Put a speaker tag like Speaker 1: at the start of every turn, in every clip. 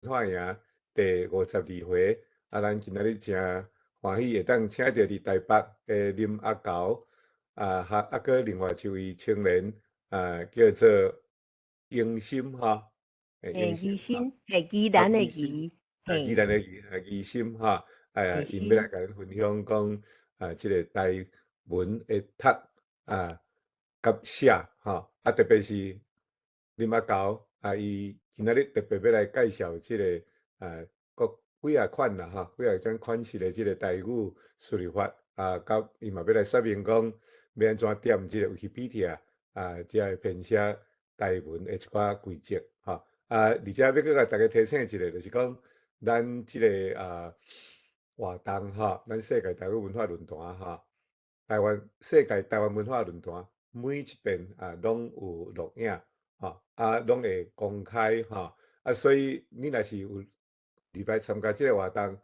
Speaker 1: 化营第52回，咱今仔日真欢喜会当请到伫台北的林阿猴搁另外一位青年叫做英心英心
Speaker 2: 宜心，宜兰的
Speaker 1: 宜心
Speaker 2: 宜，
Speaker 1: 宜
Speaker 2: 嘿，
Speaker 1: 兰的宜心因要来
Speaker 2: 心，
Speaker 1: 甲咱分享讲即个台文的读甲写特别是林阿猴伊今仔日特别要来介绍即个各几款几种款式的即个台语输入法甲伊嘛要来说明讲要安怎点即个 Wikipedia 才会编写台文的一寡规则而且要搁甲大家提醒一下，就是讲咱即个活动咱世界台语文化论坛世界台湾文化论坛每一遍拢有录影拢会公开所以你若是有入来参加即个活动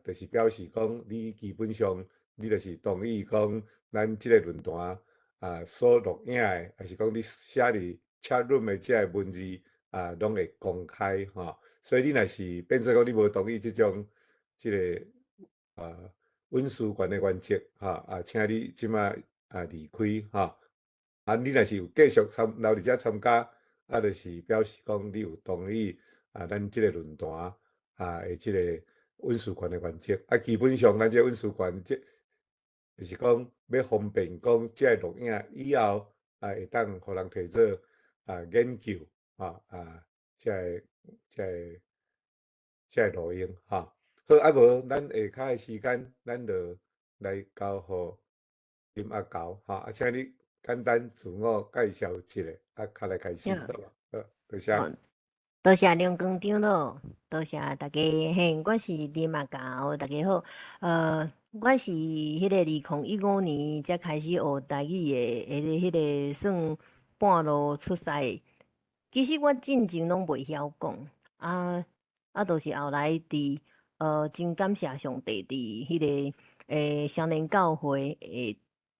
Speaker 1: 就是表示讲你基本上你就是同意讲咱即个论坛所录影的，还是讲你写伫chat room的即个文字拢会公开所以你若是变做讲你无同意即个文书馆的原则请你即马离开你若是有继续留伫遮参加就是表示讲你有同意咱即个论坛的即个文书馆的原则基本上咱即个文书馆就是讲要方便讲即个录影以后会当互人摕做研究即个即个即个录音好无咱下骹的时间咱就来交互林阿猴请你简单自我介绍一下较来开始
Speaker 2: 对，
Speaker 1: 好无好多谢
Speaker 2: 好，多谢梁工长老，多谢大家，嘿，我是林马高，大家好，我是迄个2015年才开始学台语的，迄个算半路出师的。其实我进前拢袂晓讲，就是后来真感谢上帝伫迄个少年教会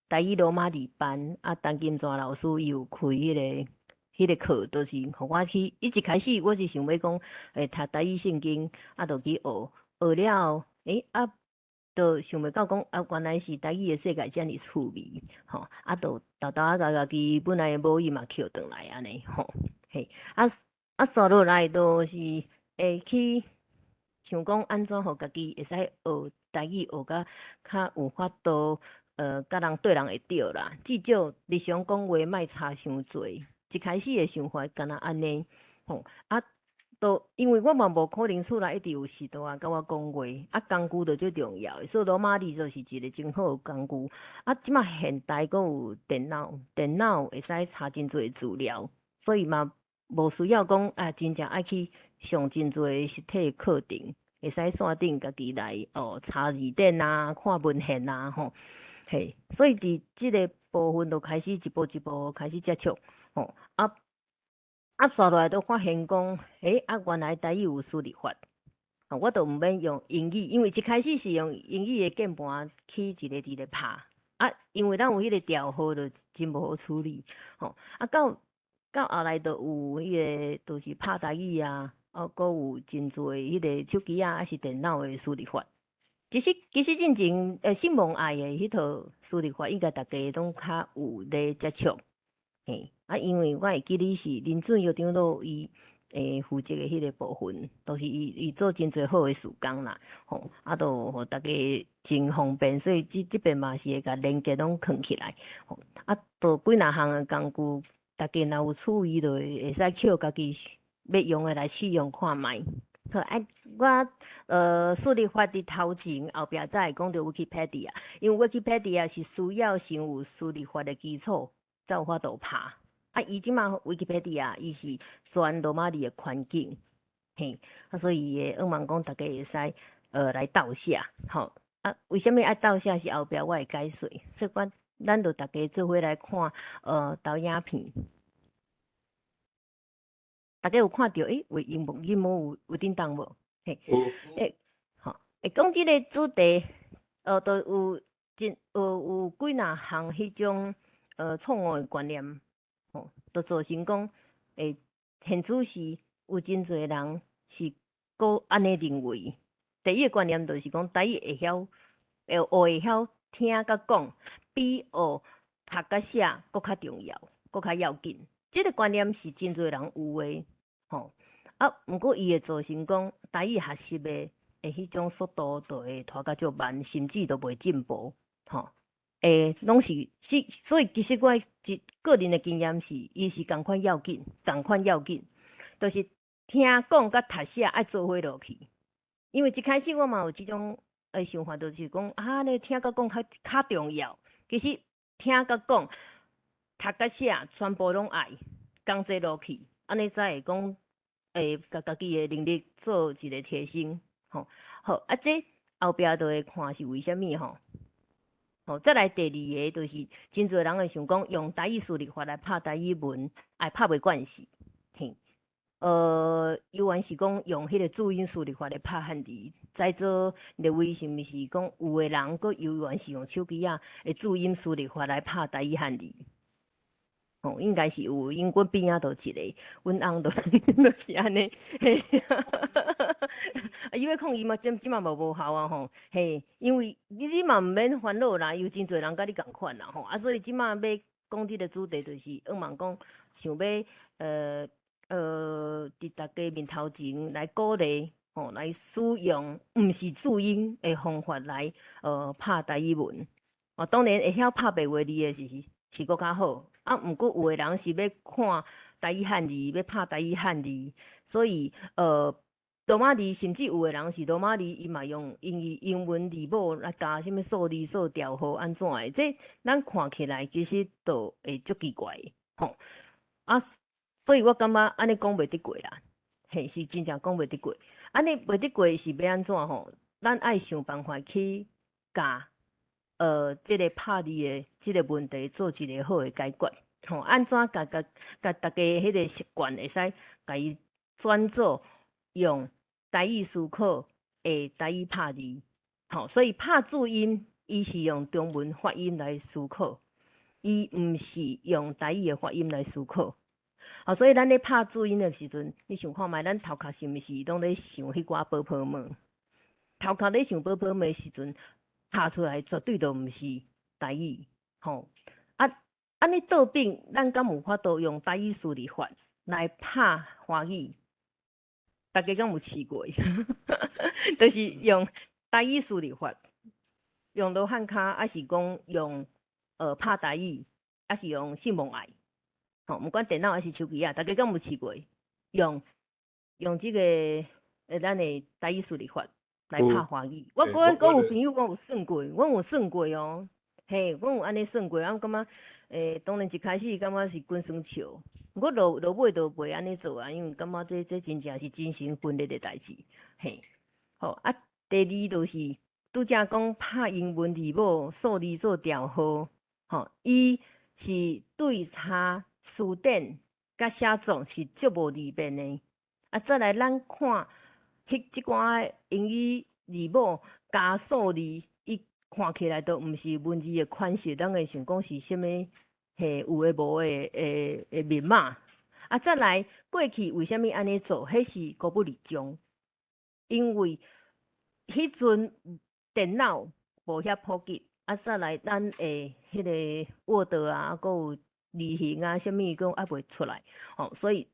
Speaker 2: 台语罗马字班陈金泉老师伊有开迄个课，就是互我去。伊一开始我是想要讲读台语圣经，就去学，学了就想袂到讲原来是台语的世界遮尔趣味就豆豆家己本来的母语嘛捡转来安尼嘿，刷落来就是会去想讲安怎互家己会使学台语学甲较有法度，甲人对人会着啦，至少日常讲话莫差伤多。一开始的想法敢若安尼因为我嘛无可能厝内一直有时段甲我讲话，工具就最重要的，所以罗马字就是一个真好的工具。即马现代阁有电脑，电脑会使查真侪资料，所以嘛无需要讲真正爱去上真侪实体的课程，会使线顶家己来查字典看文献嘿，所以伫即个部分就开始一步一步开始接触刷落来都发现讲，原来台语有输入法，我都毋免用英语，因为一开始是用英语的键盘去一个一个拍因为咱有迄个调号，就真无好处理到后来就有迄个，就是拍台语阁有真侪迄个手机还是电脑的输入法。其实进前信望爱的迄套输入法，应该大家拢较有咧接触。嘿，因为我会记得是林准校长老伊负责的迄个部分，都是伊做真侪好的事工啦，都互大家真方便，所以即边嘛是会甲连接拢藏起来，都几若项的工具，大家若有趣味，就会使捡家己要用的来试用看卖。好，我输入法伫头前后壁才会讲到 Wikipedia，因为 Wikipedia 是需要先有输入法的基础。才有法度拍伊即马 Wikipedia 伊是全罗马字的环境，嘿，所以伊会望讲大家会使来倒写，为虾米爱倒写是后壁我会解说，所以咱就大家做伙来看投影片，大家有看到为荧幕有叮当无？嘿，
Speaker 1: 有
Speaker 2: 讲即个主题，都有有几若项迄种错误的观念。就造成讲，现此时有真侪人是佫安尼认为。第一个观念就是讲，台语会晓，会晓听甲讲，比学读甲写佫较重要，佫较要紧。即个观念是真侪人有诶，吼。啊，毋过伊会造成讲台语学习诶迄种速度就会拖较足慢，甚至都袂进步，吼。拢是所以其实我个人诶经验是，伊是共款要紧，共款要紧，就是听讲甲读写爱做伙落去。因为一开始我嘛有即种想法，就是讲啊，你听甲讲较重要。其实听甲讲、读甲写全部拢爱，同齐落去，安尼才会讲甲家己的能力做一个提升。吼，好啊，这后壁就会看是为虾米吼。吼，再来第二个就是真侪人会想讲用台语数理法来拍台语文，哎，拍袂惯势，嘿。有原是讲用迄个注音数理法来拍汉字，再做列位是毋是讲有诶人佫有原是用手机啊诶注音数理法来拍台语汉字？哦，应该是有，因阮边仔都一个，阮翁都是安尼，嘿，伊要抗议嘛，即嘛无效啊吼，嘿，因为你嘛毋免烦恼啦，有真侪人甲你共款啦吼，啊，所以即嘛要讲即个主题，就是希望讲想要伫大家面头前来鼓励吼，来使用毋是注音诶方法来拍台语文，哦，当然会晓拍白话字诶是佫较好。啊，毋过有诶人是要看台语汉字，要拍台语汉字，所以罗马字甚至有诶人是罗马字，伊嘛用英文字母来加什物数字数调号安怎诶？这咱看起来其实都会足奇怪吼。啊，所以我感觉安尼讲袂得过啦，嘿，是真正讲袂得过。安尼袂得过是要安怎吼？咱爱想办法去教。即个拍字的即个问题做一个好的解决，吼，安怎甲大家迄个习惯会使甲伊转做用台语思考的台语拍字，吼，所以拍注音伊是用中文发音来思考，伊毋是用台语的发音来思考，吼，所以咱咧拍注音的时阵，你想看觅，咱头壳是毋是拢咧想迄寡波波毛？头壳咧想波波毛的时阵。拍出来绝对都毋是台语，吼、啊，安尼倒变，咱敢有法度用台语数理法来拍华语？大家敢有试过？就是用台语数理法，用罗汉卡，还是讲用拍台语，还是用信蒙爱？吼，毋管电脑还是手机啊，大家敢有试过？用即、个咱的台语数理法。来拍华语，我有朋友，我有算过，我有算过哦，嘿，我有安尼算过，我感觉，当然一开始感觉是滚算笑，我落尾都袂安尼做啊，因为感觉这真正是精神分裂的代志，嘿，好啊，第二就是拄则讲拍英文字母数字做调号，吼，伊是对查词典甲写作是足无利便的，啊，再来咱看。即寡英语字母加数字，伊看起来都毋是文字的款式，咱会想讲是啥物？嘿，有诶无诶密码。啊，再来过去为虾米安尼做？迄是古不离宗，因为迄阵电脑无遐普及。啊，再来咱诶迄个 Word 啊，佮有字形啊，啥物佫还袂出来，哦，所以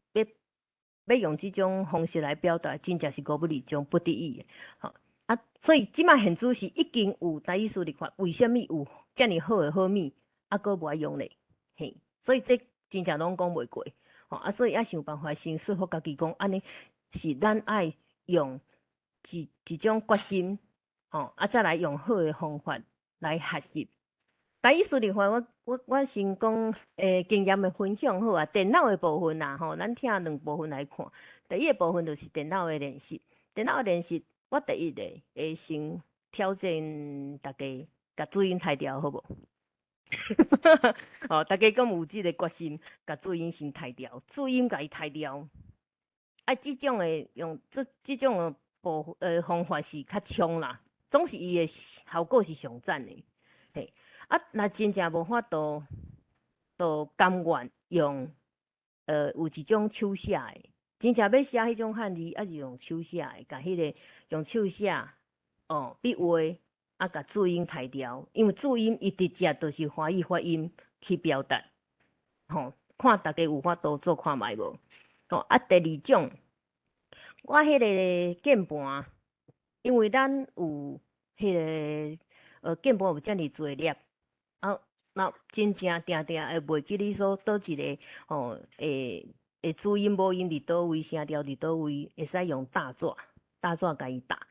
Speaker 2: 要用即种方式来表达，真正是古不离宗，不得已的。吼啊，所以即卖现主是已经有台语数理法，为虾米有遮尔好的好物，啊，佫无爱用咧？嘿，所以这真正拢讲袂过。吼啊，所以要想办法先说服家己讲，安尼是咱爱用一种决心，吼啊，再来用好的方法来学习。台语数理法，我先讲经验的分享好啊。电脑的部分啦，吼，咱听两部分来看。第一个部分就是电脑的练习。电脑的练习，我第一个会先挑战大家，甲注音杀掉，好无？哦，大家敢有即个决心，甲注音先杀掉，注音甲伊杀掉。啊，即种的用即种的方法是较冲啦，总是伊的效果是上赞的，嘿。啊，若真正无法度，就甘愿用有一种手写的，真正要写迄种汉字，还是用手写的，甲迄个用手写笔画，甲注音排掉，因为注音伊直接就是华语发音去表达，看大家有法度做看觅无？第二种，我迄个键盘，因为咱有迄个键盘有遮尔侪粒，那真正定定会袂记你说倒一个注音母音伫倒位，声调伫倒位，会使用大纸甲伊打，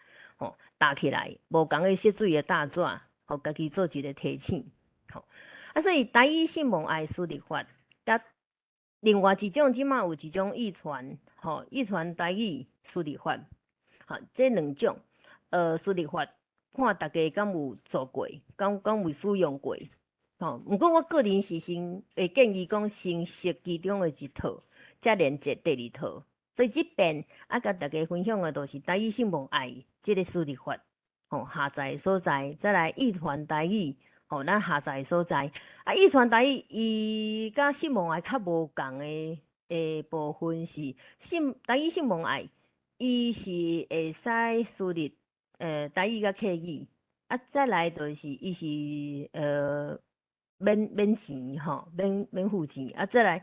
Speaker 2: 打起来，无共个色水的大纸，互家己做一个提醒，所以台语姓名爱输入法，甲另外一种即马有一种遗传，遗传台语输入法，这两种输入法，看大家敢有做过，敢有使用过。毋过我个人是先会建议讲，先识其中的一套，再连接第二套。所以即边甲大家分享的都是台语姓名爱即个输入法，下载所在，再来遗传台语，咱下载所在。遗传台语伊甲姓名爱较无共的部分是，台语姓名爱，伊是会使输入台语甲客语，再来就是伊是免钱免付钱，再来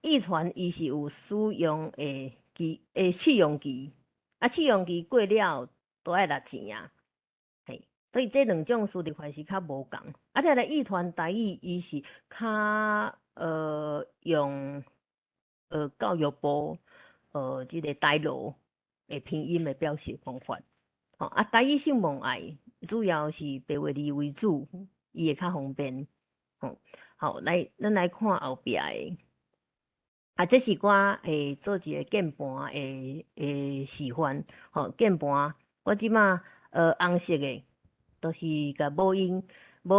Speaker 2: 遗传伊是有使用试用期，试用期过了都爱纳钱啊，所以这两种输入法是较无共。再来遗传台语伊是较用教育部即个台罗的拼音的表示方法，台语姓名爱主要是白话字为主，伊会较方便。好，咱来看后壁的。这是我做一个键盘的示范。键盘我即马红色的，都是甲母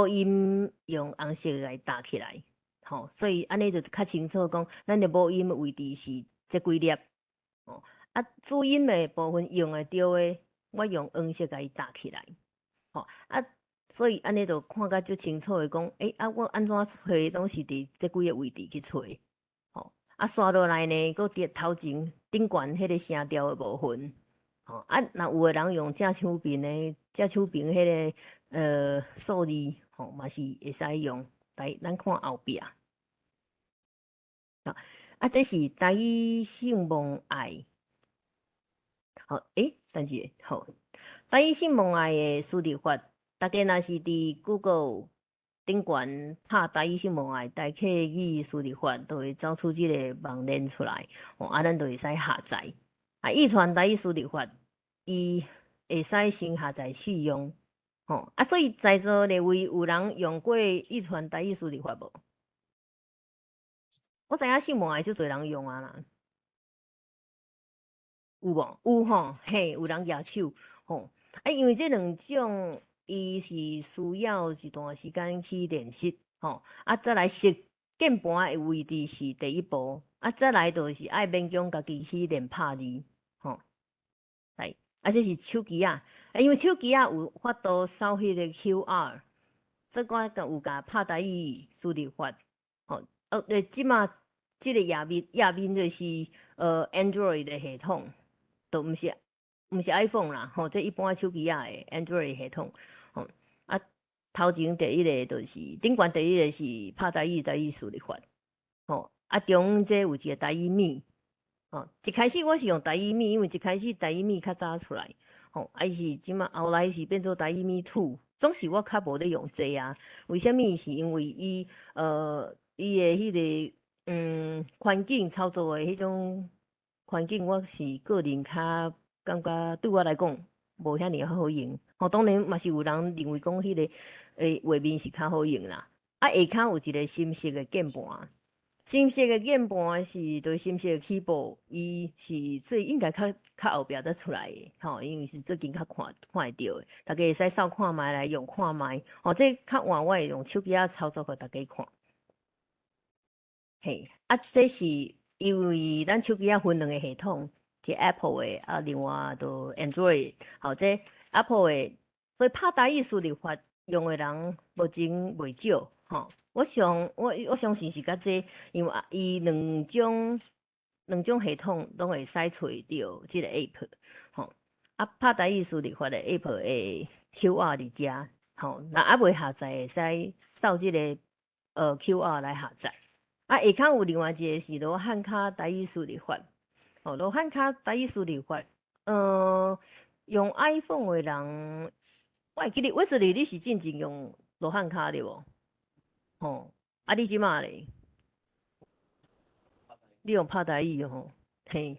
Speaker 2: 音用红色来打起来。所以安尼就较清楚讲，咱的母音位置是这几粒。注音的部分用会着的，我用黄色甲伊打起来。所以安尼就看甲足清楚的讲，我安怎找拢是伫这几个位置去找。刷落来呢，搁伫头前顶悬迄个声调的部分。若有的人用正手边的迄个数字，嘛是会使用。来，咱看后壁。这是台语姓名爱。等一下，台语姓名爱的输入法。大家若是伫 Google 顶悬拍台语姓名爱台客语输入法，就会找出即个网链出来，咱就会使下载。遗传台语输入法，伊会使先下载试用。所以在座列位有人用过遗传台语输入法无？我知影姓名爱足侪人用啊啦，有无？有嘿，有人举手因为这两种。伊是需要一段时间去练习，再来识键盘的位置是第一步，再来就是爱勉强家己去练拍字，来，这是手机啊，因为手机啊有法度扫迄个 QR， 所以我有甲拍台语输入法，即马即个页面就是Android 的系统，都毋是 iPhone 啦，这一般手机啊的 Android 系统。头前第一个就是顶悬第一个是拍台语输入法，中这有一个台语咪，一开始我是用台语咪，因为一开始台语咪较早出来，是即马后来是变做台语咪 2，总是我较无咧用这啊。为虾米？是因为伊的迄个环境操作的迄种环境，我是个人较感觉对我来讲无遐尔好用。当然嘛是有人认为讲迄个画面是较好用啦。下骹有一个深色的键盘，深色的键盘是对深色的 keyboard， 伊是最应该较后壁才出来的，因为是最近较看会到的，大家会使扫看卖来用看卖。这较晚我会用手机操作给大家看。这是因为咱手机分两个系统，一 Apple 的另外就 Android。这 Apple 的，所以拍台语输入法用的人无真袂少，我相信是甲这，因为伊两种两种系统拢会使找到即个 app， 吼。啊，拍台语输入法的 app 会 QR 伫遮，吼，若还未下载会使扫即个QR 来下载。啊，下骹有另外一个是罗汉卡台语输入法，吼，罗汉卡台语输入法，用 iPhone 的人，我会记得Wesley你是进前用罗汉卡的无？吼，啊你即马咧？你用拍台语吼，嘿，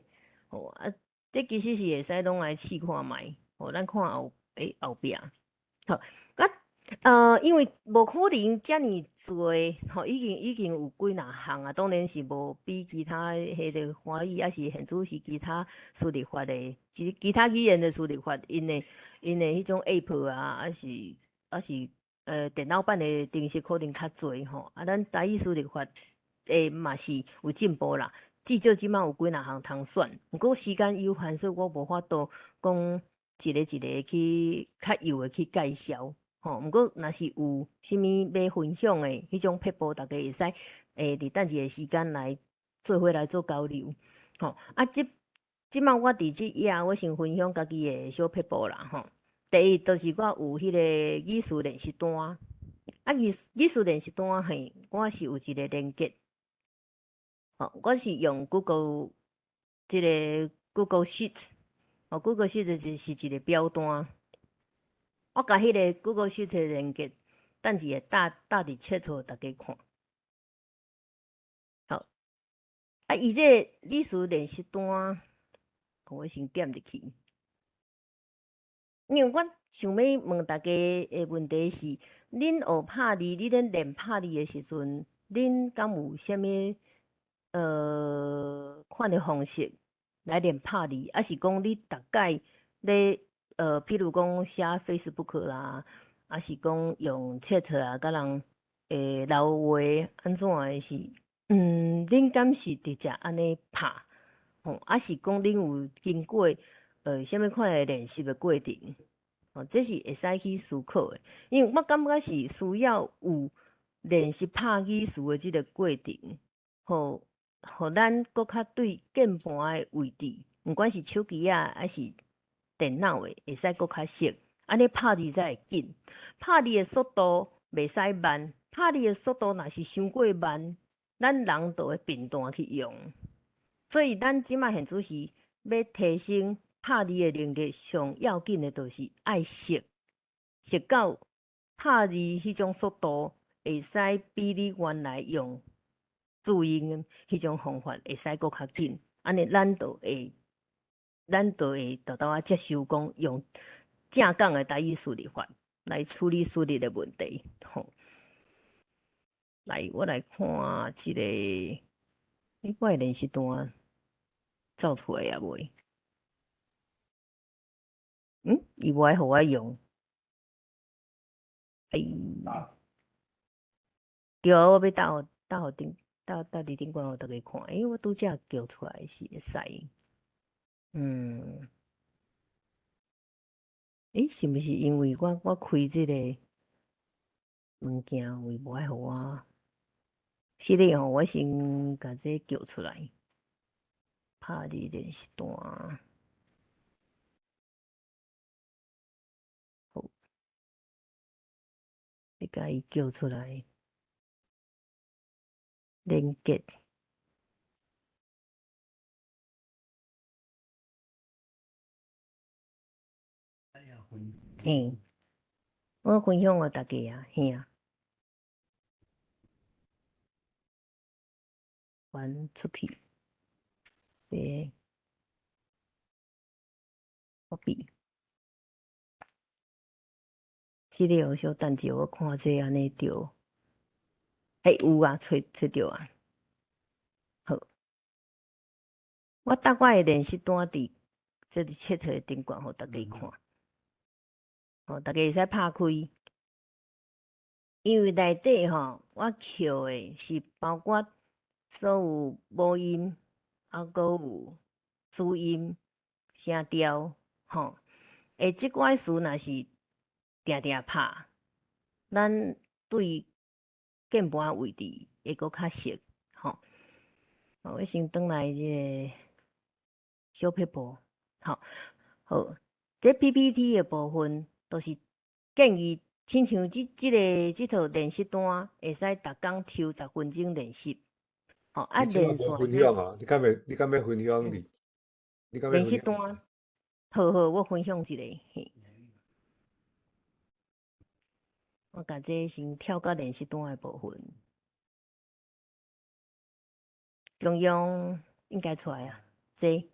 Speaker 2: 吼啊，这其实是会使拢来试看觅，吼，咱看后壁，好，因为无可能遮尔做，吼，已经有几若项啊，当然是无比其他迄个华语，还是现主是其他输入法的，其他语言的输入法，因的迄种 app 啊，还是电脑版的程式可能较侪吼，啊，咱台语输入法嘛是有进步啦，至少即马有几若项通选，毋过时间有限，所以我无法度讲一个一个去较幼的去介绍。吼，毋过若是有啥物要分享的迄种撇步，大家会使伫等一个时间来做伙来做交流。吼，啊，即摆我伫即页，我先分享家己的小撇步啦。吼，第一就是我有迄个语词练习单，啊，语词练习单嘿，我是有一个连接。吼，我是用 Google 即个 Google Sheet， 哦，Google Sheet 就是一个表单。我甲迄个 Google Sheet 的连接，等下搭伫切图大家看。好，啊，伊这语词练习单，我先点入去。因为我想要问大家的问题是：恁学拍字，你咧练拍字的时阵，恁敢有啥物款的方式来练拍字？还是讲你大概咧譬如讲写 Facebook 啦，还是讲用 Chat 啊，甲人留话安怎的是？恁敢是直接安尼拍？吼，还是讲恁有经过啥物款的练习的过程？哦，这是会使去思考的，因为我感觉是需要有练习拍语词的即个过程，互咱搁较对键盘的位置，毋管是手机啊还是电脑的，会使搁较熟，安尼拍字才会紧。拍字的速度袂使慢，拍字的速度若是伤过慢，咱人就会变单去用。所以咱即摆现主是要提升拍字的能力，上要紧的就是爱熟，熟到拍字迄种速度会使比你原来用注音迄种方法会使搁较紧，安尼咱就会达到接受讲用正港的台语输入法来处理输入的问题。吼，来，我来看一个，我的练习单走出来啊未？伊无爱互我用，哎，对啊，我要搭互顶，搭伫顶管互大家看，我拄则叫出来是会使，嗯，是毋是因为我开即个物件为无爱互我？是咧吼，我先甲这叫出来，拍字练习单，好，你甲伊叫出来，连接。嘿，我分享互大家啊，嘿啊，传出去，对，copy，是咧哦，小等者，我看这安尼着，有啊，找着啊，好，我搭我的练习单伫这里切的顶管，互大家看，吼，大家会使拍开，因为内底吼，我扣的是包括所有母音，还阁有子音、声调，吼。即寡词若是定定拍，咱对键盘位置会阁较熟，吼。我先转来这个小撇步，好，好，这 PPT 的部分都是建议，亲像这套练习单，会使逐工抽10分钟练习，吼，啊
Speaker 1: 你即马
Speaker 2: 练
Speaker 1: 无
Speaker 2: 煞会使，
Speaker 1: 分享啊？你敢要分享
Speaker 2: 嗯，
Speaker 1: 你敢要
Speaker 2: 练
Speaker 1: 分享？
Speaker 2: 习单，好好，我分享一个，嘿，我甲这先跳到练习单的部分，中央应该出来啊，这，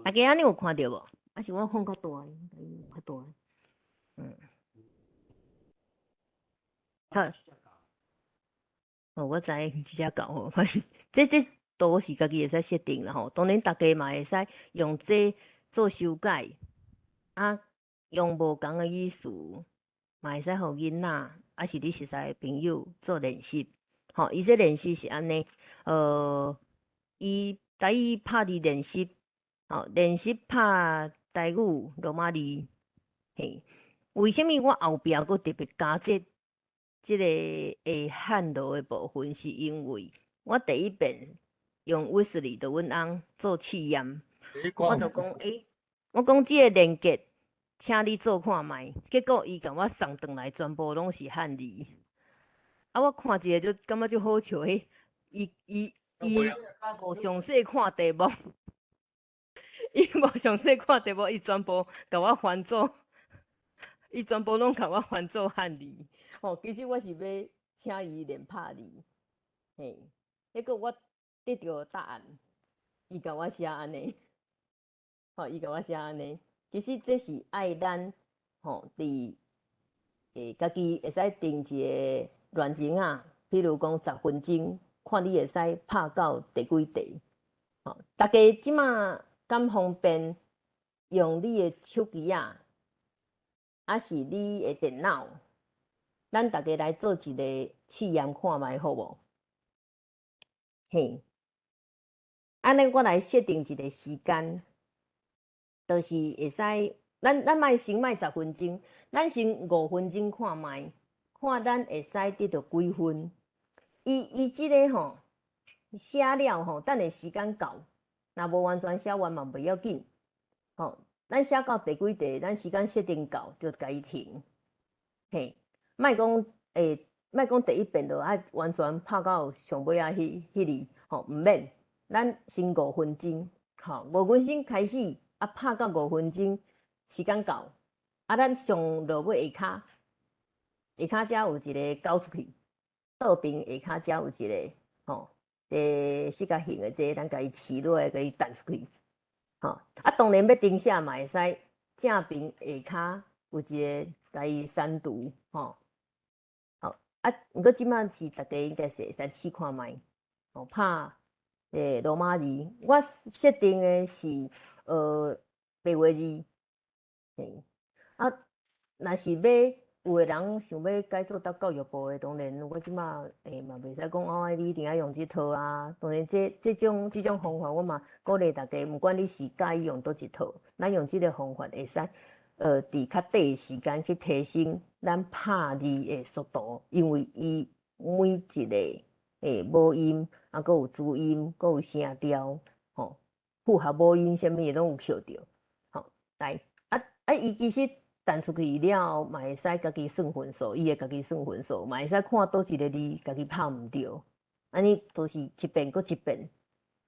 Speaker 2: 大家安尼有看到无？还是我放较大的，较大的，嗯，好。哦，我知真正搞吼，反正这都是家己会使设定啦吼。当然，大家嘛会使用这做修改，啊，用无共的意思，嘛会使互囡仔，啊是你熟悉的朋友做练习。吼，伊这练习是安尼，伊台语拍字练习，吼，练习拍台语罗马字，嘿。为什么我后壁佫特别加这个下汉罗的部分？是因为我第一遍用威斯利的阮翁做试验，我就讲我讲这个连结，请你做看觅。结果伊甲我送转来，全部拢是汉字。啊，我看一个就感觉就好笑，伊无详细看题目，伊无详细看题目，伊全部甲我翻做。伊全部拢甲我翻做汉字，吼，其实我是要请伊练拍字，嘿，结果我得到答案，伊甲我写安尼，吼，伊甲我写安尼，其实这是爱咱，吼，家己会使定一个乱情啊，比如讲10分钟，看你会使拍到第几题，吼，大家即马敢方便用你的手机啊？还是你的电脑，咱大家来做一个试验看觅好无？嘿，安尼我来设定一个时间，就是会使，咱先莫10分钟，咱先5分钟看觅，看咱会使得到几分。伊即个吼写了吼，等下时间到，若无完全写完嘛袂要紧，吼，咱写到第几题，咱时间设定到就甲伊停。嘿，莫讲莫讲第一遍就爱完全拍到上尾啊迄里，吼，毋免，咱先5分钟，吼，5分钟开始，啊拍到5分钟，时间到，啊咱上落尾下骹遮有一个交出去，倒边下骹遮有一个，吼，四角形的这咱甲伊饲落来，甲伊弹出去，吼，啊当然要停写嘛会使，正边下骹有一个甲伊删除，吼。啊，毋过即摆是大家应该是会使试看觅，哦，拍罗马字，我设定的是8月字，嘿，啊，若是有的人想要改做到教育部的，当然我即摆嘛袂使讲哦，你一定要用即套啊。当然这种方法，我嘛鼓励大家，毋管你是介意用倒一套，咱用即个方法会使伫较短的时间去提升咱拍字的速度，因为伊每一个母音啊，佮有子音，佮有声调，吼，复合母音啥物的拢有扣着，吼，来伊其实弹出去了后，嘛会使家己算分数，伊会家己算分数，嘛会使看倒一个字家己拍毋着，安尼都是一遍搁一遍，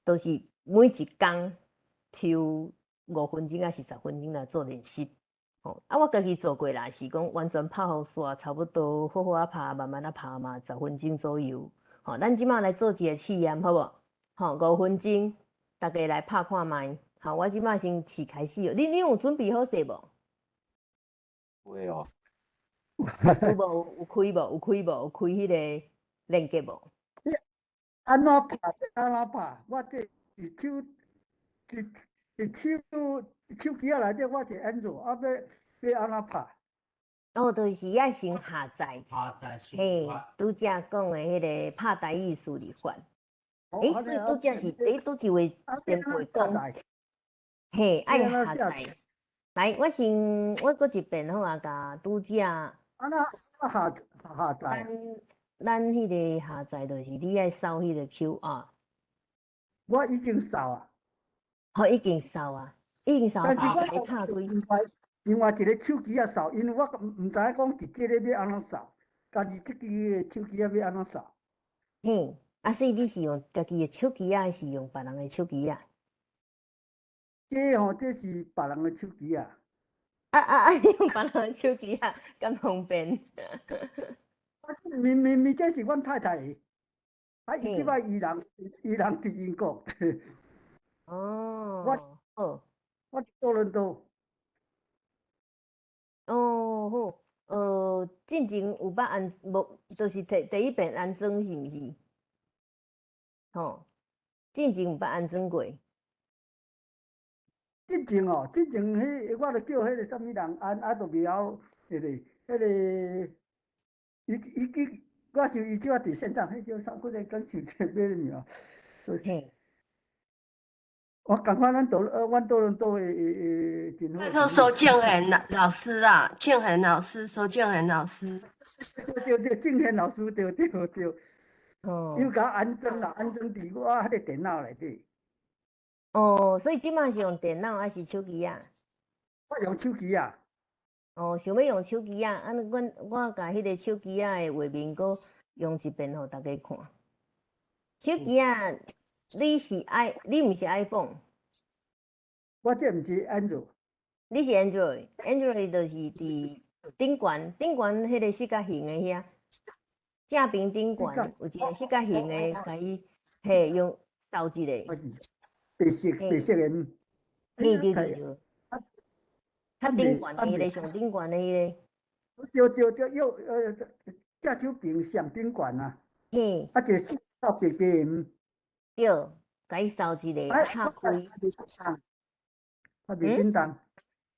Speaker 2: 都是每一工抽5分钟还是10分钟来做练习。哦，啊，我家己做过啦，是讲完全拍好煞，差不多好好啊拍，慢慢啊拍嘛，10分钟左右。吼，咱即马来做一个试验，好无？吼，5分钟，大家来拍看觅。好，我即马先试开始哦。你有准备好势无？
Speaker 3: 会哦，
Speaker 2: 有无？有开无？有开无？有开迄个链接无？
Speaker 4: 安怎拍？安怎拍？我这是手机仔内底，我是安卓，啊要安怎拍？
Speaker 2: 哦，就是要先下载。嘿，拄则讲的迄个拍台语输入法。所以拄则是拄一位前辈讲，嘿，爱下载。来，我搁一遍好啊，甲拄则。
Speaker 4: 安怎下载？
Speaker 2: 咱迄个下载就是你爱扫迄个 QR，
Speaker 4: 我已经扫啊，
Speaker 2: 好，已经扫啊，已经扫
Speaker 4: 但是
Speaker 2: 把
Speaker 4: 我
Speaker 2: 你拍开。
Speaker 4: 另外一个手机啊扫，因为我唔知讲直接咧要安怎扫，家己自己的手机啊要安怎扫。
Speaker 2: 嘿，啊，所以你是用家己的手机啊，还是用别人的手机啊？
Speaker 4: 这是别人的手机啊。
Speaker 2: 你用别人的手机啊，咁方便。
Speaker 4: 明这是阮太太的，伊即
Speaker 2: 嘿，
Speaker 4: 摆伊人伫英国，我
Speaker 2: 哦，好，
Speaker 4: 我伫多伦多。
Speaker 2: 哦好，进前有捌安无，就是第一遍安装是毋是？吼，进前有捌安装过。
Speaker 4: 之前哦，之前我著叫迄个啥物人安，都袂晓迄个，我想伊即摆伫线上，迄叫啥？我来讲想起咩名？
Speaker 2: 嘿，
Speaker 4: 我感觉阮多伦多的真好
Speaker 5: 拜。托收建恒老师啊，建恒老师，收建恒老师。
Speaker 4: 对，静贤老师对，
Speaker 2: 哦
Speaker 4: 伊甲我安装啦，安装伫我迄个电脑内底。
Speaker 2: 哦，所以即摆是用电脑还是手机啊？
Speaker 4: 我用手机啊。
Speaker 2: 哦，想要用手机啊？我甲迄个手机啊的画面搁用一遍互大家看。手机啊，你毋是 iPhone，
Speaker 4: 我这毋是安卓。
Speaker 2: 你是 Android 就是伫顶悬迄个四角形的遐，正边顶悬有一个四角形的，甲伊嘿用扫一个，
Speaker 4: 白色的。
Speaker 2: 嘿对，
Speaker 4: 啊
Speaker 2: 较顶悬的迄个，上顶悬的迄
Speaker 4: 对，正手边上顶悬啊，
Speaker 2: 个，嘿
Speaker 4: 一个四到白白的。
Speaker 2: 对，甲伊扫一个，拍开，
Speaker 4: 袂叮当。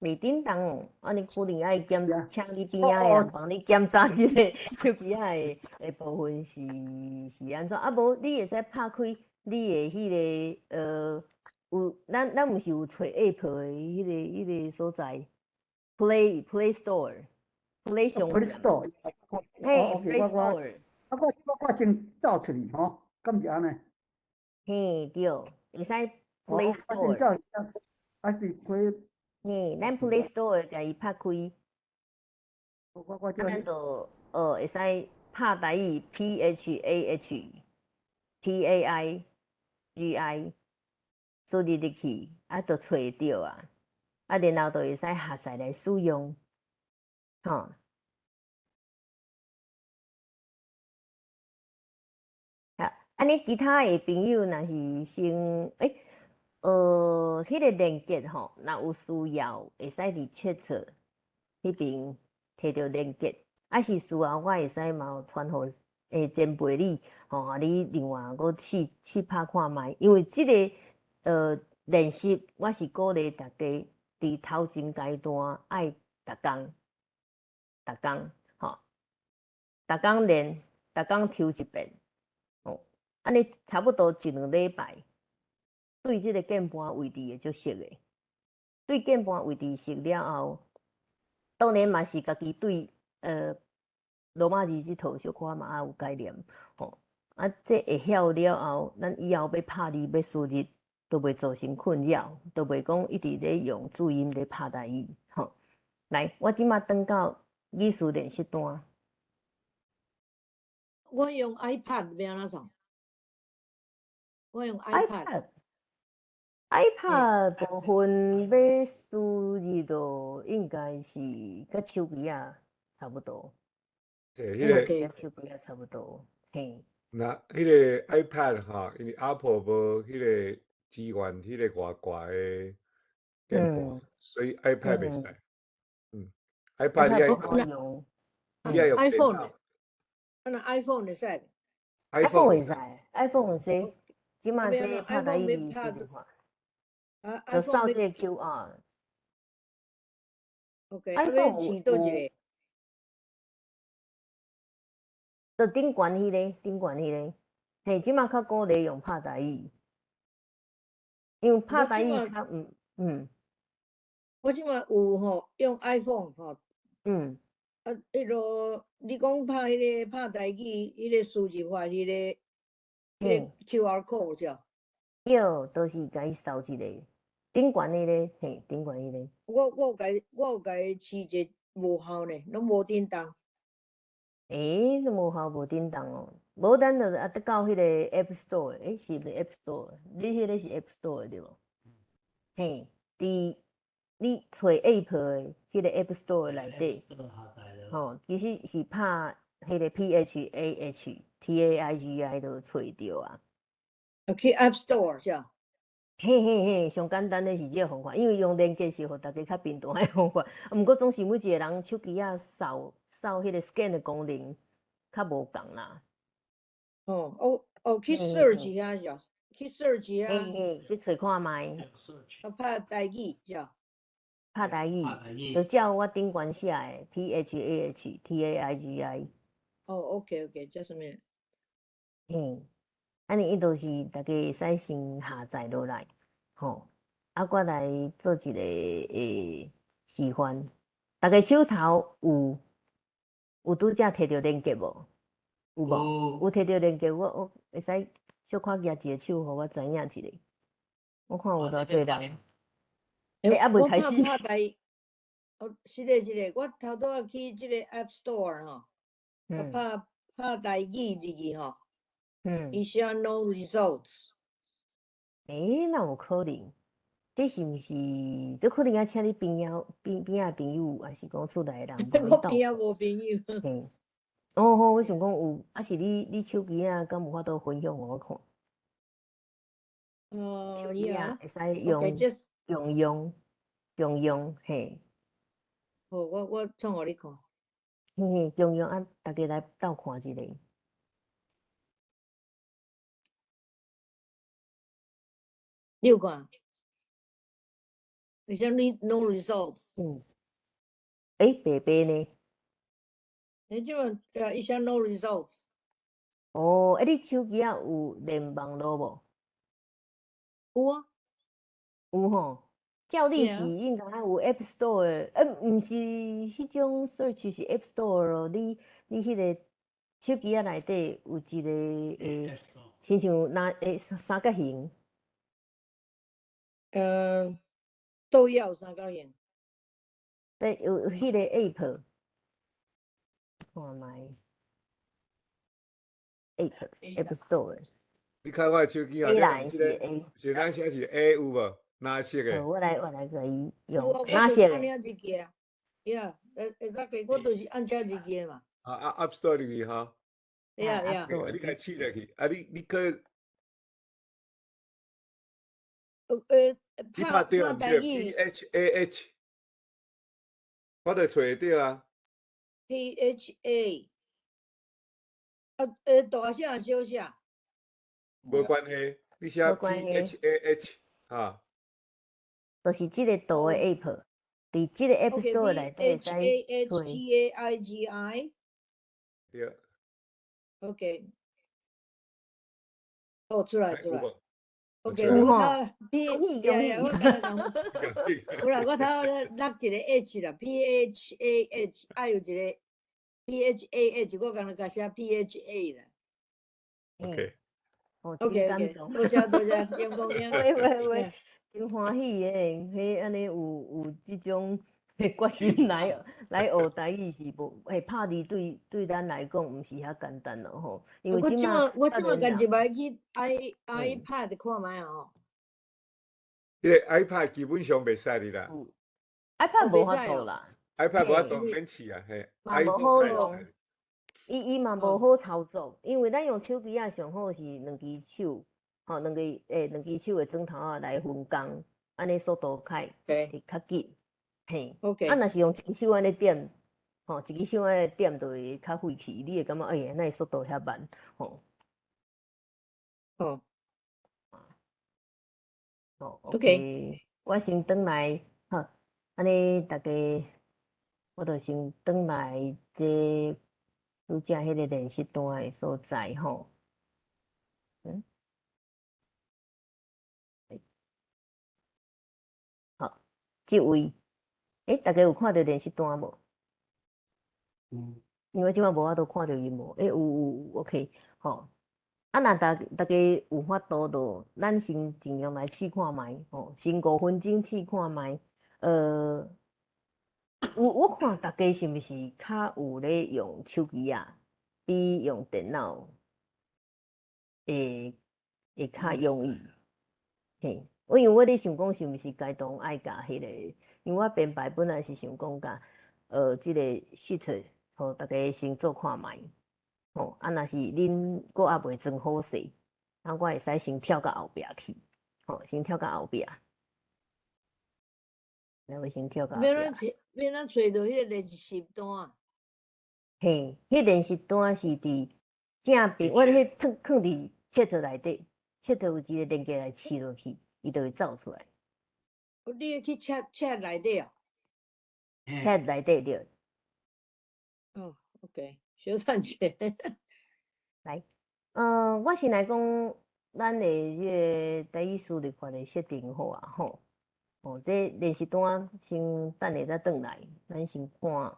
Speaker 2: 袂叮当哦，你可能爱请你边仔的
Speaker 4: 哦
Speaker 2: 人帮你检查即个手机仔的部分是安怎？啊无你会使拍开你的迄个有咱毋是有找 App 的迄个所在 Play Store 商
Speaker 4: Play
Speaker 2: 店，
Speaker 4: Store。
Speaker 2: 嘿
Speaker 4: OK，
Speaker 2: Play
Speaker 4: 我
Speaker 2: Store，
Speaker 4: 先找出去吼，敢是安尼？
Speaker 2: 嘿对，会使 Play
Speaker 4: 我先
Speaker 2: Store，
Speaker 4: 找一下，还是开
Speaker 2: 嘿，咱 Play Store 甲伊拍开。
Speaker 4: 我叫
Speaker 2: 咱就会使拍台语 PHAHTAIGI，输入入去，就找得到啊。然后就会使下载来使用，吼。安尼其他的朋友若是先迄个连接吼，若有需要会使伫chat迄边摕到连接，是需要我会使嘛有传互前辈你，吼，你另外搁试拍看觅，因为即个练习我是鼓励大家伫头前阶段爱逐工，吼，逐工练，逐工抽一遍，哦，安尼差不多一两礼拜，对即个键盘位置会足熟诶。对键盘位置熟了后，当然嘛是家己对罗马字即套小可嘛也有概念，吼。这会晓了后，咱以后要拍字要输入，都袂造成困扰，都袂讲一直咧用注音咧拍台语，吼。来，我即马转到语词练习单。
Speaker 6: 我用 iPad 要安怎创？我用 iPad。
Speaker 2: iPad 部分要输入就应该是甲手机啊差不多，
Speaker 1: 迄个
Speaker 2: 甲手机啊差不多，嘿。
Speaker 1: 那迄个 iPad 吼，因为 Apple 无迄个支援迄个外挂的键盘，所以 iPad 袂使。iPad 你
Speaker 2: 不好用。
Speaker 1: 你要用电脑。
Speaker 6: 那 iPhone 会使
Speaker 2: ？iPhone 会使，iPhone 会使，即马这拍台语视频化，就扫这个 QR。OK， iPhone
Speaker 6: 试倒一个。
Speaker 2: 就顶悬迄个，嘿，即马较鼓励用拍台语，因为拍台语较
Speaker 6: 我即马有吼用 iPhone 吼。迄落你讲拍迄个拍台语，迄个输入法，迄个QR code 是？
Speaker 2: 对，都是甲伊扫一个，顶悬的咧，嘿，顶悬迄个。
Speaker 6: 我有甲伊试者无效呢，拢无叮当。
Speaker 2: 都无效无叮当哦，无咱就啊得到迄个 App Store，是毋是 App Store？你迄个是 App Store 对无？嘿，你找 App 的迄个 App Store 内底，吼，其实是拍迄个 PHAHTAIGI 就找着啊。
Speaker 6: 去 App Store 是啊。
Speaker 2: 嘿，上简单的是这个方法，因为用连接是互大家较平常的方法，毋过总是每一个人手机啊扫迄个 scan 的功能较无共啦。
Speaker 6: 去 search 遐是啊，去 search 遐。
Speaker 2: 去找看卖。
Speaker 6: 拍台语是啊。
Speaker 2: 拍台语，就照我顶悬写的 PHAHTAIGI。
Speaker 6: OK，这什么？
Speaker 2: 安尼伊就是大家会使先下载落来，吼，我来做一个示范。大家手头有拄则摕着连接无？有无？有摕着连接，我会使小可举一个手，互我知影一下。我看有偌侪人。未开始。
Speaker 6: 拍台，是的，我头拄仔去即个 App Store 吼，拍台语入去吼。伊写 no results。
Speaker 2: 哪有可能？这是毋是？这可能要请你边仔朋友，还是讲厝内人帮你斗？
Speaker 6: 我边仔无朋友。
Speaker 2: 好，我想讲有，是你手机啊，敢有法度分享互我看？手机啊，会使用，嘿。
Speaker 6: 好，我创互你看。
Speaker 2: 用啊，大家来斗看一下。
Speaker 6: 你有看？你像你 no results。
Speaker 2: 白白呢？
Speaker 6: 你即阵伊写 no results。
Speaker 2: 你手机啊有连网络无？
Speaker 6: 有啊。
Speaker 2: 有吼。照你是应该有 App Store，毋是迄种 search 是 App Store 咯。你迄个手机啊内底有一个亲像三角形。
Speaker 6: 都要三角形。
Speaker 2: 对，有迄个 App， 看卖 App Store。
Speaker 1: 你看我手机啊，你用即个，是咱写是 A 有无？哪色的？
Speaker 2: 我来甲伊用
Speaker 6: 哪
Speaker 2: 色的？
Speaker 6: 按一个啊，exactly，我就是按遮一个嘛。
Speaker 1: App Store 入去吼。
Speaker 6: 你
Speaker 1: 甲试落去，你可。
Speaker 6: 你
Speaker 1: 拍对毋对 ？PHAH， 我就找会到啊。
Speaker 6: PHA，大写小写。
Speaker 1: 无关系，你写 PHAH 哈。
Speaker 2: 就是即个图的 App， 伫即个 App Store 内底会使
Speaker 6: 找。PHAHTAIGI。
Speaker 1: 对。
Speaker 6: OK。出来。OK，
Speaker 2: 有吼。
Speaker 6: 我头落一个 H 啦 ，PHAH， 有一个 PHAH， 我刚才甲写 PHA 啦。
Speaker 1: OK。
Speaker 6: OK，多谢，阳光兄。
Speaker 2: 喂，真欢喜诶！迄安尼有即种决心来学台语是无？拍字对咱来讲毋是遐简单咯吼。因为
Speaker 6: 我即马甲入来去 iPad 看卖吼。
Speaker 1: 迄个 iPad 基本上袂使哩啦。
Speaker 2: iPad 无法度啦。
Speaker 1: iPad 无法度免试啊，嘿。
Speaker 2: 嘛无好用。伊嘛无好操作，因为咱用手机啊上好是两只手，吼两只手的指头啊来分工，安尼速度会较紧，嘿。若是用一只手安尼点，吼一只手安尼点就会较费气，你会感觉那速度遐慢，吼。OK， 我先转来，好，安尼大家，我就先转来这。拄则迄个练习单的所在吼，好，即位，大家有看到练习单无？因为即摆无法度看到伊无，有 OK， 吼，啊，若大家有法度就，咱先尽量来试看觅，吼，先5分钟试看觅。我看大家是毋是较有咧用手机啊，比用电脑会较容易。嘿，因为我咧想讲是毋是该当爱甲迄个，因为我编排本来是想讲甲即个 sheet，互大家先做看觅。吼，啊，若是恁阁还袂装好势，啊，我会使先跳到后壁去，吼，先跳到后壁，咱会先跳到后壁。
Speaker 6: 要咱找到迄个练习单。
Speaker 2: 嘿，迄练习单是伫正边，我迄囥伫chat内底，chat有一个连接来刺落去，伊就会走出来。
Speaker 6: 你要去chat内底哦。
Speaker 2: chat内底对。
Speaker 6: OK， 小赚钱。
Speaker 2: 来，我先来讲咱的迄个台语输入法的设定好啊，吼。哦，这练习单先等下再转来，咱先看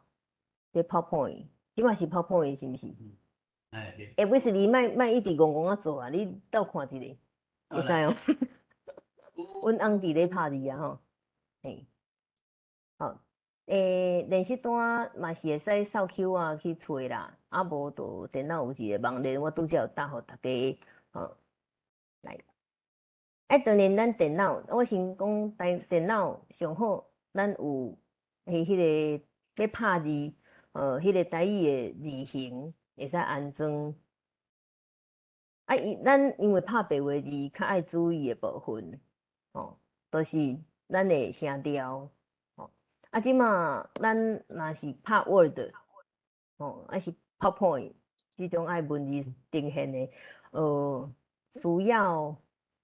Speaker 2: 这 PowerPoint， 即嘛是 PowerPoint 是毋是？不是你莫一直戆戆啊做啊，你倒看一下，会使哦。阮翁伫咧拍字啊吼，嘿，好，练习单嘛是会使扫 Q 啊去找啦，啊无就电脑有一个网页，我拄则有答互大家，吼，来。当然，咱电脑，我先讲电脑上好，咱有迄个要拍字，迄个台语的字形会使安装。啊，咱因为拍白话字较爱注意的部分，就是咱的声调，啊，即马咱若是拍 Word，还是 PowerPoint， 即种爱文字呈现的，需要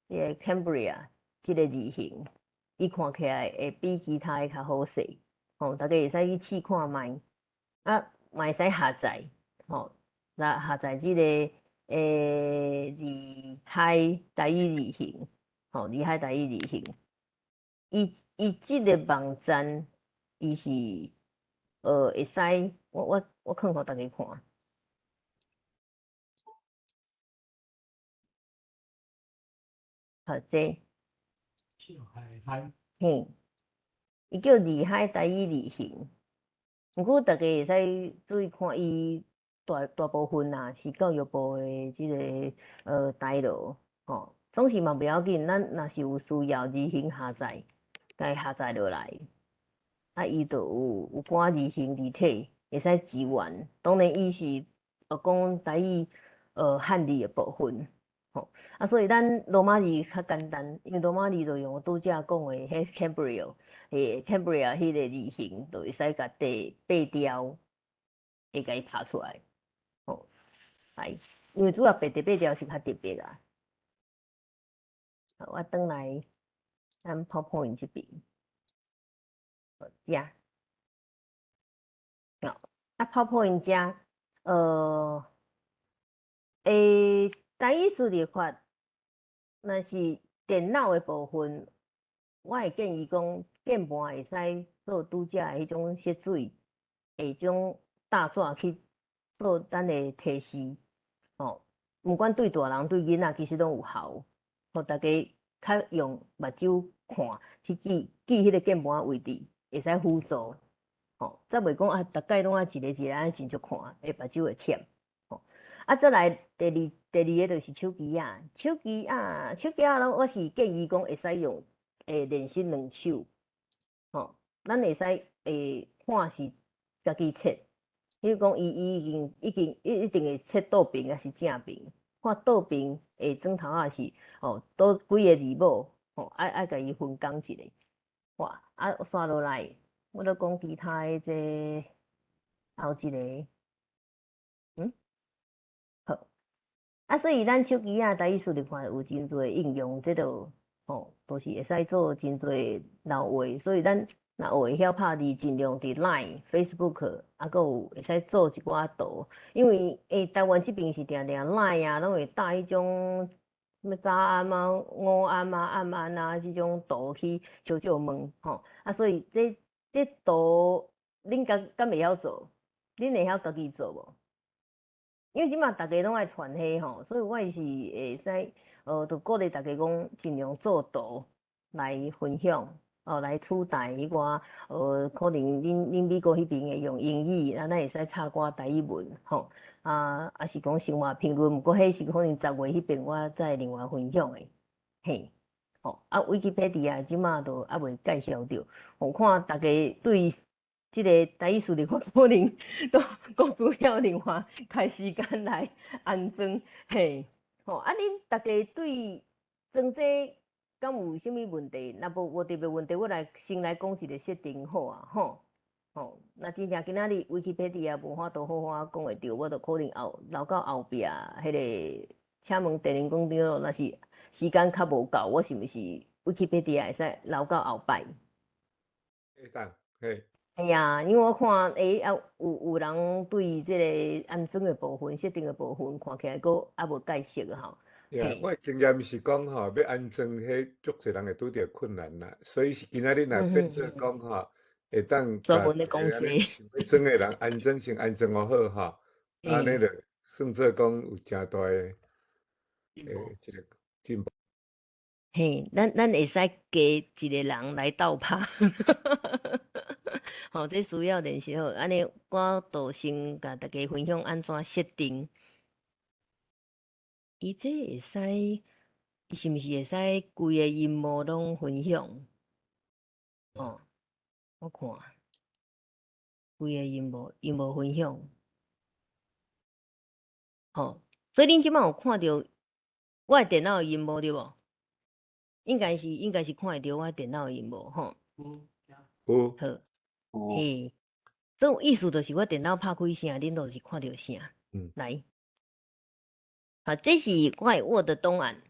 Speaker 2: 迄个 Cambria 即个字形，伊看起来会比其他的较好势，大家会使去试看觅，啊，嘛会使下载，来下载即个字海台语字形，字海台语字形，伊即个网站，伊是会使，我放互大家看。好，这，嘿，伊叫字海台语字形，毋过大家会使注意看，伊大部分啊是教育部的即个台罗，总是嘛袂要紧，咱若是有需要字形下载，该下载落来，啊，伊就有寡字形字体会使支援，当然伊是讲台语汉字的部分。所以咱罗马字较简单，因为罗马字就用拄则讲的迄 Cambria， Cambria 迄个字形，就会使甲第8条会甲伊拍出来。来，因为主要第8条是较特别啦。我转来咱 PowerPoint 这边，遮，PowerPoint 遮，台语输入法，若是电脑的部分，我会建议讲，键盘会使做拄则的迄种色水，种大纸去做咱的提示，毋管对大人对囡仔，其实拢有效，互大家较用目睭看去记迄个键盘位置，会使辅助，则袂讲逐摆拢爱一个一个安真足看，目睭会忝。再来第二个就是手机啊，手机啊，我是建议讲会使用练习2手，咱会使看是家己切，比如讲伊一定会切倒边还是正边，看倒边转头啊是倒几个字母，爱甲伊分工一下，哇，刷落来，我咧讲其他的这后一个，好。所以咱手机啊，台语输入法有真侪应用，这都都是会使做真侪老话，所以咱若会晓拍字，尽量伫 Line、Facebook， 阁有会使做一寡图，因为台湾这边是定定 Line 啊，拢会搭迄种什么早安啊、午安啊、暗安啊这种图去笑问，所以这图恁敢袂晓做？恁会晓家己做无？因为即马大家拢爱传迄吼，所以我是会使就鼓励大家讲尽量做图来分享，来取代迄个可能恁美国迄边会用英语，咱会使插寡台语文吼，也是讲生活评论，毋过迄是可能10月迄边我再另外分享诶，嘿。Wikipedia 即马都还未介绍着，我看大家对即个台语数字可能都需要另外开时间来安装，嘿，恁大家对装这敢有啥物问题？若无特别问题，我先来讲一个设定好啊，吼，那真正今仔日 Wikipedia 无法度好好讲会着，我就可能留到后壁迄个请问电灵讲着，若是时间较无够，我是毋是 Wikipedia 会使留到后摆？
Speaker 1: 会当，嘿。
Speaker 2: 哎呀，因为我看有人对即个安装的部分、设定的部分，看起来佫还无介绍吼。
Speaker 1: 我的经验是讲吼，要安装迄足侪人会拄着困难啦，所以是今仔日若变做讲吼，会当
Speaker 2: 专门咧讲这
Speaker 1: 想要装的人安装先安装好吼，安尼就算做讲有诚大的即个进步。
Speaker 2: 嘿，咱会使加一个人来斗拍，吼，这需要练习好。安尼，我就先甲大家分享安怎设定。伊这会使，伊是毋是会使规个荧幕拢分享？我看规个荧幕分享，所以恁即摆有看到我的电脑荧幕对无？应该是看会到我电脑荧幕吼。
Speaker 1: 有。
Speaker 2: 好，嘿，这种意思就是我电脑拍开声，恁都是看到声。来，这是我的 Word 档案，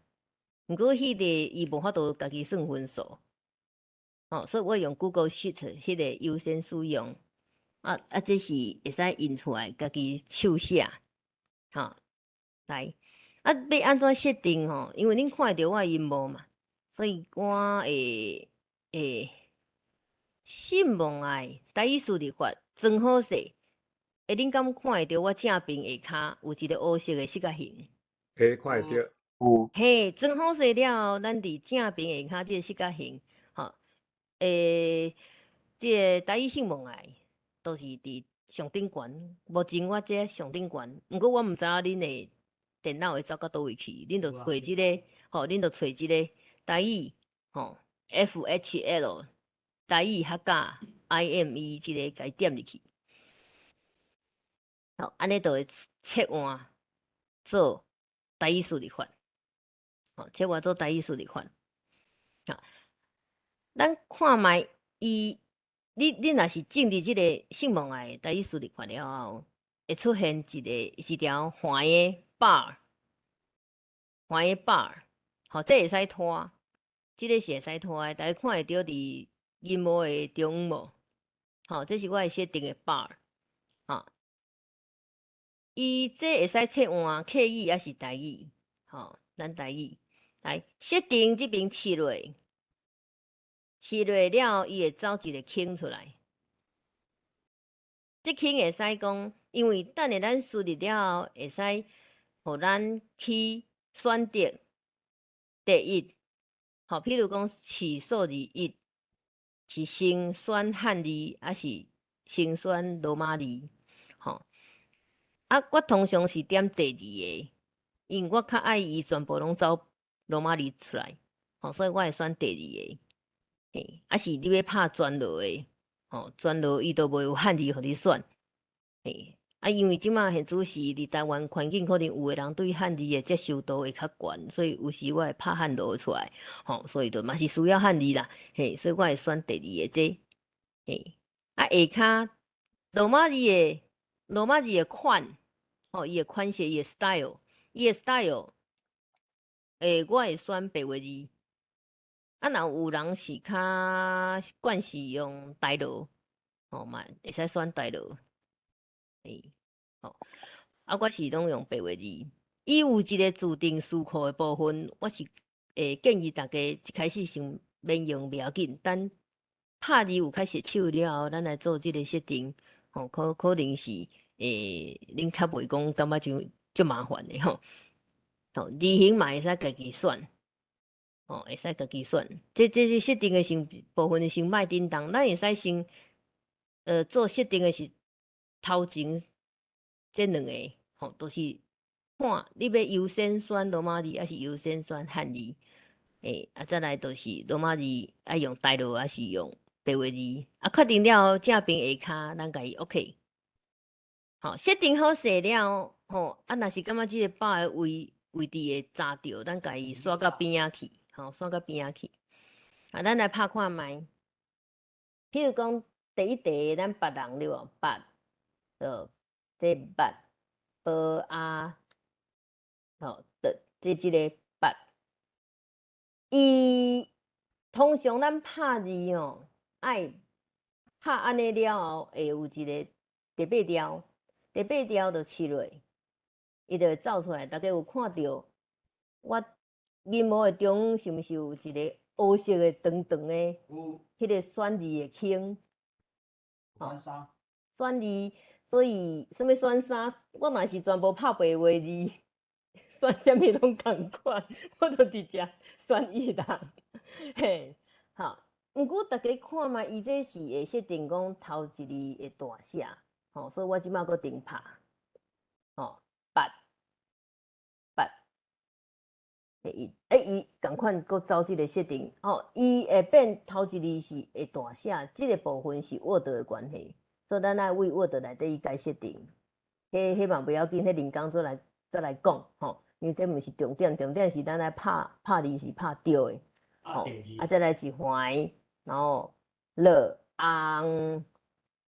Speaker 2: 毋过迄个伊无法度家己算分数，所以我用 Google Sheet 迄个优先使用。这是会使印出来，家己手写，来，要安怎设定吼？因为恁看得到我荧幕嘛，所以我会信望爱台语数字法真好势。恁敢看会到我正边下骹有一个黑色的四角形？
Speaker 1: 看会到。
Speaker 2: 嘿，真好势了后，咱伫正边下骹即个四角形，即个台语信望爱都是伫上顶悬。目前我这上顶悬，毋过我毋知影恁的电脑会走到倒位去，恁就找即个，恁就找即个台语，FHL 台语客家 IME 即个甲伊点入去，安尼就会切换做台语数字法，切换做台语数字法，咱看卖伊。你若是进入即个信望爱台语数字法了后，会出现一条黄的 bar， 这会使拖，即个是会使拖的，大家看会到伫荧幕的中央无？这是我的设定的 bar，伊这会使切换客语还是台语？咱台语来设定这边试落。试落了，伊会走一个圈出来。这圈会使讲，因为等下咱输入了后，会使互咱去选择第一。譬如讲是数字1，是先选汉字，还是先选罗马字？我通常是点第2个，因为我较爱伊全部拢走罗马字出来，所以我会选第2个。是你要拍全罗的，全罗伊都袂有汉字互你选，因为即马现主是伫台湾环境，可能有的人对汉字的接受度会较悬，所以有时我会拍汉罗出来，所以就嘛是需要汉字啦，所以我会选第2个这，下骹罗马字的款，伊的款式，伊的 style， 我会选白话字。若有人是较惯是用台罗，嘛会使选台罗，我是拢用白话字。伊有一个自定词库的部分，我是建议大家一开始先免用，袂要紧，等拍字有较熟手了后，咱来做即个设定，可能是恁较袂讲感觉足麻烦的吼。吼，字形嘛会使家己选，吼，会使家己选。这是设定的先部分的先莫叮当，咱会使先做设定的是头前这两个，吼，都是看你要优先选罗马字，还是优先选汉字。再来就是罗马字爱用大罗还是用白话字，确定了正边下骹，咱家己 OK。好，设定好势了，吼，若是感觉即个饱的位置会扎着，咱家己刷到边仔去，吼，刷到边仔去。咱来拍看觅，譬如讲第一题咱别人对无？别，这别，无啊，吼，即个别。伊通常咱拍字吼，爱拍安尼了后，会有一个第八条，第八条就切落，伊就会走出来。大家有看到我面膜的中是毋是有一个黑色的长长的，迄个选字的坑？选字，所以什物选三，我嘛是全部拍白话字。选啥物拢共款，我都直接选伊啦。嘿，好。毋过大家看嘛，伊这是会设定讲头一字会大写，吼，所以我即摆搁定拍，吼，八，伊共款搁走即个设定，吼，伊会变头一字是会大写，即个部分是 Word 的关系，所以咱爱为 Word 内底伊改设定，迄嘛不要紧，迄另工再来讲，吼。因为这毋是重点，重点是咱来拍字是拍对的，吼，再来一环，然后了红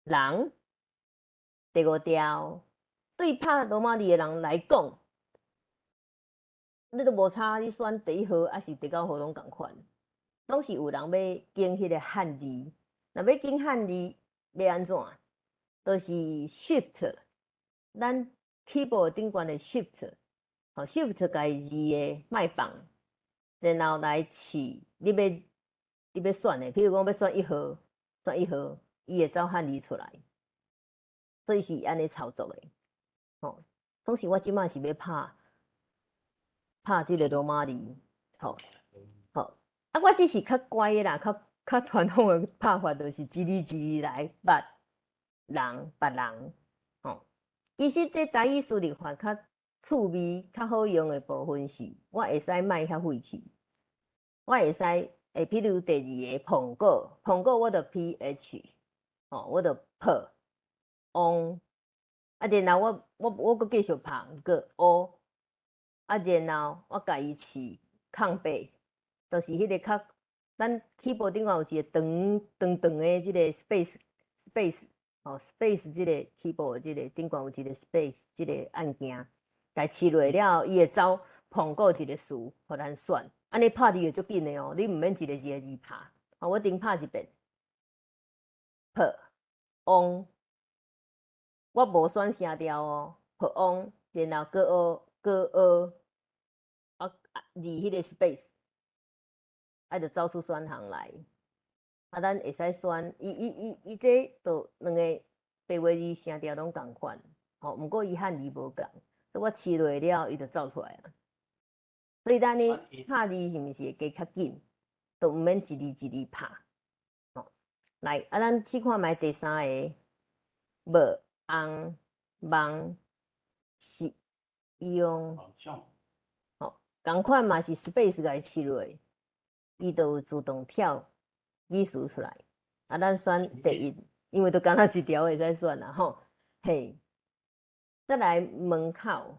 Speaker 2: 人，第五条，对拍罗马字的人来讲，你都无差，你选第一号还是第九号拢共款，拢是有人要经迄个汉字，若要经汉字要安怎？就是 Shift， 咱 keyboard 顶悬的 Shift。好 ，Shift 家字的卖放，然后来试你要选的，譬如讲要选一号，伊会走汉字出来，所以是安尼操作的。吼，总是我即摆是要拍即个罗马字，吼，我只是较乖的啦，较传统的拍法就是一字一字来捌人，吼，其实这台语输入法较趣味较好用的部分是，我会使卖遐费气，我会使譬如第二个苹果我就 ph， 吼，我就 p on， 然后我搁继续拍个 o， 然后我家己试空白，就是迄个较咱 keyboard 顶悬有一个长的即个 space， 吼 space 即个 keyboard 即个顶悬有一个 space 即个按键。家试落了，伊会走苹果一个词，互咱选。安尼拍字会足紧的哦，你毋免一个字拍。我顶拍一遍 ，p on， 我无选声调哦 ，p on， 然后搁字迄个 space， 就走出选项来。咱会使选，伊这就两个白话字声调拢共款，吼，毋过伊汉字无共。我试落了，伊就走出来啊。所以咱呢拍字是毋是会加较紧，都毋免一字一字拍。哦，来咱试看觅第三个，无红梦是用，哦，共款嘛是 space 甲伊试落，伊就有自动跳字词出来。咱选第一，因为都刚若一条会使选啦，吼，嘿。再来门口，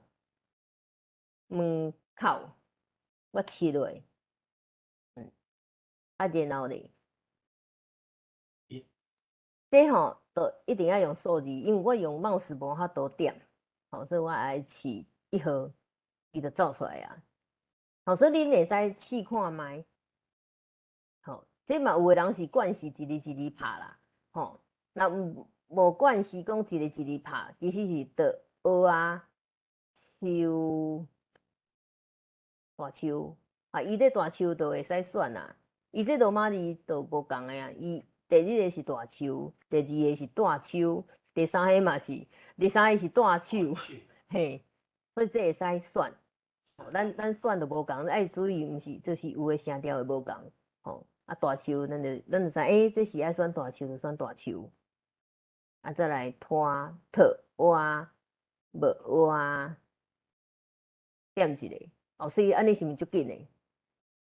Speaker 2: 我试落，然后咧，这吼就一定要用数字，因为我用 mouse 无遐多点，好，所以我爱试一号，伊就走出来啊。好，所以恁会使试看觅，好，这嘛有的人是惯势一字一字拍啦，吼，那无惯势讲一字一字拍，其实是的。学啊，树，大树，伊这大树就会使选啊。伊这罗马字就无共的啊。伊第一个是大树，第二个是大树，第三个嘛是，第三个是大树，嘿。所以这会使选。咱选就无共，爱注意，毋是就是有诶声调会无共。啊大树，咱就知，这是爱选大树就选大树。啊，再来拖、特、挖、无挖，点一个。所以安尼是毋是足紧诶？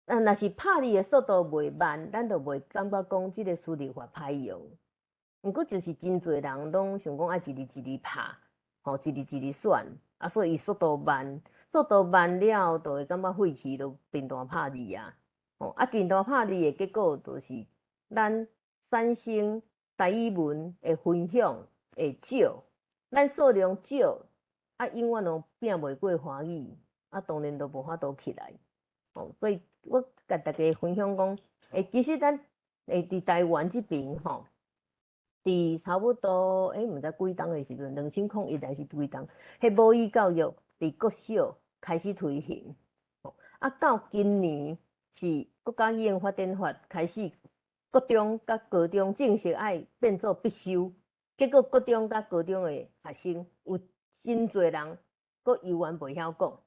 Speaker 2: 若是拍字诶速度袂慢，咱就袂感觉讲即个输入法歹用。毋过就是真侪人拢想讲爱一字一字拍，一字一字选，所以伊速度慢了，就会感觉废气，就频段拍字啊。频段拍字诶结果就是咱产生台语文诶分享会少，咱数量少，永远都拼袂过华语，当然都无法度起来。所以我甲大家分享讲，其实咱伫台湾这边伫差不多毋知几冬的时阵，2001还是几冬，迄母语教育伫国小开始推行，到今年是国家语言发展法开始，国中甲高中正式爱变做必修，结果国中甲高中的学生有真侪人佫犹原袂晓讲，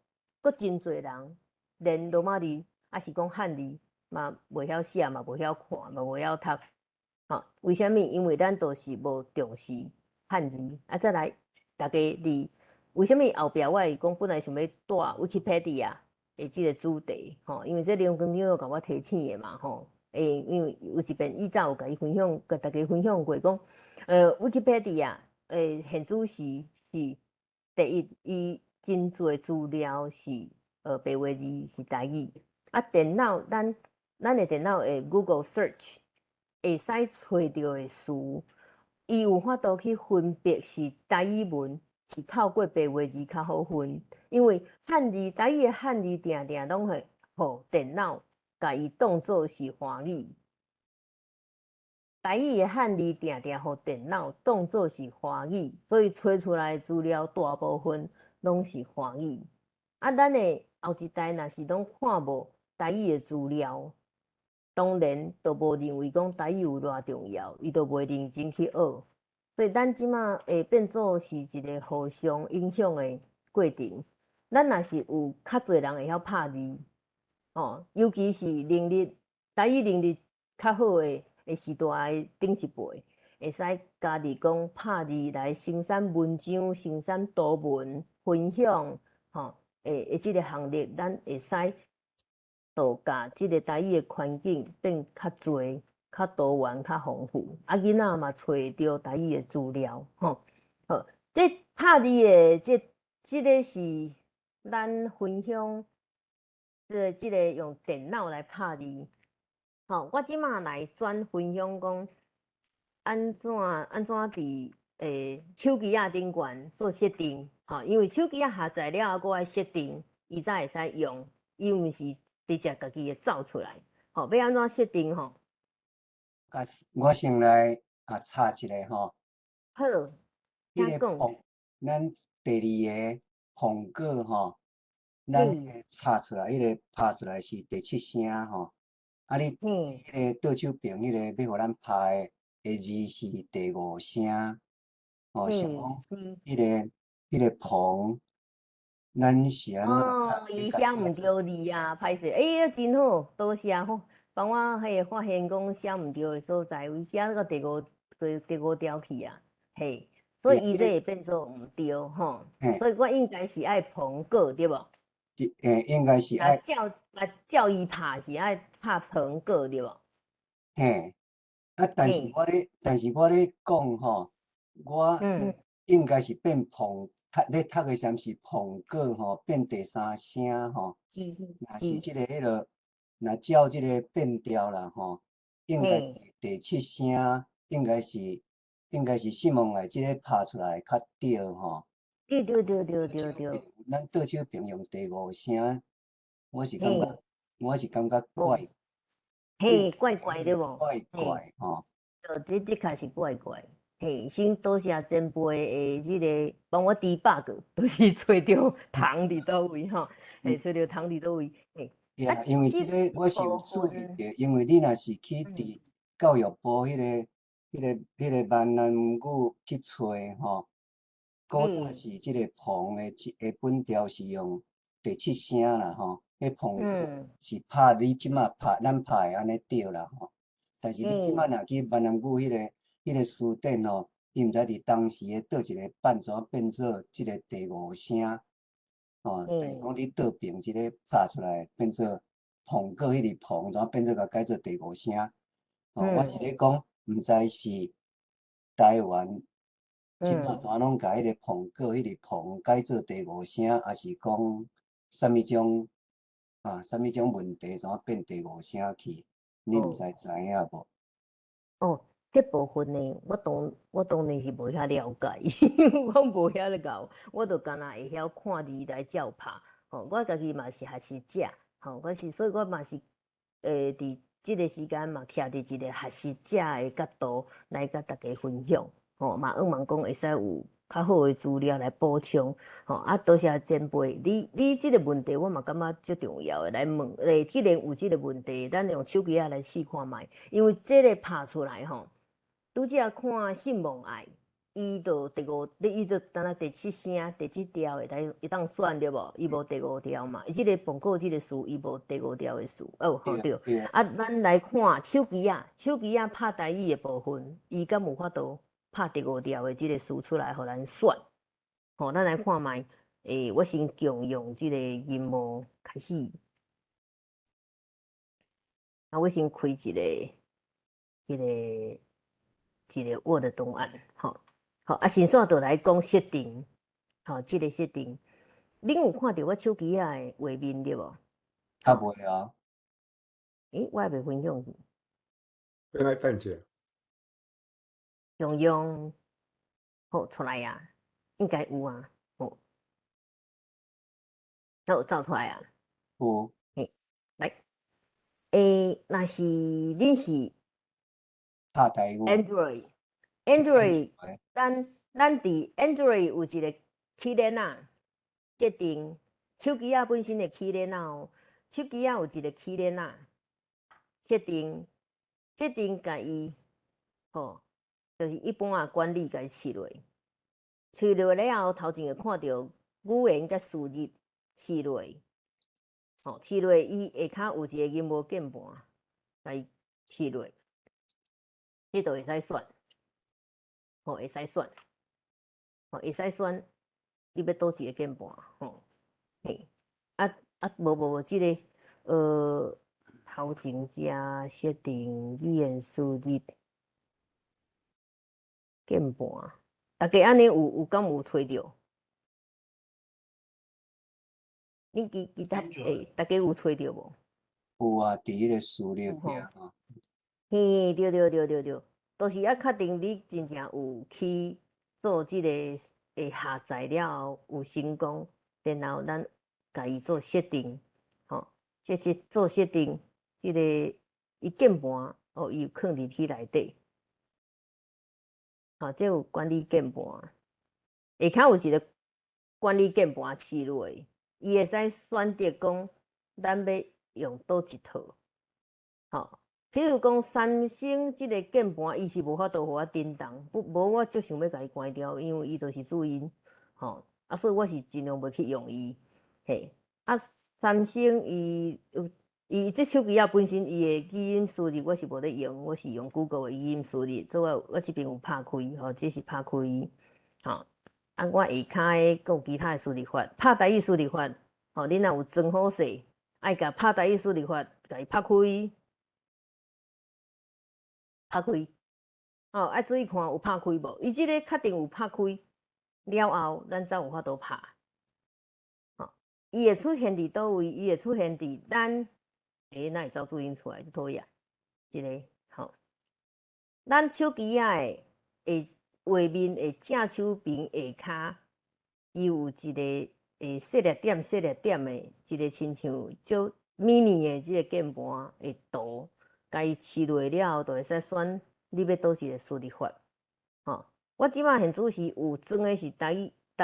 Speaker 2: 佫真侪人连罗马字还是讲汉字嘛袂晓写，嘛袂晓看，嘛袂晓读。为什么？因为咱都是无重视汉字。再来，大家伫为什么后壁我会讲本来想要带 Wikipedia 的即个主题，因为这梁光长有甲我提醒的嘛，因为有一遍以早有甲伊分享，甲大家分享过讲，Wikipedia 现主是第一，伊真侪资料是白话字是台语，电脑咱的电脑的 Google Search。会使找到的词，伊有法度去分别是台语文，是透过白话字较好分，因为汉字台语的汉字定定拢会互电脑甲伊当作是华语，台语的汉字定定互电脑当作是华语，所以找出来的资料大部分拢是华语。咱的后一代若是拢看无台语的资料，当然，都无认为讲台语有偌重要，伊都袂认真去学，所以咱即马会变做是一个互相影响的过程。咱若是有较侪人会晓拍字，尤其是台语能力较好的时代的顶一辈，会使家己讲拍字来生产文章、生产图文、分享，即个行列，咱会使。都甲即个台语的环境变较侪、较多元、较丰富，囡仔嘛找到台语的资料，好，这拍字的即个是咱分享，即个用电脑来拍字，我即马来转分享讲安怎伫手机仔顶悬做设定，因为手机仔下载了，搁爱设定，伊才会使用，伊毋是。直接家己会走出来，要安怎设定吼？
Speaker 3: 我先来插一个吼。
Speaker 2: 好，
Speaker 3: 迄个碰，咱第二个碰过吼，咱插出来，迄个拍出来是第七声吼。你迄个倒手边迄个要互咱拍的字是第五声，像讲迄个碰。咱是安怎？
Speaker 2: 伊写毋着字啊，歹势。真好，多谢吼，帮我发现讲写毋着的所在，有写到第五条去啊，嘿，所以伊这会变做毋对吼，所以我应该是爱碰过对无？
Speaker 3: 应该是爱
Speaker 2: 照伊拍是爱拍碰过对无？
Speaker 3: 嘿，但是我咧讲吼，我应该是变碰。咧读的时是碰过吼，变第三声吼。若是即个迄落，若照即个变调啦吼，应该是第七声，应该是希望来即个拍出来较对吼。
Speaker 2: 对。
Speaker 3: 咱倒手边用第五声，我是感觉怪。
Speaker 2: 怪对无？
Speaker 3: 怪吼。
Speaker 2: 这确实怪。先多谢前辈的即个帮我猪bug，就是找着虫伫倒位吼，找着虫伫倒位。
Speaker 3: 因为即个我是有注意的，因为你若是去伫教育部迄个闽南语去找吼，古早是即个碰的本调是用第七声啦吼，迄碰个是拍你即马拍咱拍的安尼对啦吼。但是你即马若去闽南语迄个词典吼，伊毋知伫当时的倒一个版怎变做即个第五声，吼，等于讲你倒平即个拍出来变做碰过迄个碰怎变做甲改做第五声。吼，我是咧讲，毋知是台湾即马怎拢甲迄个碰过迄个碰改做第五声，还是讲啥物种啥物种问题怎变第五声去？你毋知影无？
Speaker 2: 哦，这部分呢，我当然是无遐了解，我无遐了解，我就干那会晓看字来照拍。吼，我家己嘛是学习者，吼，所以我嘛是伫即个时间嘛，徛伫一个学习者的角度来甲大家分享。吼，嘛希望讲会使有较好的资料来补充。吼，多谢前辈，你即个问题我嘛感觉足重要的来问。既然有即个问题，咱用手机来试看觅，因为即个拍出来吼，拄则看信望爱，伊就伊就单第七声、第七调的会当选对无？伊无第五调嘛，伊即个本课即个词伊无第五调的词。哦，好对。咱来看手机拍台语的部分，伊敢有法度拍第五调的即个词出来，互咱选。吼，咱来看觅。我先共用即个音幕开始。我先开一个 Word 档案，吼，好，先线就来讲设定，吼，即个设定，恁有看到我手机的画面对无？
Speaker 3: 未啊。
Speaker 2: 我还未分享去。
Speaker 1: 再来等者。
Speaker 2: 用，好出来啊，应该有啊，好，有照出来啊。
Speaker 3: 有。
Speaker 2: 来，若是恁是
Speaker 3: 拍台语。
Speaker 2: Android，咱伫 Android 有一个起链啊，设定手机本身的起链啊，手机有一个起链啊，设定甲伊，吼，就是一般管理甲伊试落，试落了后，头前会看到语言甲输入试落，吼，试落伊下骹有一个音幕键盘，甲伊试落，这就会使选。吼，会使选，吼，会使选，你要倒一个键盘，吼，嘿，无，即个头前遮设定语言输入键盘，大家安尼有敢有找着？恁其他大家有找着无？
Speaker 3: 有啊，伫迄个资料遐吼。
Speaker 2: 嘿，对。都是确定你真正有去做即个下载了后有成功，然后咱家己做设定，吼，做设定，即个伊键盘伊有放入去内底，吼，这有管理键盘，下骹有一个管理键盘试落，伊会使选择讲咱要用倒一套，吼。譬如讲三星即个键盘，伊是无法度互我震动，无我足想要甲伊关掉，因为伊就是注音，吼，所以我是尽量袂去用伊，嘿，三星伊即手机本身伊的语音输入我是无咧用，我是用 Google 的语音输入，所以我这边有拍开，吼，这是拍开，吼，我下骹的有其他的输入法，拍台语输入法，吼，恁若有装好势，爱甲拍台语输入法，甲伊拍开。拍开，爱注意看有拍开无？伊即个确定有拍开了后，咱才有法度拍。伊会出现伫倒位？伊会出现伫咱那会走注音出来就讨厌。一个吼，咱手机的画面的正手边下骹，伊有一个色列点的一个亲像就 mini 的即个键盘的图。甲伊试落了后，就会使选你要倒一个输入法，吼。我即摆现主是有装的是台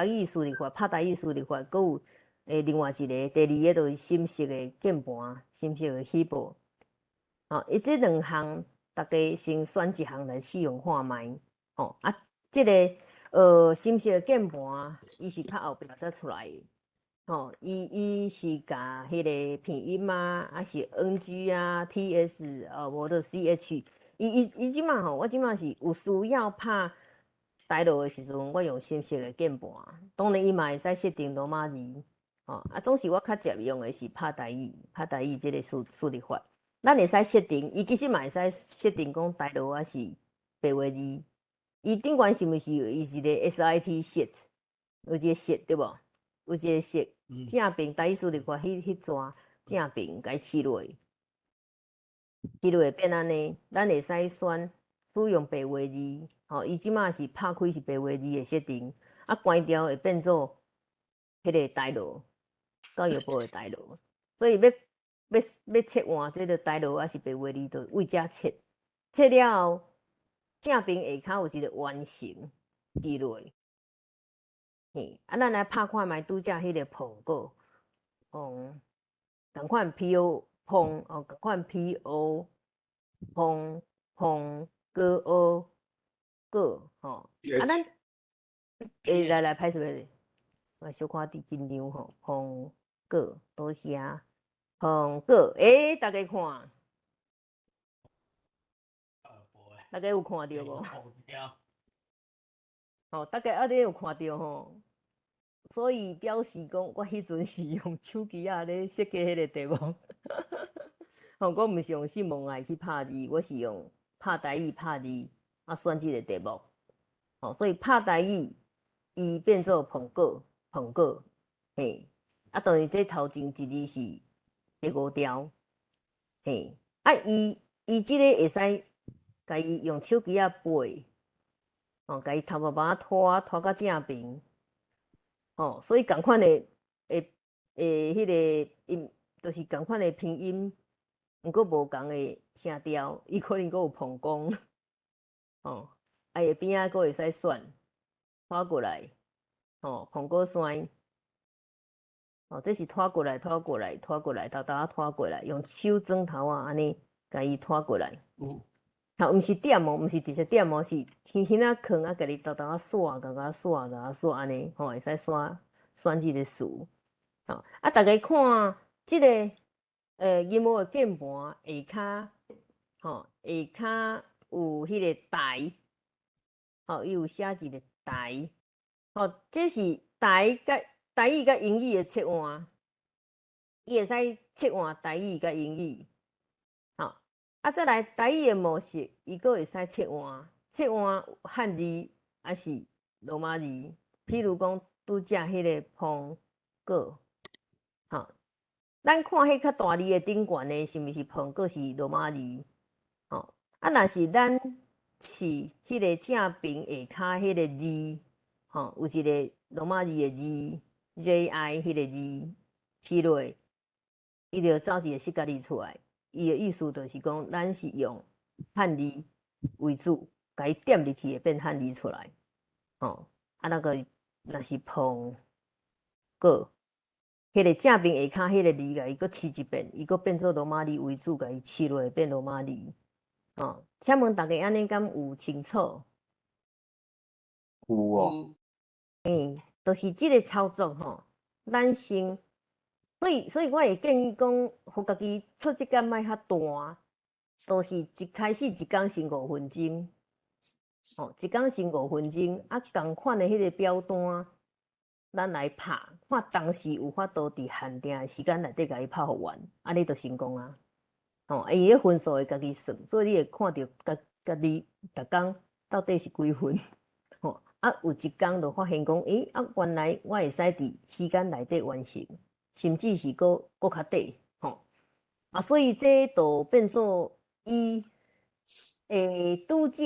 Speaker 2: 语输入法，拍台语输入法，阁有另外一个第二个就是深色的键盘，深色的 keyboard，吼。伊即两项大家先选一项来试用看觅，吼。即个深色的键盘，伊是较后壁才出来的。吼，伊是甲迄个拼音啊，还是 NG 啊、TS 无就 CH。伊即马吼，我即马是有需要拍台语的时阵，我用深色的键盘。当然伊嘛会使设定罗马字，吼总是我较常用的是拍台语即个处理法。咱会使设定，伊其实嘛会使设定讲台语还是白话字。伊顶悬是毋是伊是个 SIT set， 有一个 set 对无？有一个 set 正平台语处理法迄撮正平甲伊试落，试落变安尼，咱会使选使用白话字，吼，伊即马是拍开是白话字的设定，关掉会变做迄个台语，教育部的台语，所以要切换这个台语还是白话字，就为遮切，切了后，正平下骹有一个完成记落。咱来拍看觅拄则迄个苹果，共款 PO 碰共款 PO 碰个吼，咱来歹势，我小可伫紧张吼，碰个多谢碰个，大家看，大家有看到无？吼，大家你有看到吼？所以表示讲，我迄阵是用手机咧设计迄个题目。吼，我毋是用信蒙爱去拍字，我是用拍台语拍字选即个题目。吼，所以拍台语伊变做捧果，嘿。当然这头前一字是第5条，嘿。伊即个会使甲伊用手机背，甲伊头毛毛拖到正平。所以共款的迄个音，就是共款的拼音，毋过无共的声调，伊可能阁有碰光，下边仔阁会使选，拖过来，碰果山，这是拖过来，豆豆仔拖过来，用手指头安尼，甲伊拖过来。毋是点哦，毋是直接点哦，是轻轻仔囥甲你豆豆仔刷，刷安尼，会使选即个词。大家看即个音乐的键盘下骹有迄个台，伊有写一个台，这是台语甲英语的切换，伊会使切换台语甲英语。再来台语的模式，伊阁会使切换汉字还是罗马字。譬如讲拄则迄个碰果，咱看迄较大字的顶悬的，是毋是碰果是罗马字？若是咱是迄个正平下骹迄个字，有一个罗马字的字 ，JI 迄个字，试落，伊就走一个四角字出来。伊的意思就是讲，咱是用汉字为主，甲伊点入去会变汉字出来。那个若是碰果，迄个正平下骹迄个字，甲伊阁试一遍，伊阁变做罗马字为主，甲伊试落会变罗马字。请问大家安尼敢有清楚？
Speaker 3: 有哦。
Speaker 2: 就是即个操作吼，咱先。所以我会建议讲，互家己出即间莫较大，都是一开始一工先5分钟，一工先5分钟，共款的迄个表单，咱来拍，看当时有法度伫限定的时间内底甲伊拍互完，安尼就成功啊。伊迄分数会家己算，所以你会看到家己逐工到底是几分。有一工就发现讲，原来我会使伫时间内底完成。甚至是搁较短，所以这就变做伊拄则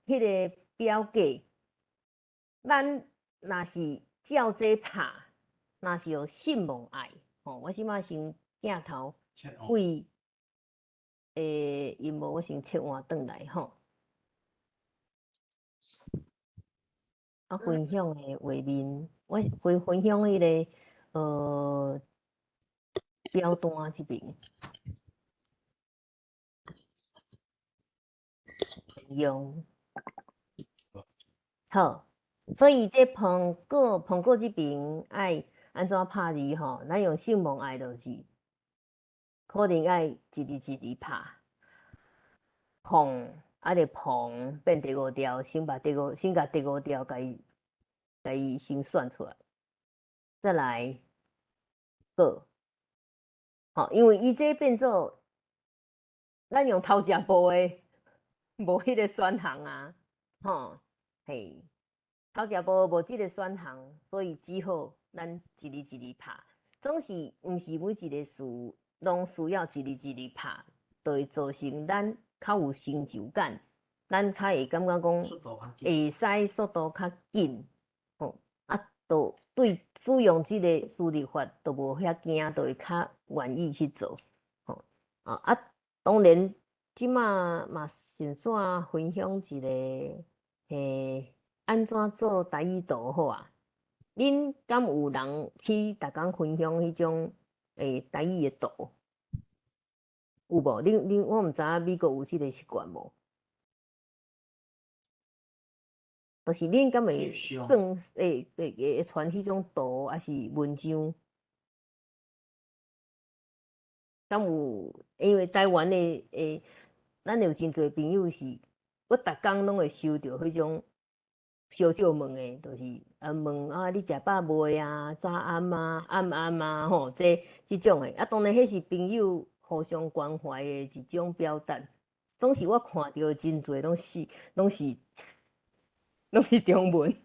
Speaker 2: 迄个表格，咱若是照这拍，若是有信望爱，我即马先镜头为音乐我先切换转来吼，分享的画面，我分享迄个表单这边用好，所以这苹果这边爱安怎拍字吼？咱用姓蒙爱就是，可能爱一字一字拍，碰就碰变第五条，先甲第五条甲伊先算出来，再来个，因为伊这变做咱用头食步的，无迄个选项啊，嘿。头食无即个选项，所以只好咱一字一字拍。总是毋是每一个事拢需要一字一字拍，就会造成咱较有成就感，咱较会感觉讲会使速度较紧，就对使用即个输入法都无遐惊，就会较愿意去做，当然即马嘛先线分享一个安怎做台语图好啊？恁敢有人去逐工分享迄种台语的图？有无？恁我毋知影美国有即个习惯无？就是恁敢会算会传迄种图，还是文章？敢有？因为台湾的咱有真侪朋友是，我逐工拢会收到迄种。小少问的，就是问啊，你食饱未啊？早安啊，暗暗啊，吼，即种的。当然，迄是朋友互相关怀的一种表达。总是我看到真侪拢是中文，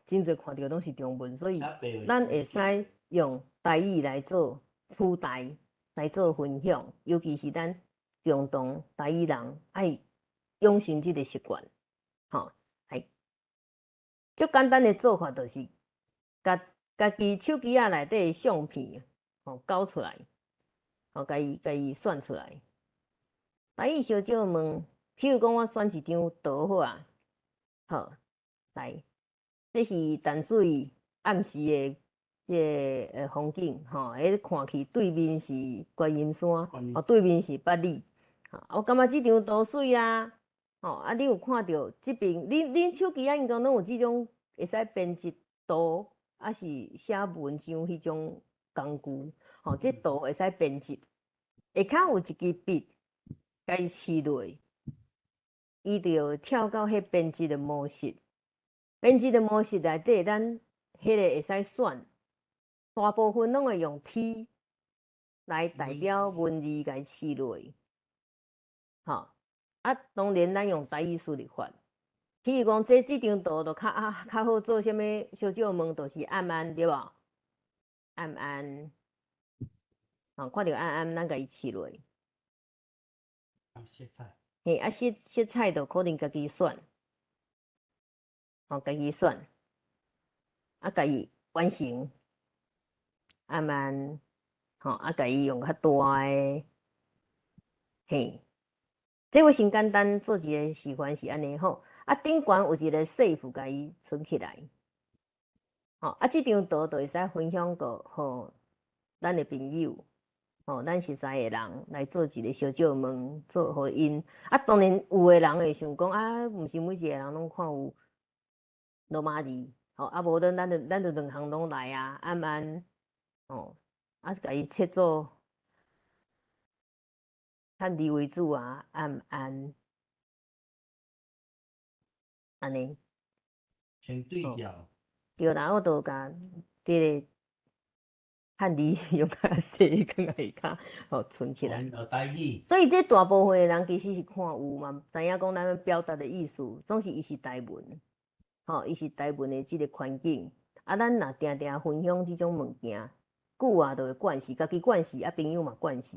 Speaker 2: 真侪看到拢是中文，所以咱会使用台语来做取代，来做分享。尤其是咱共同台语人爱养成即个习惯，最简单的做法就是，家己手机仔内底的相片，搞出来，家己选出来。台语小少问，譬如讲我选一张图好啊，来，这是淡水暗时的这风景，看去对面是观音山，对面是八里，我感觉这张多水啊！你有看到这边？恁手机应该拢有这种会使编辑图，还是写文章迄种工具？这图会使编辑，下骹有一支笔，甲伊试落，伊就跳到迄编辑的模式。编辑的模式内底，咱迄个会使选，大部分拢会用 T 来代表文字，甲伊试落，当然，咱用台语输入法。譬如讲，这张图就较好做啥物？小少问就是暗暗对无？暗暗，看到暗暗，咱甲伊试落。色彩。嘿，色彩就可能家己选，家己选，家己完成。暗暗，家己用较大诶，嘿。这位先简单做一个示范是安尼吼，顶悬有一个 save， 甲伊存起来，这张图就会使分享过互咱的朋友，咱熟悉的人来做一个小少问，做互因。当然有的人会想讲毋是每一个人拢看有罗马字，无咱就两项拢来啊，暗暗，甲伊切做。汉字为主啊，暗暗，安尼。
Speaker 7: 先对角。
Speaker 2: 对啦，我都甲这个汉字用较细放下骹，存起来。所以这大部分的人其实是看有嘛，知影讲咱要表达的意思，总是伊是台文，伊是台文的这个环境。咱若定定分享这种物件，久啊就会惯势，家己惯势，朋友嘛惯势。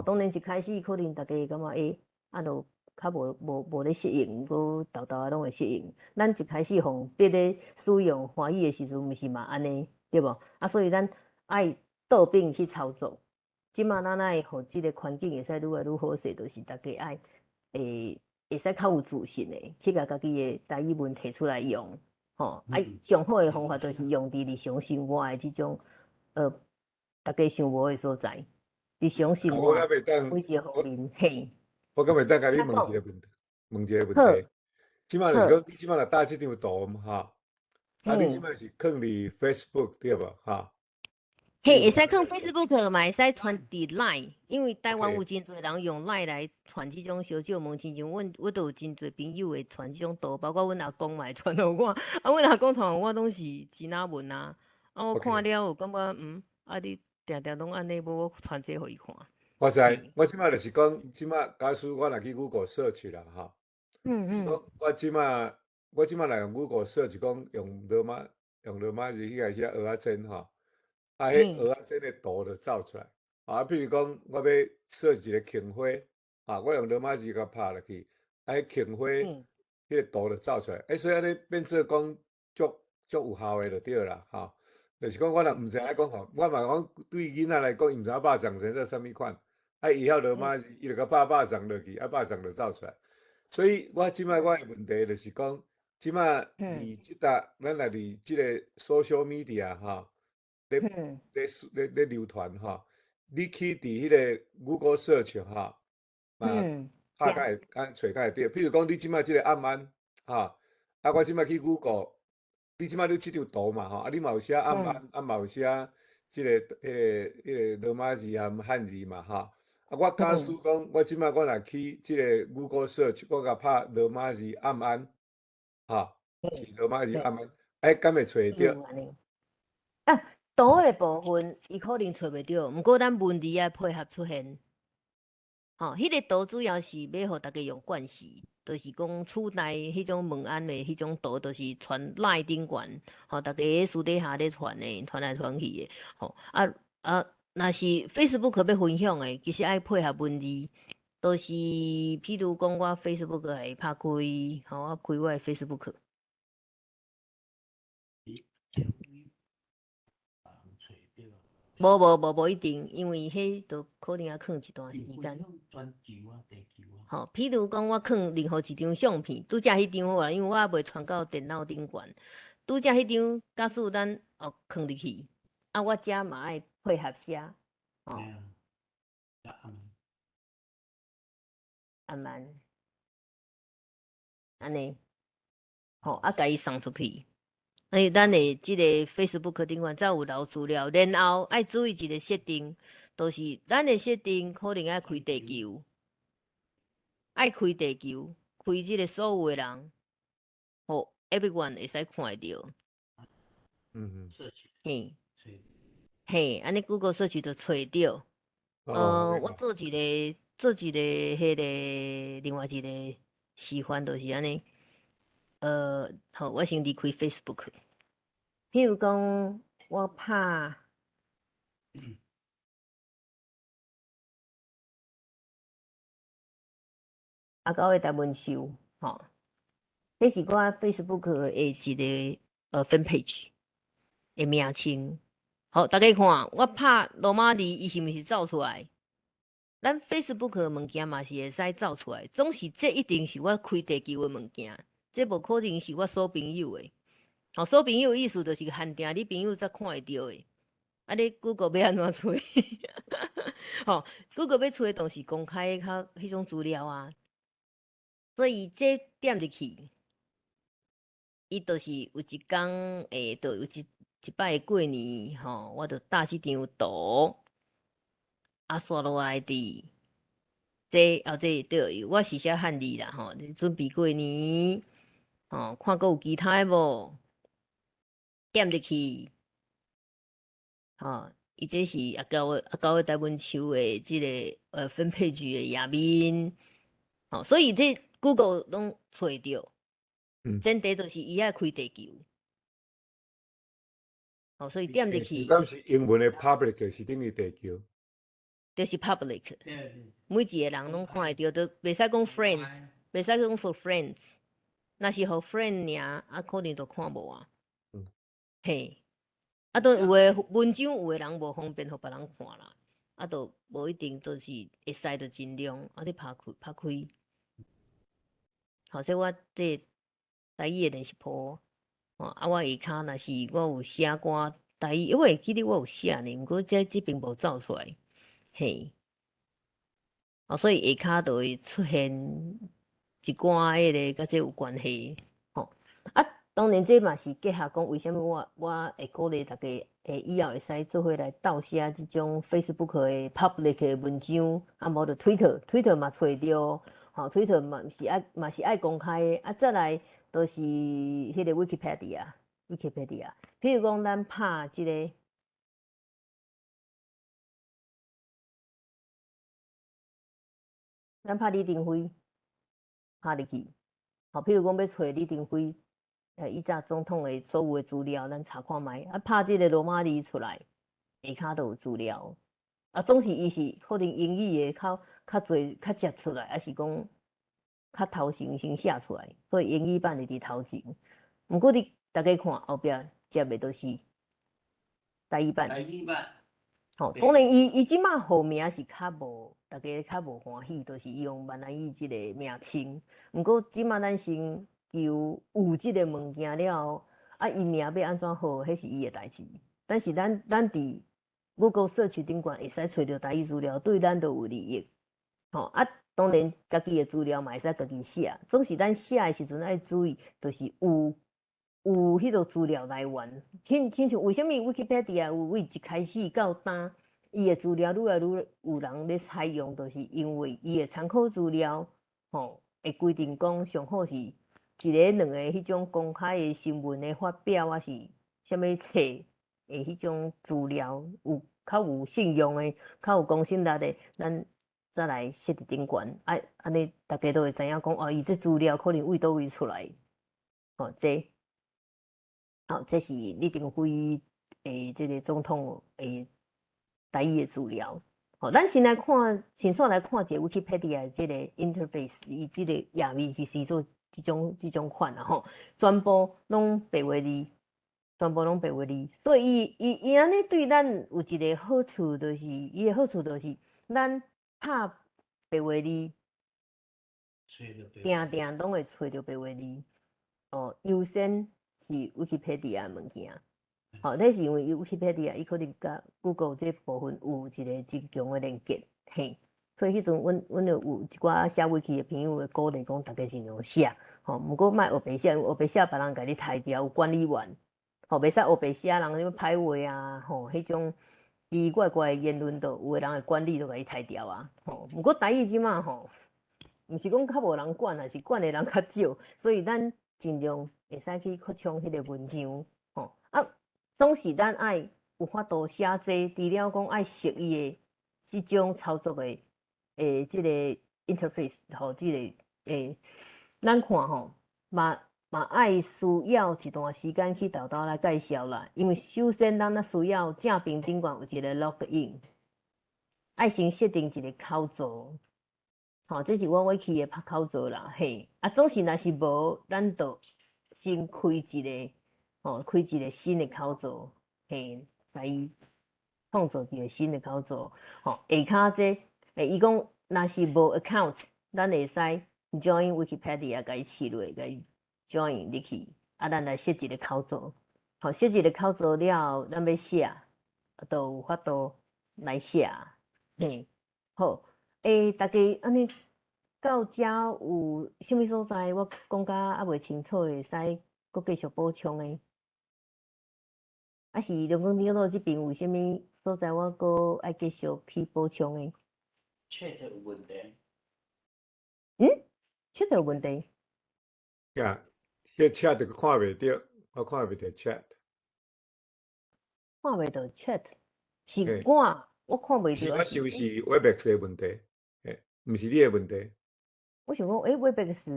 Speaker 2: 当然一开始可能大家感觉就较无咧适应，搁豆豆拢会适应。咱一开始互别咧使用华语的时阵，毋是嘛安尼对无？所以咱爱倒并去操作。即马咱爱互即个环境会使愈来愈好势，就是大家爱会使较有自信的去甲家己的台语文摕出来用。上好的方法就是用伫日常生活的即种大家想无的所在。日常生活每一个方面，嘿。
Speaker 1: 我敢袂当甲你问一个问题。即马就是讲，你即马若搭即张图你即摆是放伫 Facebook 对无？哈。
Speaker 2: 嘿，会使放 Facebook 嘛，会使传伫 Line， 因为台湾有真侪人用 Line 来传即种小少问，亲像我都有真侪朋友会传即种图，包括阮阿公嘛会传互我，阮阿公传互我拢是真仔文啊，我看了有感觉你定定拢安尼，无我传这互伊看。
Speaker 1: 我知，我即摆就是讲，即摆假使我若去 Google search 啦，哈。我即摆来用 Google search 讲用罗马字去来写蚵仔煎吼，迄蚵仔煎的图就走出来。比如讲我要search 一个芹花，我用罗马字甲拍落去，迄芹花迄个图就走出来。所以安尼变做讲足有效的就对啦，哈。就是讲我若毋知影讲吼，我嘛讲对囡仔来讲，伊毋知影肉粽生做啥物款，伊晓罗马字，伊就甲拍肉粽落去，肉粽就走出来。所以我即摆我的问题就是讲，即摆伫即咱来伫即个 social media 哈，咧流传哈，你去伫迄个 Google search 哈，拍甲会找甲会对。譬如讲你即摆即个暗安哈，我即摆去 Google， 你即摆你即张图嘛你嘛有写暗安，嘛有写即个迄个罗马字含汉字嘛哈。我假使讲，我即摆我若去即个 Google search， 我甲拍罗马字暗安，是罗马字暗安，敢会找会着？
Speaker 2: 图的部分伊可能找袂着，毋过咱文字要配合出现。迄个图主要是要互大家用惯势，就是讲取代迄种文案的迄种图，就是传赖顶悬，大家私底下咧传的，传来传去的，若是 Facebook 要分享的，其实爱配合文字，就是譬如讲我 Facebook 会拍开，我开我的 Facebook。无一定，因为迄都可能要放一段时间。譬如讲我放任何一张相片，拄则迄张好啦，因为我袂传到电脑顶悬，拄则迄张假使咱放入去，我遮嘛爱配合写，暗慢，安尼，甲伊送出去。咱的即个 Facebook 顶悬才有留资料，然后爱注意一个设定，就是咱的设定可能爱开地球，开即个所有的人，everyone 会使看到。嘿，安尼 Google search 就找到。我做一个迄个另外一个示范，就是安尼。我先离开 Facebook。譬如讲，我拍狗的台文秀，迄是我 Facebook 的一个fan page 的名称。大家看，我拍罗马字，伊是毋是走出来？咱 Facebook 的物件嘛是会使走出来，总是这一定是我开地球的物件，这无可能是我所朋友的。所朋友意思就是限定你朋友才看会到的。你 Google 要安怎找？Google 要找的都是公开较迄种资料啊。所以这点入去，伊就是有一天就有一摆过年我就搭即张图，刷落来伫这对，我是写汉字啦准备过年看搁有其他无？点入去，伊这是阿狗的台文秀的即个分配局的页面，所以这 Google 拢找着，前提就是伊爱开地球，所以点入去。
Speaker 1: 敢是英文的 public 是等于地球？
Speaker 2: 就是 public， 每一个人拢看会到，都袂使讲 friend， 袂使讲 for friends， 若是互 friend 尔，可能都看无啊。嘿，都有诶文章，有诶人无方便互别人看啦，都无一定都是会使就尽量你拍开。所以我这台语诶练习簿，我下骹若是我有写歌台语，我会记得我有写呢，毋过这边无走出来，嘿，所以下骹就会出现一寡迄个甲这有关系，当然这嘛是结合讲为什么我会鼓励大家以后会使做伙来斗写即种 Facebook 的 public 的文章，啊无就 Twitter 嘛找着，吼 Twitter 嘛是爱公开的，啊再来就是迄个 Wikipedia，譬如讲咱拍即个。咱拍李登辉，拍入去，吼，譬如讲要找李登辉，以前总统的所有的资料，咱查看觅，啊，拍即个罗马字出来，下骹都有资料，啊，总是伊是可能英语的较侪较接出来，还是讲较头前先写出来，所以英语版就伫头前。毋过你大家看后壁接的都是台语版。吼，当然伊即马号名是较无，大家较无欢喜，就是用闽南语即个名称。毋过即马咱先求有即个物件了后，啊，伊名要安怎号，迄是伊的代志。但是咱伫 Google Search 顶悬会使找着台语资料，对咱都有利益。吼啊，当然家己的资料嘛会使家己写，总是咱写的时阵爱注意，就是有迄个资料来源，亲像为什么 Wikipedia 有为一开始到呾，伊的资料愈来愈有人咧采用，就是因为伊的参考资料，吼，会规定讲上好是一个两个迄种公开的新闻的发表，啊是啥物册的迄种资料，较有信用的，较有公信力的，咱再来设伫顶悬，安尼大家都会知影讲，哦，伊这资料可能为倒位出来，吼，这是李登辉这个总统台语的资料。好，咱先来看，先来看一个 Wikipedia 这个 interface， 伊这个页面是生做这种款啦吼，全部拢白话字，所以伊安尼对咱有一个好处，就是伊的好处就是咱拍白话字，定拢会找着白话字。哦，优先是 Wikipedia 物件，吼，这是因为 Wikipedia 伊可能甲 Google 这部分有一个真强的连接，嘿，所以迄阵阮就有一寡写 Wiki 的朋友会鼓励讲，大家尽量写，吼，毋过莫学白写，学白写别人甲你杀掉，有管理员，吼，袂使学白写，人什么歹话啊，吼，迄种奇奇怪怪的言论，都有的人会管理都甲你杀掉啊，吼，毋过台语即马吼，毋是讲较无人管，还是管的人较少，所以咱尽量会使去扩充迄个文章，吼啊，总是咱爱有法度写这，除了讲爱熟伊的即种操作的即个 interface 吼，即个咱看吼嘛爱需要一段时间去豆豆来介绍啦，因为首先咱需要正屏顶悬有一个 login， 爱先设定一个口座。吼，这是我去的拍口座啦，嘿，啊，总是若是无，咱就先开一个，开一个新的口座，嘿，来创造一个新的口座，下骹这，伊讲若是无 account， 咱会使 join Wikipedia， 甲伊试落，甲伊 join 入去，啊，咱来设一个口座，设一个口座了后，咱要写，就有法度来写，嘿，好。大家安尼到遮有啥物所在？我讲甲还袂清楚，会使佫继续补充诶。是龙岗顶路这边有啥物所在？我佫爱继续去补充诶。
Speaker 7: Chat 有问题。
Speaker 2: ？Chat 有问题？
Speaker 1: 呀，迄chat 就看袂着，我看袂着 chat。
Speaker 2: 看袂着 chat， 是我看袂着。
Speaker 1: 是我想是 Webex 的问题，毋是你的问题。
Speaker 2: 我想讲，Webex 是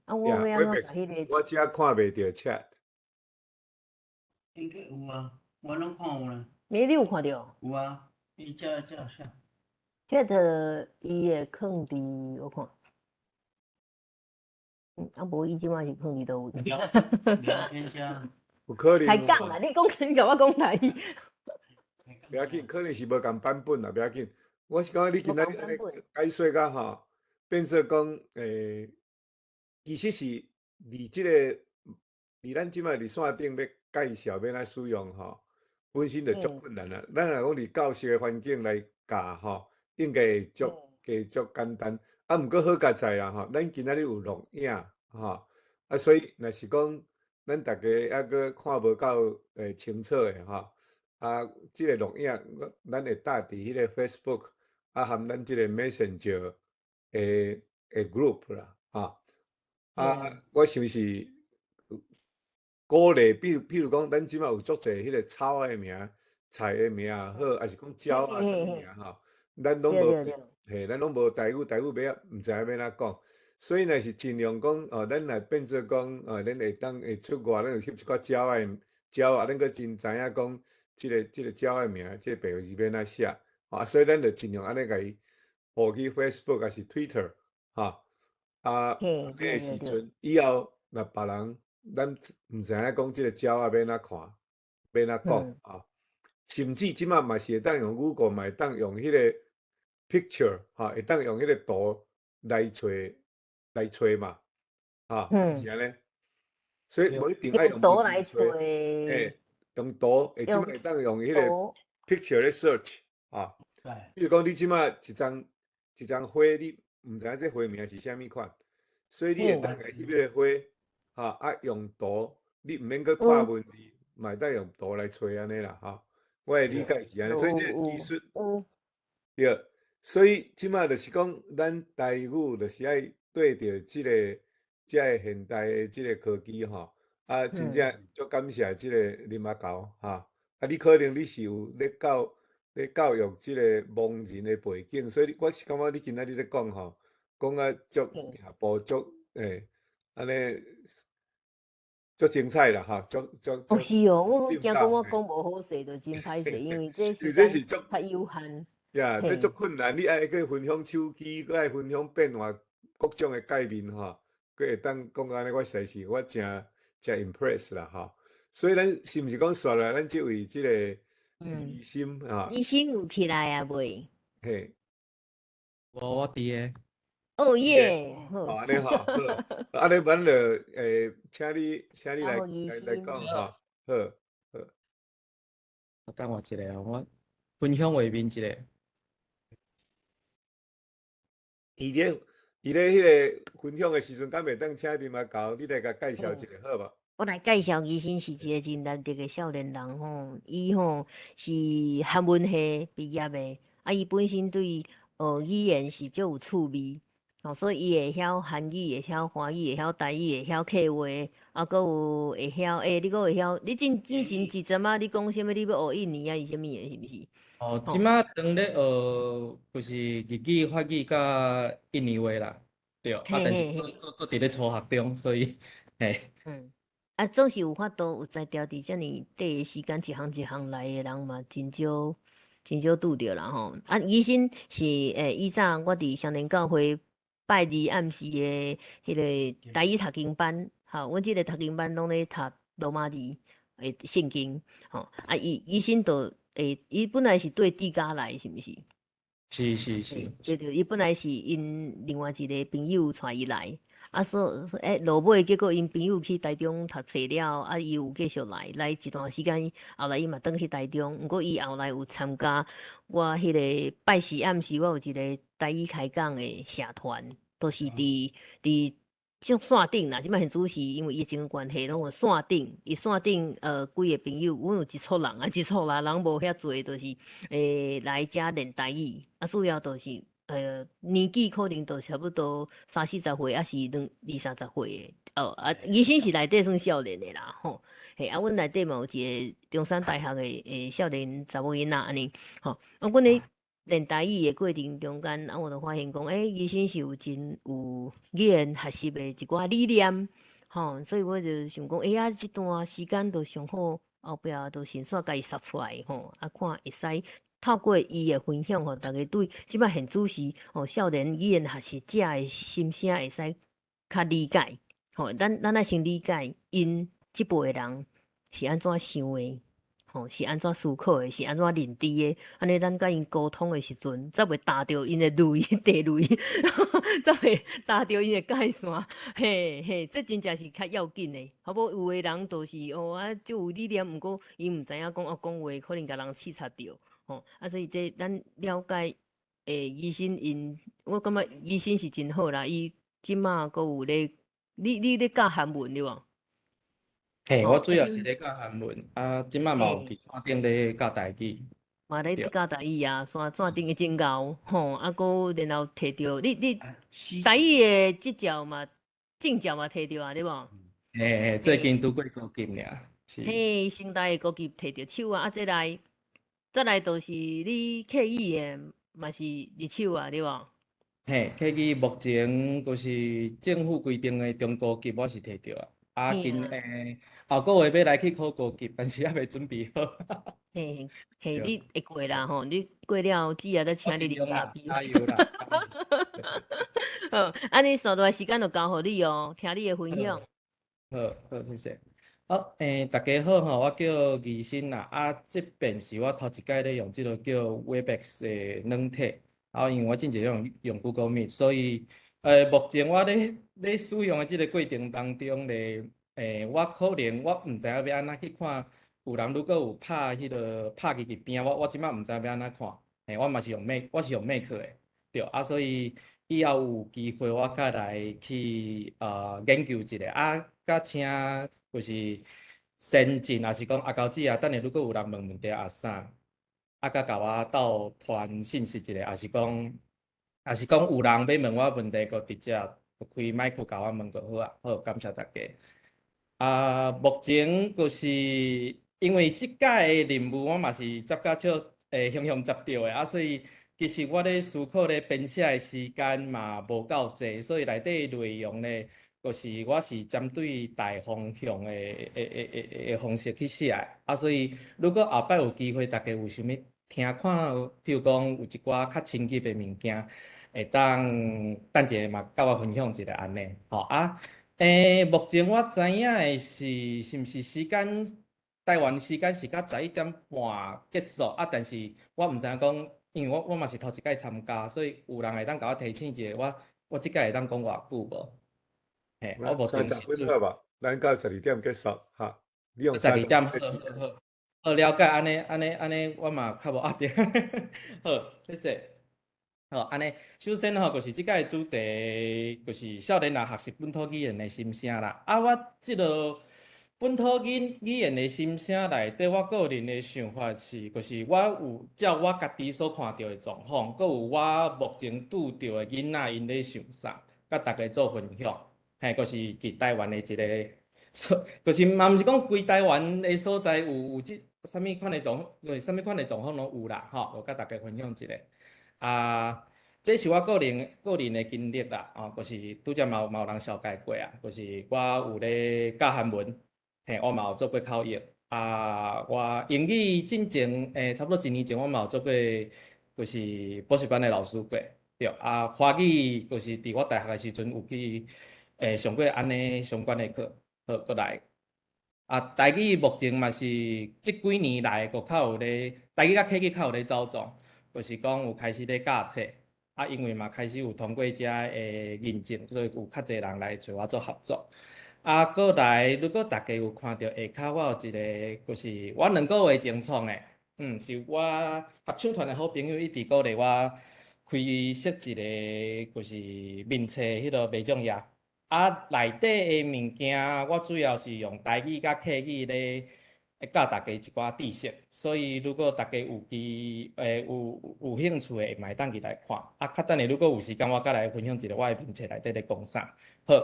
Speaker 2: 我要安怎把迄个？
Speaker 1: 我遮看袂着 chat。
Speaker 7: 应该有啊，我拢看有啦。
Speaker 2: 你有看到？
Speaker 7: 有啊，伊遮啥
Speaker 2: ？Chat 伊会放伫我看。无伊即马是放伫倒位？
Speaker 7: 聊天遮。
Speaker 1: 有可能。
Speaker 2: 开讲啦，你甲我讲台语。
Speaker 1: 不要紧，可能是无共版本啦，不要紧。我是讲你今仔日安尼解说甲吼，变做讲其实是伫咱即马伫线顶要介绍要哪使用吼，本身就足困难啦。咱若讲伫教室的环境来教吼，应该会足简单。毋过好佳在啦吼，咱今仔日有录影吼，所以若是讲咱大家还阁看无够清楚诶吼。即个录影，咱会搭伫迄个 Facebook 含咱即个 Messenger 诶 group 啦，我想是鼓励，譬如讲，咱即马有足侪迄个草诶名、菜诶名也好，还是讲鸟啊啥物名吼，咱拢无，咱拢无台语要毋知影要哪讲。所以呢是尽量讲，咱来变做讲，咱会出外，咱翕一寡鸟啊，咱阁真知影讲，即个鸟诶名，即个白话字要哪写，所以咱就尽量安尼甲伊，互去 Facebook 还是 Twitter，安尼诶时阵，以后若别人咱毋知影讲即个鸟啊要哪看，要哪讲甚至即马嘛是会当用Google，嘛会当用迄个 picture，会当用迄个图来找嘛，是安尼。所以无一定爱用
Speaker 2: 图来
Speaker 1: 找，
Speaker 2: 找，
Speaker 1: 用图，即马会当用迄个 picture 咧 search，比如讲你即马一张花，你毋知影这花名是啥物款，所以你会当来翕迄个花，用图，你毋免阁拍文字，嘛会当用图来找安尼啦，我诶理解是安尼，所以这个技术，对，所以即马就是讲，咱台语就是爱对着即个现代诶即个科技真正足感谢即个林阿猴你可能你是有咧教育即个盲人诶背景，所以我是感觉你今仔日咧讲讲足步足安尼足精彩啦
Speaker 2: 是哦，我惊讲我讲无好势，就真歹势，因为这时间较有限。
Speaker 1: 这足困难，你爱去分享手机，搁爱分享变化各种诶界面搁会当讲安尼，我实在是我真 impress 啦所以咱是毋是讲刷来咱即位即个疑心
Speaker 2: 疑心有起来啊未？
Speaker 1: 嘿，
Speaker 7: 我伫诶。
Speaker 2: 哦耶！
Speaker 1: 安尼好，安尼咱就请你来讲好。
Speaker 7: 等我一下我分享画面一下。
Speaker 1: 伊咧迄个分享诶时阵，敢袂当请你嘛搞，你来甲介绍一下好无？
Speaker 2: 我来介绍，疑心是一个真难得诶少年人吼，伊是韩文系毕业诶，伊本身对语言是足有趣味，所以伊会晓韩语，会晓华语，会晓台语，会晓客话，搁有会晓你搁会晓，你真前一阵你讲啥物？你要学印尼是啥物诶？是毋是？
Speaker 7: 即马当咧学就是日语、法语甲印尼话啦，对，但是搁伫咧初学中，所以
Speaker 2: 总是有法度有才调伫遮尔短诶时间，一项一项来诶人嘛，真少拄着啦吼。医生是以前我伫少年教会拜二暗时诶迄个台语读经班，阮即个读经班拢咧读罗马字诶圣经，医生就伊本来是对自家来，是毋是？
Speaker 7: 是。
Speaker 2: 对，伊本来是因另外一个朋友带伊来。落尾结果因朋友去台中读册了，伊有继续来一段时间，后来伊嘛转去台中。毋过伊后来有参加我迄个拜时暗时，我有一个台语开讲的社团，都是伫即线顶啦。即摆现主是因为疫情关系，拢有线顶。伊线顶几个朋友，阮有一撮人一撮啦，人无遐济，就是来遮练台语。主要都是。年纪可能都差不多30-40岁，还是20-30岁的医生是内底算少年的啦吼。阮内底嘛有一个中山大学的少年查某囡仔安尼吼。阮咧练台语的过程中间，我就发现讲，医生是有真有语言学习的一寡理念吼，所以我就想讲，这段时间就上好，后壁就先煞家己杀出来吼，看会使。透过伊的分享，大家对即摆现主时少年语言学习者的心声会使较理解。咱先理解因即辈人是安怎想的，是安怎思考的，是安怎认知的。安尼咱甲因沟通的时阵，才袂踏着因的雷地雷，才袂踏着因的界线。这真正是较要紧的。好无有的人就是就有理念，毋过伊毋知影讲话可能甲人刺插着。所以这咱了解医生因，我感觉医生是真好啦。伊即马阁有咧，你咧教韩文对无？
Speaker 7: 嘿，
Speaker 2: 吼，
Speaker 7: 我主
Speaker 2: 啊即
Speaker 7: 要是咧教韩文，即摆嘛有
Speaker 2: 嘿，
Speaker 7: 伫山顶咧教台语，
Speaker 2: 嘛咧
Speaker 7: 对。
Speaker 2: 教台语啊，山顶诶真高，吼，啊搁然后摕着你台语诶即照嘛，证照嘛摕着啊，对无？
Speaker 7: 嘿，最近
Speaker 2: 嘿，
Speaker 7: 拄过高级尔，是，
Speaker 2: 嘿，升大诶国旗摕着手啊，再来就是你客语诶嘛是入手啊，对无？
Speaker 7: 嘿，客语目前就是政府规定的中高级，我是摕着啊，
Speaker 2: 嘿啊，
Speaker 7: 后个月要来去考高级，但是还未准备好，
Speaker 2: 嘿，嘿，
Speaker 7: 对，
Speaker 2: 你会过啦吼，你过了后，只啊再
Speaker 7: 我
Speaker 2: 请你啉
Speaker 7: 尽量啦，
Speaker 2: 咖啡。
Speaker 7: 加油啦，加油，对对对，
Speaker 2: 好，安尼上段时间就交互你哦，听你诶分享。
Speaker 7: 好，谢谢。好，大家好吼，我叫宜新啦，这边是我头一届咧用这个叫 Webex 的软体，因为我之前用 Google Meet，所以目前我咧使用的这个过程当中咧，我可能我毋知影要安怎去看，有人如果有拍去边，我即摆毋知要安怎看，我嘛是用 Make，我是用 Make 的，对，所以以后有机会我再来去研究一下，甲请就是先进，也是讲高子等下如果有人问问题啥，甲甲我斗传信息一下，也是讲有人要问我问题，就直接开麦克甲我问就好啊。好，感谢大家。目前就是因为即届的任务我嘛是接甲少雄雄接到的，所以其实我咧思考咧编写的时间嘛无够济，所以内底内容咧，就是我是针对大方向的方式去写的，所以如果后摆有机会，大家有想要听看，譬如讲有一寡较深级的物件，会等一下嘛，甲我分享一下安尼，目前我知影的是毋是时间？台湾时间是到11点半结束但是我毋知影讲，因为我嘛是头一届参加，所以有人会当甲我提醒一下，我即届会当讲偌久无？嘿，我目前
Speaker 1: 30
Speaker 7: 是
Speaker 1: 分好吧，咱到12点结束哈，你用3012
Speaker 7: 点，好
Speaker 1: 分的时间。
Speaker 7: 好了解，安尼，我嘛较无压力。好，谢谢。好，安尼，首先吼，就是即届的主题，就是少年人学习本土语言的心声啦。我即个本土语言的心声内底，我个人的想法是，就是我有照我家己所看到的状况，佮有我目前拄到的囡仔因咧想啥，甲大家做分享。嘿，就是伫台湾的一个，就是嘛，毋是讲规台湾的所在有啥物款的状，啥物款的状况拢有啦，吼，我甲大家分享一下。这是我个人的经历啦，就是拄则嘛有人绍介过就是我有咧教韩文，我嘛有做过口译，我英语进前，差不多1年前我嘛有做过，就是补习班的老师过，对，华语就是伫我大学的时阵有去，上过安尼相关的课，好，过来。台语目前嘛是即几年来，个较有咧，台语甲客语较有咧走动，就是讲有开始咧教册，因为嘛开始有通过遮诶认证，所以有较侪人来找我做合作。过来，如果大家有看到下骹，我有一个，就是我2个月前创诶，是我合唱团诶好朋友一直鼓励我开设一个，就是面册迄落卖奖页。内底的物件，我主要是用台语甲客语咧教大家一寡知识，所以如果大家有兴趣的，会当去来看。较等下如果有时间，我再来分享一个我的面册内底咧讲啥。好，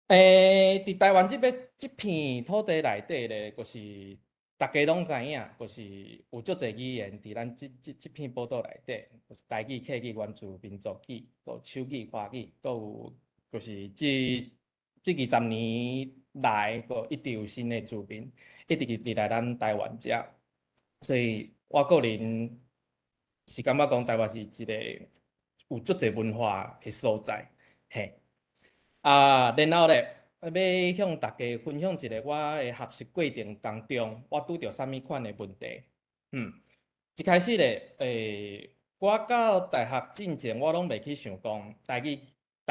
Speaker 7: 伫台湾这片土地内底咧，就是大家拢知影，就是有足侪语言伫咱这片宝岛内底，就是台语、客语、原住民族语、有手语、华语，佮有就是这20年来，佮一直有新的住民，一直伫来咱台湾遮，所以我个人是感觉讲台湾是一个有足侪文化的所在，嘿。然后咧，要向大家分享一个我的学习过程当中，我拄到啥物款的问题。一开始咧，我到大学进前，我拢袂去想讲台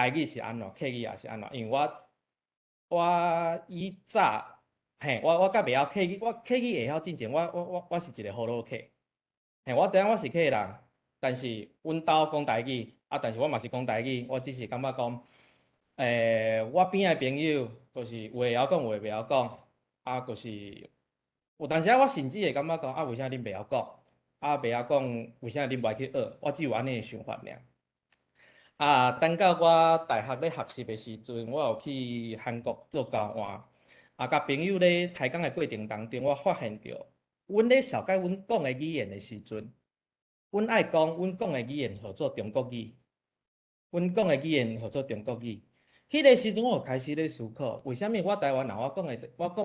Speaker 7: 语是安怎，客语也是安怎，因为我以早，我甲袂晓客语，我客语会晓进前，我是一个好老客。我知影我是客人，但是阮兜讲台语，但是我嘛是讲台语，我只是感觉讲。我边的朋友，就是有会晓讲，有会袂晓讲，啊，就是有当时我甚至会感觉讲，啊，为啥恁袂晓讲？啊，袂晓讲，为啥恁袂去学？我只有安尼的想法尔。啊，等到我大学咧学习的时阵，我有去韩国做交换，啊，甲朋友咧开讲的过程当中，我发现到，阮咧小解阮讲的语言的时阵，阮爱讲阮讲的语言叫做中国语，阮讲的语言叫做中国语。迄个时阵，我开始咧思考，为虾米我台湾人我讲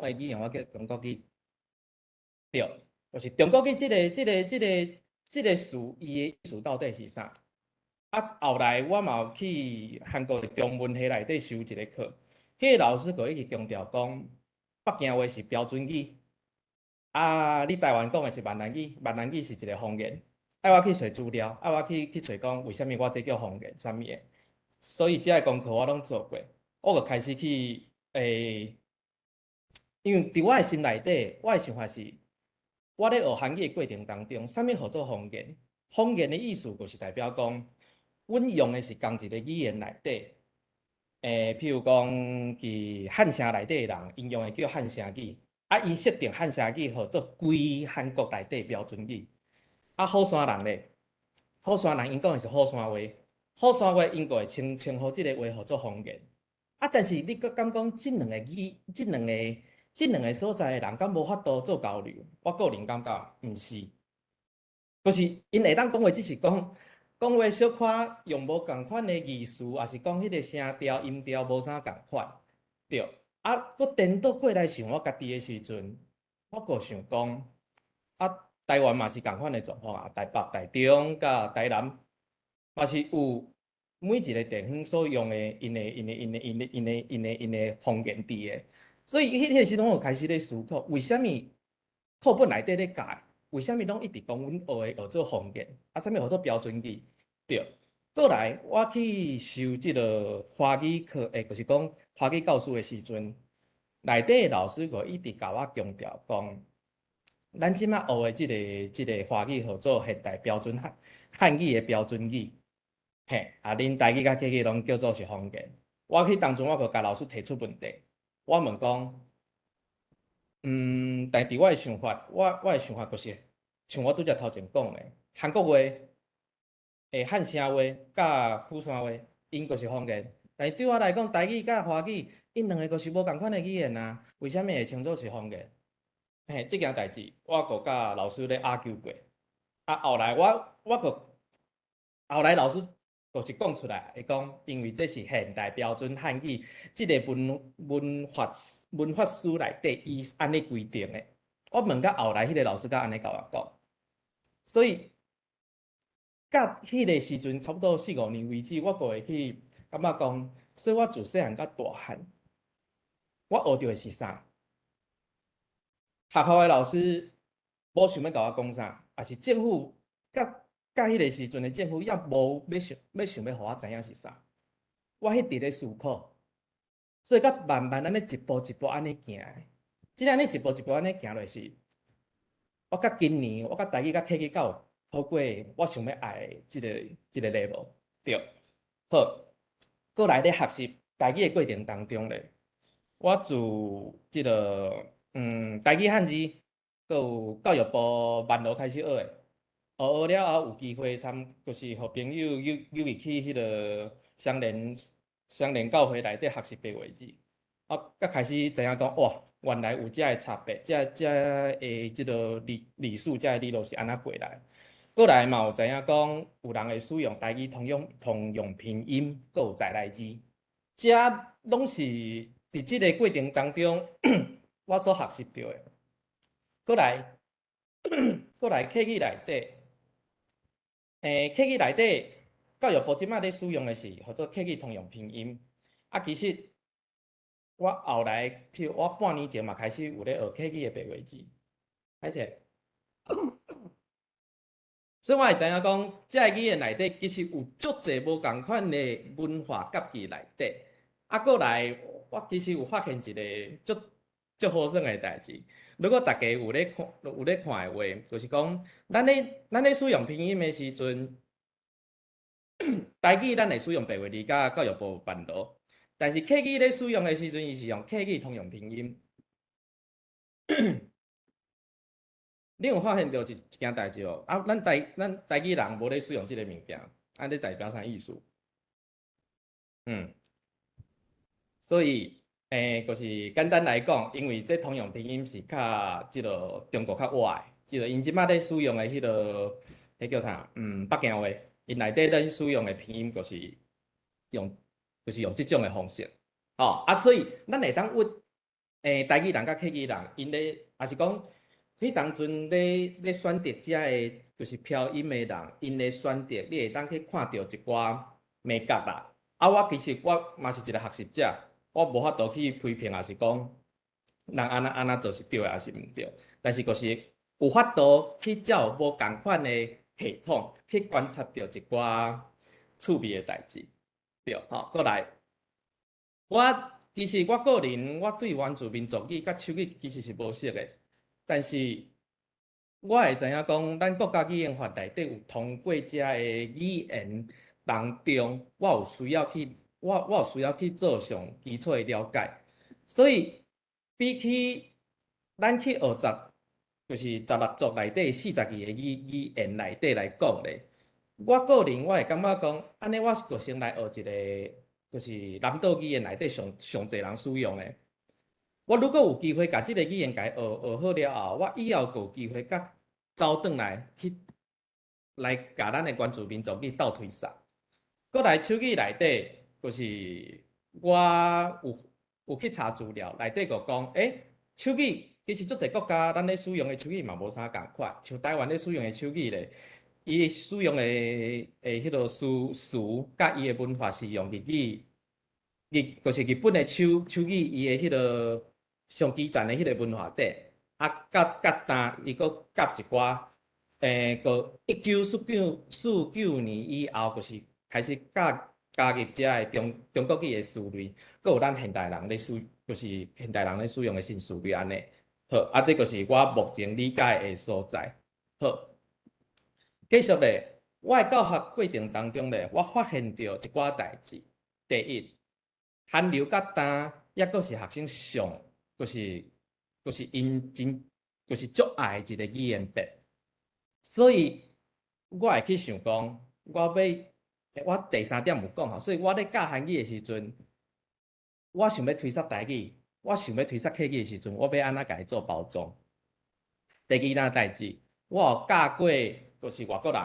Speaker 7: 的语言我叫中国语？对，就是中国语这个词，伊的意思到底是啥？啊，后来我嘛有去韩国的中文系内底修一个课，迄个老师佫一直强调讲，北京话是标准语，啊，你台湾讲的是闽南语，闽南语是一个方言。爱我去找资料，爱我去找讲为虾米我这叫方言，啥物的。所以这个功课我拢做过，我就开始去因为伫我的心内底，我的想法是，我咧学韩语的过程当中，啥物叫做方言？方言的意思就是代表讲，阮用的是同一个语言内底，譬如讲伫汉城内底的人，因用的叫汉城语，啊，因设定汉城语叫做规韩国内底标准语。啊，虎山人咧，虎山人因讲的是虎山话，虎山话因个会称呼即个话叫做方言。啊，但是你佫敢讲即两个所在的人，敢无法度做交流？我个人感觉毋是，就是因会当讲话，只是讲话小可用无共款的语序，也是讲迄个声调、音调无啥共款，对。啊，佫颠倒过来想我家己的时阵，我佫想讲，啊，台湾嘛是共款的状况啊，台北、台中、甲台南，嘛是有每一个地方所用的因的方言伫的。所以迄个时阵，我开始咧思考，为虾米课本内底咧教，为虾米拢一直讲阮学的叫做方言，啊，啥物叫做标准语？对。过来，我去修即个华语课，就是讲华语教书的时阵，内底老师个一直甲我强调讲，咱即马学的即个华语叫做现代标准汉语的标准语，嘿，啊，恁台语甲客语拢叫做是方言。我去当中，我个甲老师提出问题。我问讲，但伫我的想法，我的想法就是，像我拄则头前讲的，韩国话、汉城话甲釜山话，因就是方言。但是对我来讲，台语甲华语，因两个就是无共款的语言啊，为虾米会称作是方言？嘿，这件代志，我个甲老师咧argue过。啊，后来后来老师就是讲出来，会讲，因为这是现代标准汉语，即个文法书内底伊安尼规定的。我问到后来，迄个老师甲安尼甲我讲，所以到迄个时阵，差不多4、5年为止，我个会去感觉讲，所以我自细汉到大汉，我学到的是啥？学校的老师无想要甲我讲啥，也是政府甲迄个时阵的政府也无要想要互我知影是啥，我迄直咧思考，所以甲慢慢安尼一步一步安尼行，即安尼一步一步安尼行落是，我甲今年我甲台语甲客语才有透过我想要爱的即个 level， 对，好，过来咧学习台语的过程当中咧，我自即个台语汉字，佮有教育部万路开始学的。学了后有机会就是互朋友诱伊去迄个双联教会内底学习白话字，啊，才开始知影讲哇，原来有遮个差别，遮的即个字数，遮个字路是安怎过来。过来嘛有知影讲，有人会使用台语通用拼音，佮有在来字，遮拢是伫即个过程当中我所学习到的。过来客语内底。客语内底，教育部即摆咧使用的是叫做客语通用拼音。啊，其实我后来，譬如我半年前嘛开始有咧学客语的白话字，而且，所以我会知影讲，这个语言内底其实有足侪无共款的文化夹伫内底。啊，过来，我其实有发现一个足好耍的代志。如果大家有咧看的话，就是讲，咱咧使用拼音的时阵，台语咱会使用白话字甲教育部办道，但是客语咧使用的时阵，伊是用客语通用拼音。你有发现到一件代志哦？啊，咱台语人无咧使用即个物件，安尼代表啥意思？所以就是简单来讲，因为这通用拼音是较即个中国较歪的，即个因即摆咧使用的迄个迄叫啥？北京话，因内底咧使用的拼音就是用即种的方式。所以咱会当屈台语人甲客语人，因咧也是讲，迄当阵咧选择遮个就是漂音的人，因咧选择你会当去看到一寡美角啦。我其实我嘛是一个学习者，我无法度去批评，也是讲人安那做是对还是毋对，但是就是有法度去照无共款的系统去观察到一寡趣味的代志，对，过来。其实我个人，我对原住民族语甲手语其实是无熟的，但是我会知影讲，咱国家语言法内底有通过遮的语言当中，我有需要去做上基础的了解，所以比起咱去学就是16族内底42个语言内底来讲咧，我个人我会感觉讲，安尼我就先来学一个。就是南岛语言内底上侪人使用的。我如果有机会甲即个语言甲学好了后，我以后有机会甲走转来来甲咱的原住民族语斗推上。过来手语内底，就是我有去查资料，内底就讲，手语其实足侪国家咱咧使用的手语嘛无啥共款，像台湾咧使用的手语咧。伊使用的迄个词，甲伊的文化是用日语，就是日本的手语，伊的迄个上基站的迄个文化底，甲伊佫夹一寡，个1949年以后，就是开始加入遮的中国语的词类，佫有咱现代人咧就是现代人咧使用的新词类安尼。好，这就是我目前理解的所在。好。继续咧，我的教学过程当中咧，我发现到一寡代志。第一，韩流甲单，抑佫是学生上，就是因真就是足爱一个语言别。所以我会去想讲，我第3点有讲吼，所以我咧教韩语的时阵，我想要推广台语，我想要推广客语的时阵，我要安怎甲伊做包装？第二件代志，我有教过。就是外国人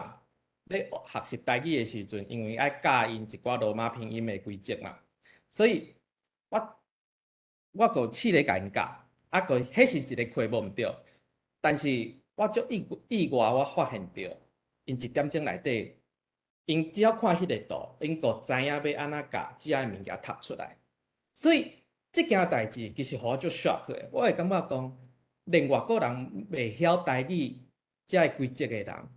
Speaker 7: 咧学习台语的时阵，因为爱教因一寡罗马拼音的规则嘛，所以我个试咧甲因教，个迄是一个题目毋对，但是我足意外，我发现到因1点钟内底，因只要看迄个图，因个知影要安怎教遮个物件读出来，所以即件代志其实互我足 shock 的，我会感觉讲，连外国人袂晓台语遮个规则的人。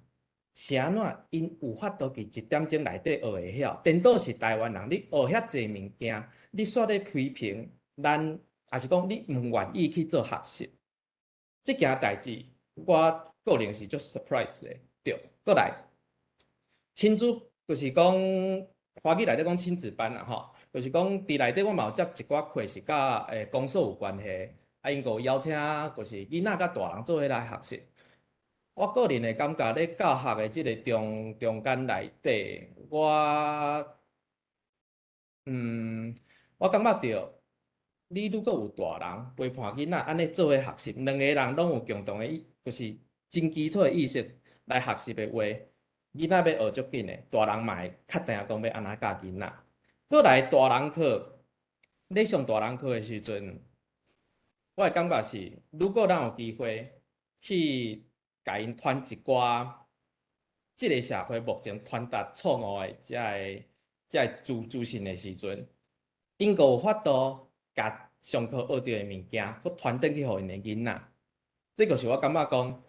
Speaker 7: 是安怎？因有法度伫1点钟内底学会晓，颠倒是台湾人，你学遐济物件，你煞咧批评咱，也是讲你毋愿意去做学习。即件代志，我个人是足 surprise 的。对，过来，亲子就是讲华语内底讲亲子班啦，吼，就是讲伫内底我嘛有接一寡课是甲公所有关系，因有邀请就是囡仔甲大人做伙来学习。我个人的感觉，咧教学的即个中间内底，我感觉到，你如果有大人陪伴囡仔安尼做伙学习，两个人拢有共同的就是真基础的意识来学习的话，囡仔要学足紧的，大人嘛会较知影讲要安怎教囡仔。过来大人课，咧上大人课的时阵，我的感觉是，如果咱有机会去。甲因传一寡，即个社会目前传达错误的遮个资讯的时阵，因个有法度甲上课学到的物件，佮传转去互因的囡仔。这就是我感觉讲，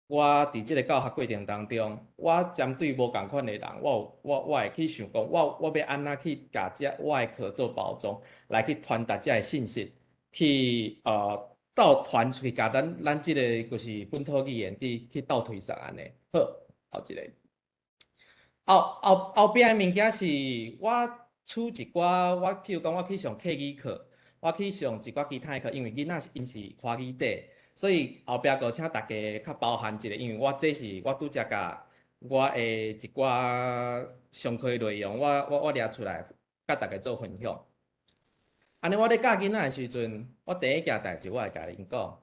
Speaker 7: 我伫即个教学过程当中，我针对无共款的人，我会去想讲，我要安怎去甲我的课做包装，来去传达遮个信息，去斗传出去，甲咱即个就是本土语言去斗推上安尼。好，后一个，后壁的物件是我取一寡我譬如讲我去上客语课，我去上一寡其他课，因为囡仔因是华语底，所以后壁个请大家较包涵一下，因为我这是我拄则甲我的一寡上课内容，我掠出来，甲大家做分享。安尼我咧教囡仔的时阵，我第一件代志我会甲恁讲，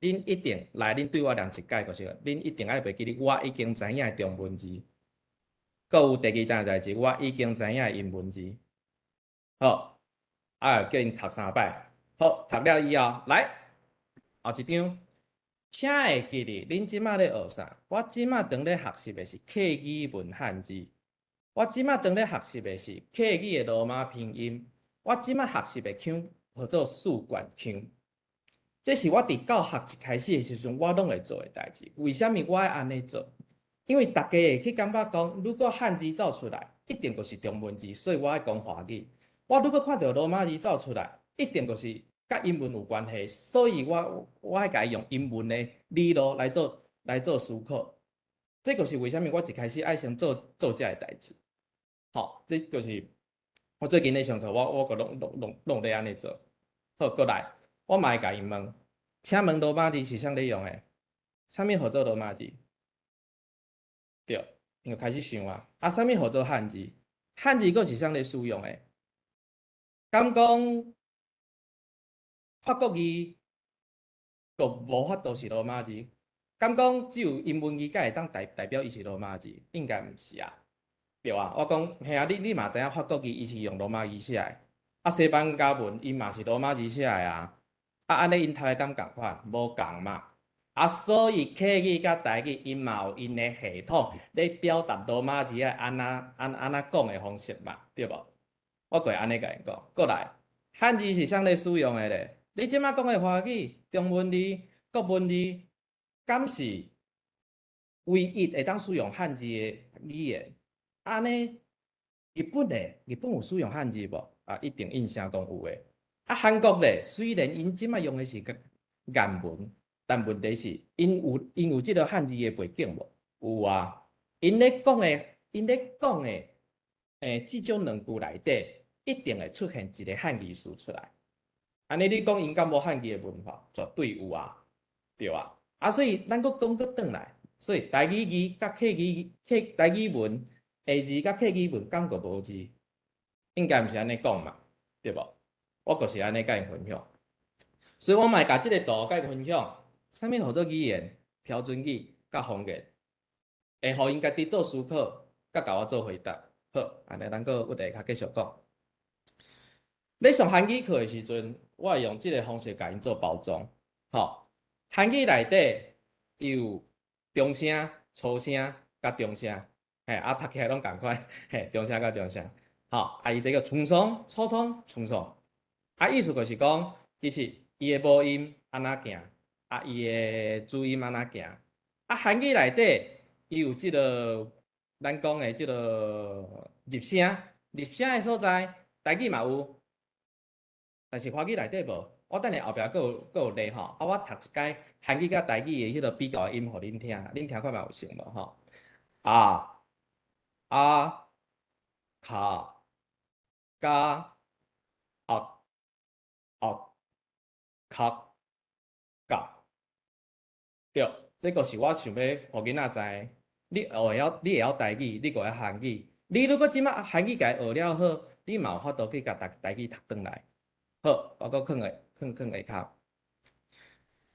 Speaker 7: 恁一定来，恁对我念一届就是，恁一定爱袂记哩，我已经知影的中文字。搁有第二件代志，我已经知影的英文字。好，叫因读3摆。好，读了以后，来后一张，请会记哩，恁即马咧学啥？我即马当咧学习的是客语文汉字，我即马当咧学习的是客语的罗马拼音。我即摆学习的腔叫做四管腔，这是我伫教学一开始的时阵，我拢会做的代志。为什么我爱安尼做？因为大家会去感觉讲，如果汉字走出来，一定就是中文字，所以我爱讲华语。我如果看到罗马字走出来，一定就是甲英文有关系，所以我爱甲伊用英文的理路来做思考。这就是为什么我一开始爱先做这个代志。好，这就是。我最近咧上课，我个拢咧安尼做。好，过来，我嘛会甲因问，请问罗马字是啥咧用诶？啥物号做罗马字？对，因为开始想啊，啥物号做汉字？汉字佫是啥咧使用诶？敢讲法国字佫无法度是罗马字？敢讲只有英文字才会当代表伊是罗马字？应该毋是啊。对啊，我讲，嘿啊，你嘛知影法国字伊是用罗马字写的，啊，西班牙文伊嘛是罗马字写的啊，啊，安尼因读的敢共款？无共嘛，啊，所以客语甲台语因嘛有因的系统咧表达罗马字啊安那讲的方式嘛，对无？我会安尼甲因讲，过来，汉字是啥咧使用的咧？你即马讲的华语、中文字、国文字，敢是唯一会当使用汉字的语言？安尼，日本有使用汉字无？啊，一定印象讲有诶。啊，韩国咧，虽然因即摆用的是谚文，但问题是因有即个汉字的背景无？有啊，因咧讲的，即种两句内底，一定会出现一个汉字词出来。安尼你讲因敢无汉字的文化？绝对有啊，对啊。啊，所以咱佫讲佫转来，所以台语字甲客语文。下字甲客语文感觉无字，应该毋是安尼讲嘛，对无？我就是安尼甲因分享，所以我嘛会甲即个图甲因分享，啥物号做语言、标准语甲方言，会互因家己做思考，甲甲我做回答。好，安尼咱佫有下继续讲。咧上汉语课的时阵，我会用即个方式甲因做包装。吼，汉语内底有中声、粗声甲中声。啊，读起来拢共款，中声甲中声，吼，伊这个粗松、粗松、粗松，啊，意思就是讲，其实伊的母音安那行，啊，伊的主音安那行，啊，汉语内底伊有即个咱讲的即个入声的所在，台语嘛有，但是华语内底无。我等下后壁佫有例吼，啊，我读一解汉语甲台语的迄个比较的音，互恁听，恁听看嘛有成无吼？啊。啊、卡、加、啊、卡、甲，对，这个是我想要互囡仔知。你会晓台语，你个会汉语。你如果即马汉语家学了好，你嘛有法度去甲台语读转来。好，我佫囥下骹。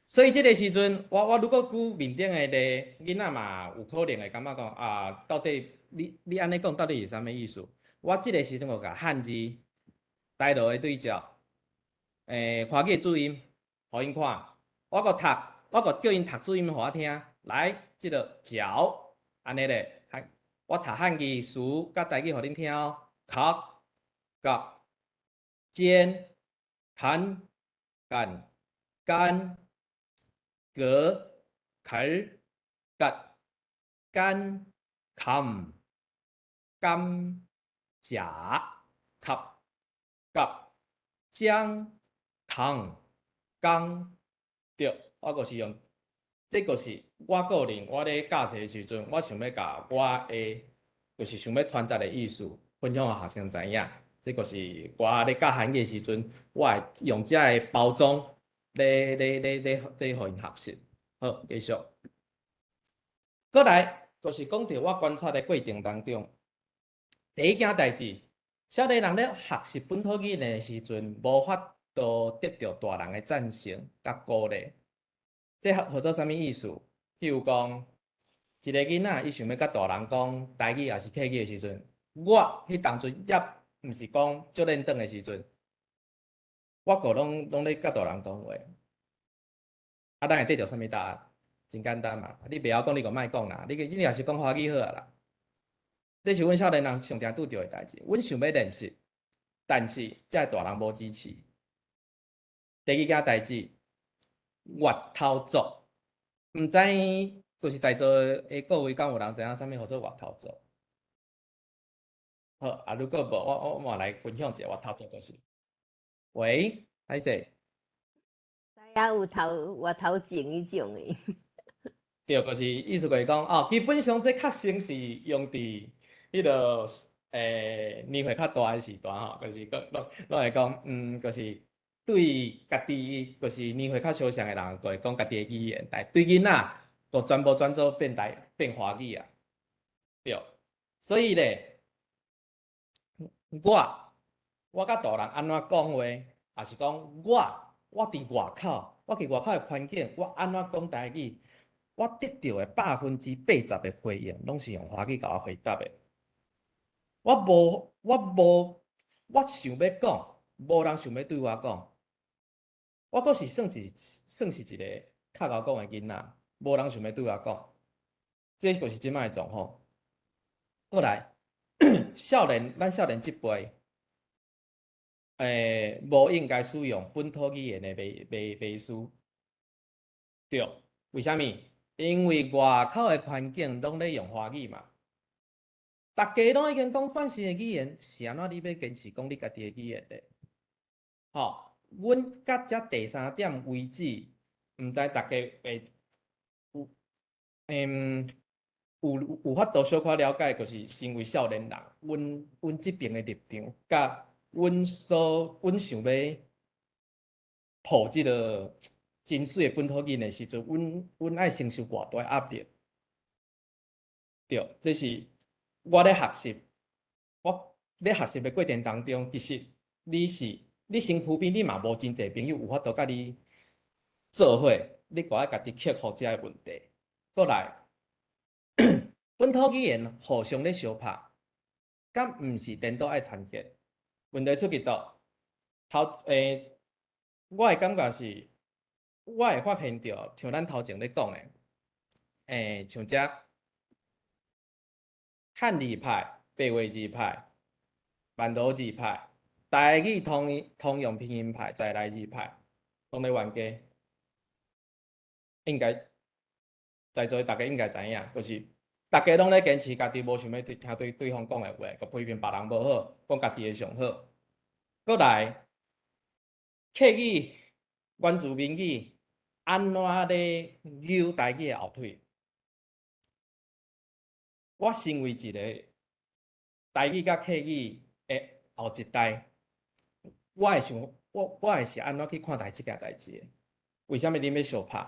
Speaker 7: 所以即个时阵，我如果举面顶的例，囡仔嘛有可能会感觉讲啊，到底你安尼讲到底是啥物意思？我即个时阵我甲汉字带落的对照，华语注音，互因看。我佫叫因读注音互我听。来，即个脚，安尼咧，我读汉字词甲台语互恁听哦。脚、甲、肩、弹、干、干。格、坎、甲、干、坎、甘、甲、卡、甲、姜、糖、刚。对，我就是用，这个是我个人我咧教册的时阵，我想要甲我的，就是想要传达的意思，分享互学生知影。这就是我咧教汉语的时阵，我会用这个包装咧互因学习。好，继续。过来就是讲到我观察的过程当中，第一件代志，少年人咧学习本土语言的时阵，无法度得到大人的赞成甲鼓励。这合做啥物意思？譬如讲，一个囡仔伊想要甲大人讲台语还是客语的时阵，我迄当阵也毋是讲足认真的时阵，我个拢咧甲大人讲话。啊，咱会得到啥物答案？真简单嘛，你袂晓讲，你就莫讲啦。你也是讲华语好啊啦。这是阮少年人上常拄着的代志。阮想要练习，但是这大人无支持。第二件代志，越头族，毋知就是在座的各位敢有人知影啥物叫做越头族？好啊，如果无，我来分享一下越头族就是。喂，歹势。
Speaker 2: 知影有头越头前迄种诶。
Speaker 7: 对，就是意思就是讲，哦，基本上这较先是用伫迄个年岁较大的时段吼，就是拢会讲，就是对家己就是年岁较小长的人，就会讲家己的语言，但对囡仔，就全部转做变华语啊，对，所以咧，我甲大人安怎讲话，也是讲我伫外口，我伫外口的环境，我安怎讲台语。我得到的80%的回应，拢是用华语甲我回答的。我想要讲，无人想要对我讲。我阁是算是一个较会讲的囡仔，无人想要对我讲。这就是即摆的状况。过来，咱少年即辈，无应该使用本土语言的媒词。对，为虾米？因为外口的环境拢咧用华语嘛，大家拢已经讲惯性的语言，是安怎你要坚持讲你家己的语言咧？吼，阮甲这第三点为止，毋知大家会有法度小可了解，就是身为少年人，阮这边的立场，甲阮想要抱即个。真水的本土语言的时阵，阮爱承受偌大压力。对，这是我咧学习。我咧学习的过程当中，其实你身躯边，你嘛无真侪朋友有法度甲你做伙，你该家己克服这个问题。过来，本土语言互相咧相拍，敢毋是颠倒爱团结？问题出去倒我的感觉是。我会发现到，像咱头前咧讲的，像遮汉字派、白话字派、万多字派、台语通用拼音派、在来字派，拢咧冤家。应该在座大家应该知影，就是大家拢咧坚持家己无想要听对方讲的话，佮批评别人无好，讲家己的上好。过来，客语、原住民语。安怎咧扭台语的后腿？我身为一个台语甲客语的后一代，我会想，我会是安怎去看待这件代志的？为什么你要相拍？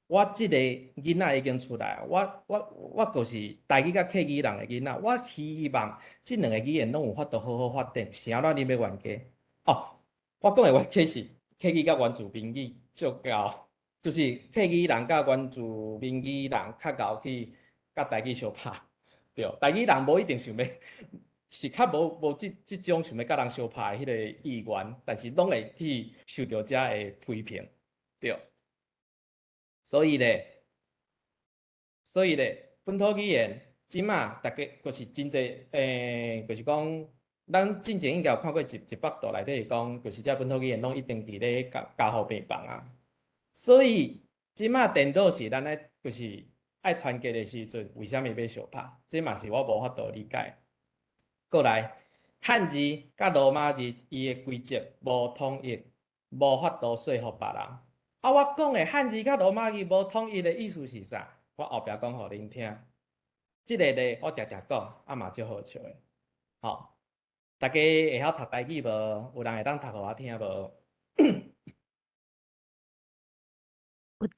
Speaker 7: 我即个囡仔已经出来，我就是台语甲客语人的囡仔，我希望即两个语言拢有法度好好发展，是安怎你要冤家？哦，我讲的冤家是客语甲原住民语。足够，就是客语人甲原住民语人较够去甲台语相拍，对，台语人无一定想要，是较无即种想要甲人相拍的迄个意愿，但是拢会去受到遮的批评，对。所以咧，本土语言即马大家就是真侪，就是讲。咱之前应该有看过一幅图内底讲，就是这本土语言拢一定伫咧教互病房啊。所以即马颠倒是咱咧，就是爱团结的时阵，为虾米要相拍？这嘛是我无法度理解。过来，汉字甲罗马字伊的规则无统一，无法度说服别人。啊，我讲的汉字甲罗马字无统一的意思是啥？我后壁讲互恁听。即个咧，我常常讲，嘛足好笑的，吼。大家会晓读台语无？有人会当读互我听无？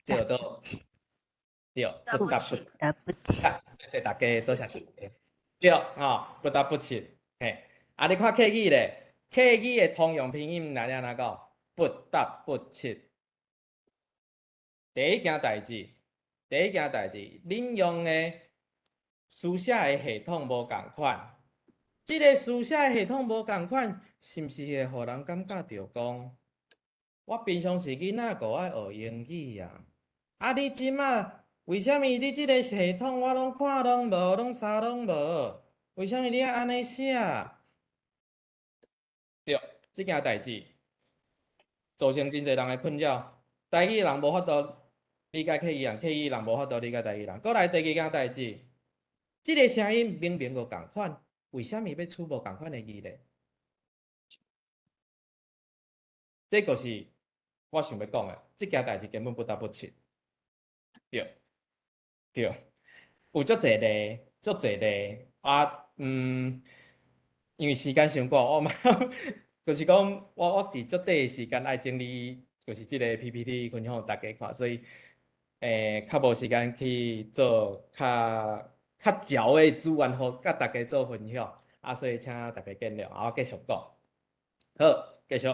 Speaker 7: 对倒，对，不得不
Speaker 2: 不起，
Speaker 7: 谢谢大家，多谢大家。对，不得不起，嘿，你看客语咧，客语的通用拼音哪样讲？不得不起。第一件代志，恁用的书写的系统无共款。即个书写的系统无共款，是毋是会互人感觉着讲，我平常时囡仔个爱学英语啊？你即马为虾米你即个系统我拢看拢无，拢啥拢无？为虾米你爱安尼写？对，即件代志造成真侪人的困扰。台语人无法度理解客语人，客语人无法度理解台语人。过来第二件代志，即个声音明明就共款，为虾米要取无共款的字咧？这就是我想要讲的，即件代志根本不得不切。对，有足侪咧，因为时间伤短，我嘛就是讲，我是足短的时间爱整理，就是即个 PPT 分享大家看，所以较无时间去做较少的资源，互甲大家做分享，所以请大家见谅，我继续讲。好，继续。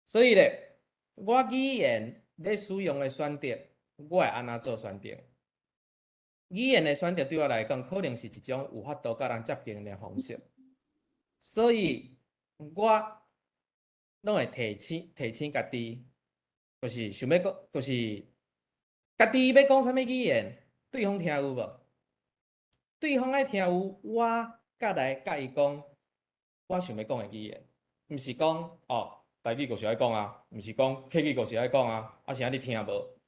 Speaker 7: 所以咧，我语言咧使用的选择，我会安怎做选择？语言的选择对我来讲，可能是一种有法度甲人接近的方式，所以我拢会提醒家己，就是想要讲，就是家己要讲啥物语言，对方听有无？对方爱听有，我甲伊讲，我想要讲的语言，毋是讲台语就是爱讲啊，毋是讲客语就是爱讲啊，是安尼听无？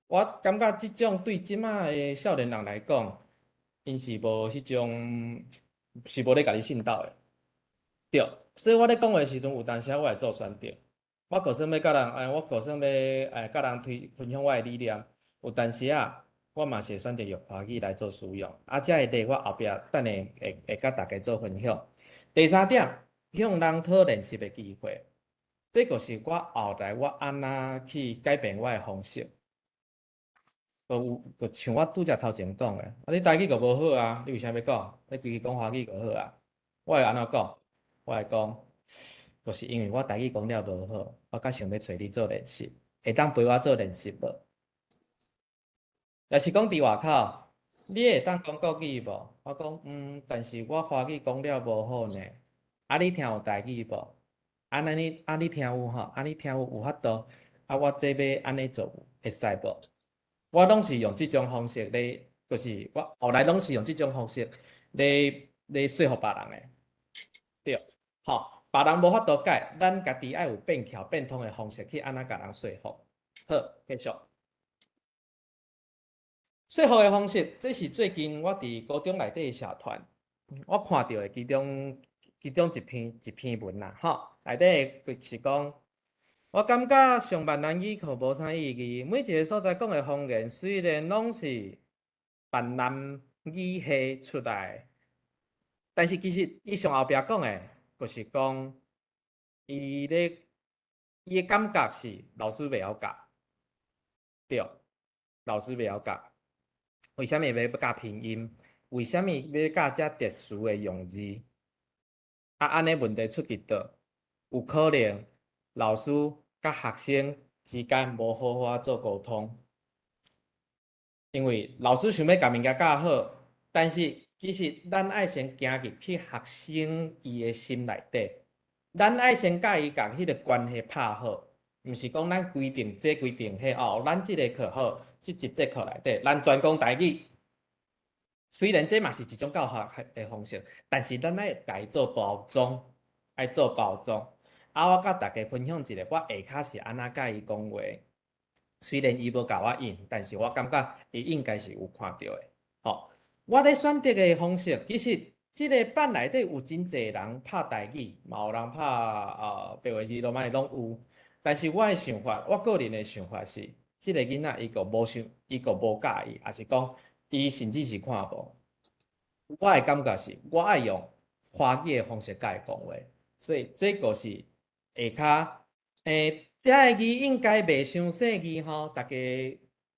Speaker 7: 我感觉即种对即马的少年人来讲，因是无迄种，是无咧甲你信道的。对，所以我咧讲的时阵，有当时我会做选择。我就算要甲人，我就算要甲人分享我的理念，有当时我嘛是会选择用华语来做使用。这个咧，我后壁等下会甲大家做分享。第三点，向人讨练习的机会，这就是我后来我安怎去改变我的方式。就像我拄则头前讲的，你台语就无好啊，你为啥要讲？你规日讲华语就好啊？我会安怎讲？我会讲，就是因为我台语讲了无好，我较想要找你做练习，会当陪我做练习无？若是讲伫外口，你会当讲国语无？我讲，但是我华语讲了无好呢。你听有台语无？你听有吼？你听有法度？我这要安尼做会使无？我拢是用即种方式咧，就是我后来拢是用即种方式咧说服别人的，对，别人无法度改，咱家己爱有变巧变通的方式去安怎甲人说服。好，继续。说服的方式，这是最近我伫高中内底的社团，我看到的其中一篇文啦，内底就是讲。我感觉上闽南语可无啥意义。每一个所在讲的方言，虽然拢是闽南语系出来，但是其实伊上后壁讲的，就是讲伊的感觉是老师袂晓教，对，老师袂晓教。为虾米要教拼音？为虾米要教遮特殊的用字？安尼问题出伫倒？有可能老师甲学生之间无好好做沟通，因为老师想要甲物件教好，但是其实咱爱先行入去学生伊的心内底，咱爱先甲伊甲迄个关系拍好，毋是讲咱规定这规定迄咱即个课好，即一节课内底咱专讲台语。虽然这嘛是一种教学的方式，但是咱爱家做包装，爱做包装。我甲大家分享一个，我下骹是安怎甲伊讲话。虽然伊无甲我应，但是我感觉伊应该是有看到的。我咧选择的方式，其实即个班内底有真侪人拍台语，嘛有人拍白话字、罗马字拢有。但是我的想法，我个人的想法是，即个囡仔伊个无介意，也是讲伊甚至是看无。我的感觉是，我爱用华语的方式甲伊讲话，所以这个是下骹遮个字应该袂伤细字吼，大家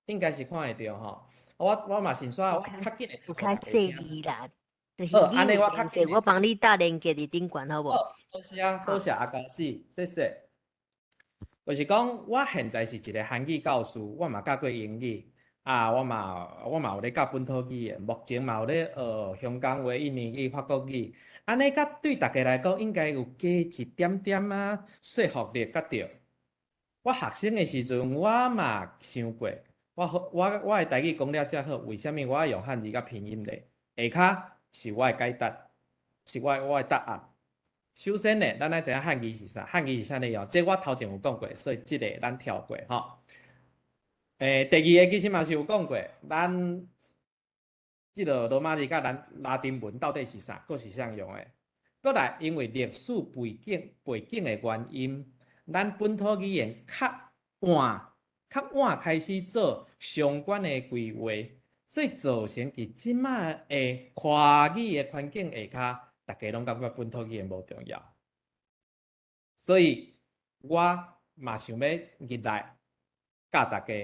Speaker 7: 应该是看会着吼。我嘛是说，我较紧会
Speaker 2: 有
Speaker 7: 互大
Speaker 2: 较细
Speaker 7: 家听。
Speaker 2: 字啦，就是
Speaker 7: 好，
Speaker 2: 你
Speaker 7: 安尼我较
Speaker 2: 有连接，
Speaker 7: 紧
Speaker 2: 我帮你搭连接伫顶悬，好无？
Speaker 7: 好，多谢多谢阿高姐，谢谢。就是讲，我现在是一个韩语教师，我嘛教过英语，我嘛有咧教本土语言，目前嘛有咧学香港话、印尼语、法国语，安尼甲对大家来讲，应该有加一点点说服力甲着。我学生的时阵，我嘛想过，我的台语讲了遮好，为虾米我要用汉字甲拼音咧？下骹是我的解答，是我的答案。首先呢，咱来知影汉语是啥？汉语是啥内容？这我头前有讲过，所以这个咱跳过吼。第二个其实嘛是有讲过，咱这个罗马字甲咱拉丁文到底是啥？佫是啥用的？佫来，因为历史背景的原因，咱本土语言较晚开始做相关的规划，所以造成伫即卖的跨语的环境下骹，大家拢感觉本土语言无重要。所以我嘛想要入来教大家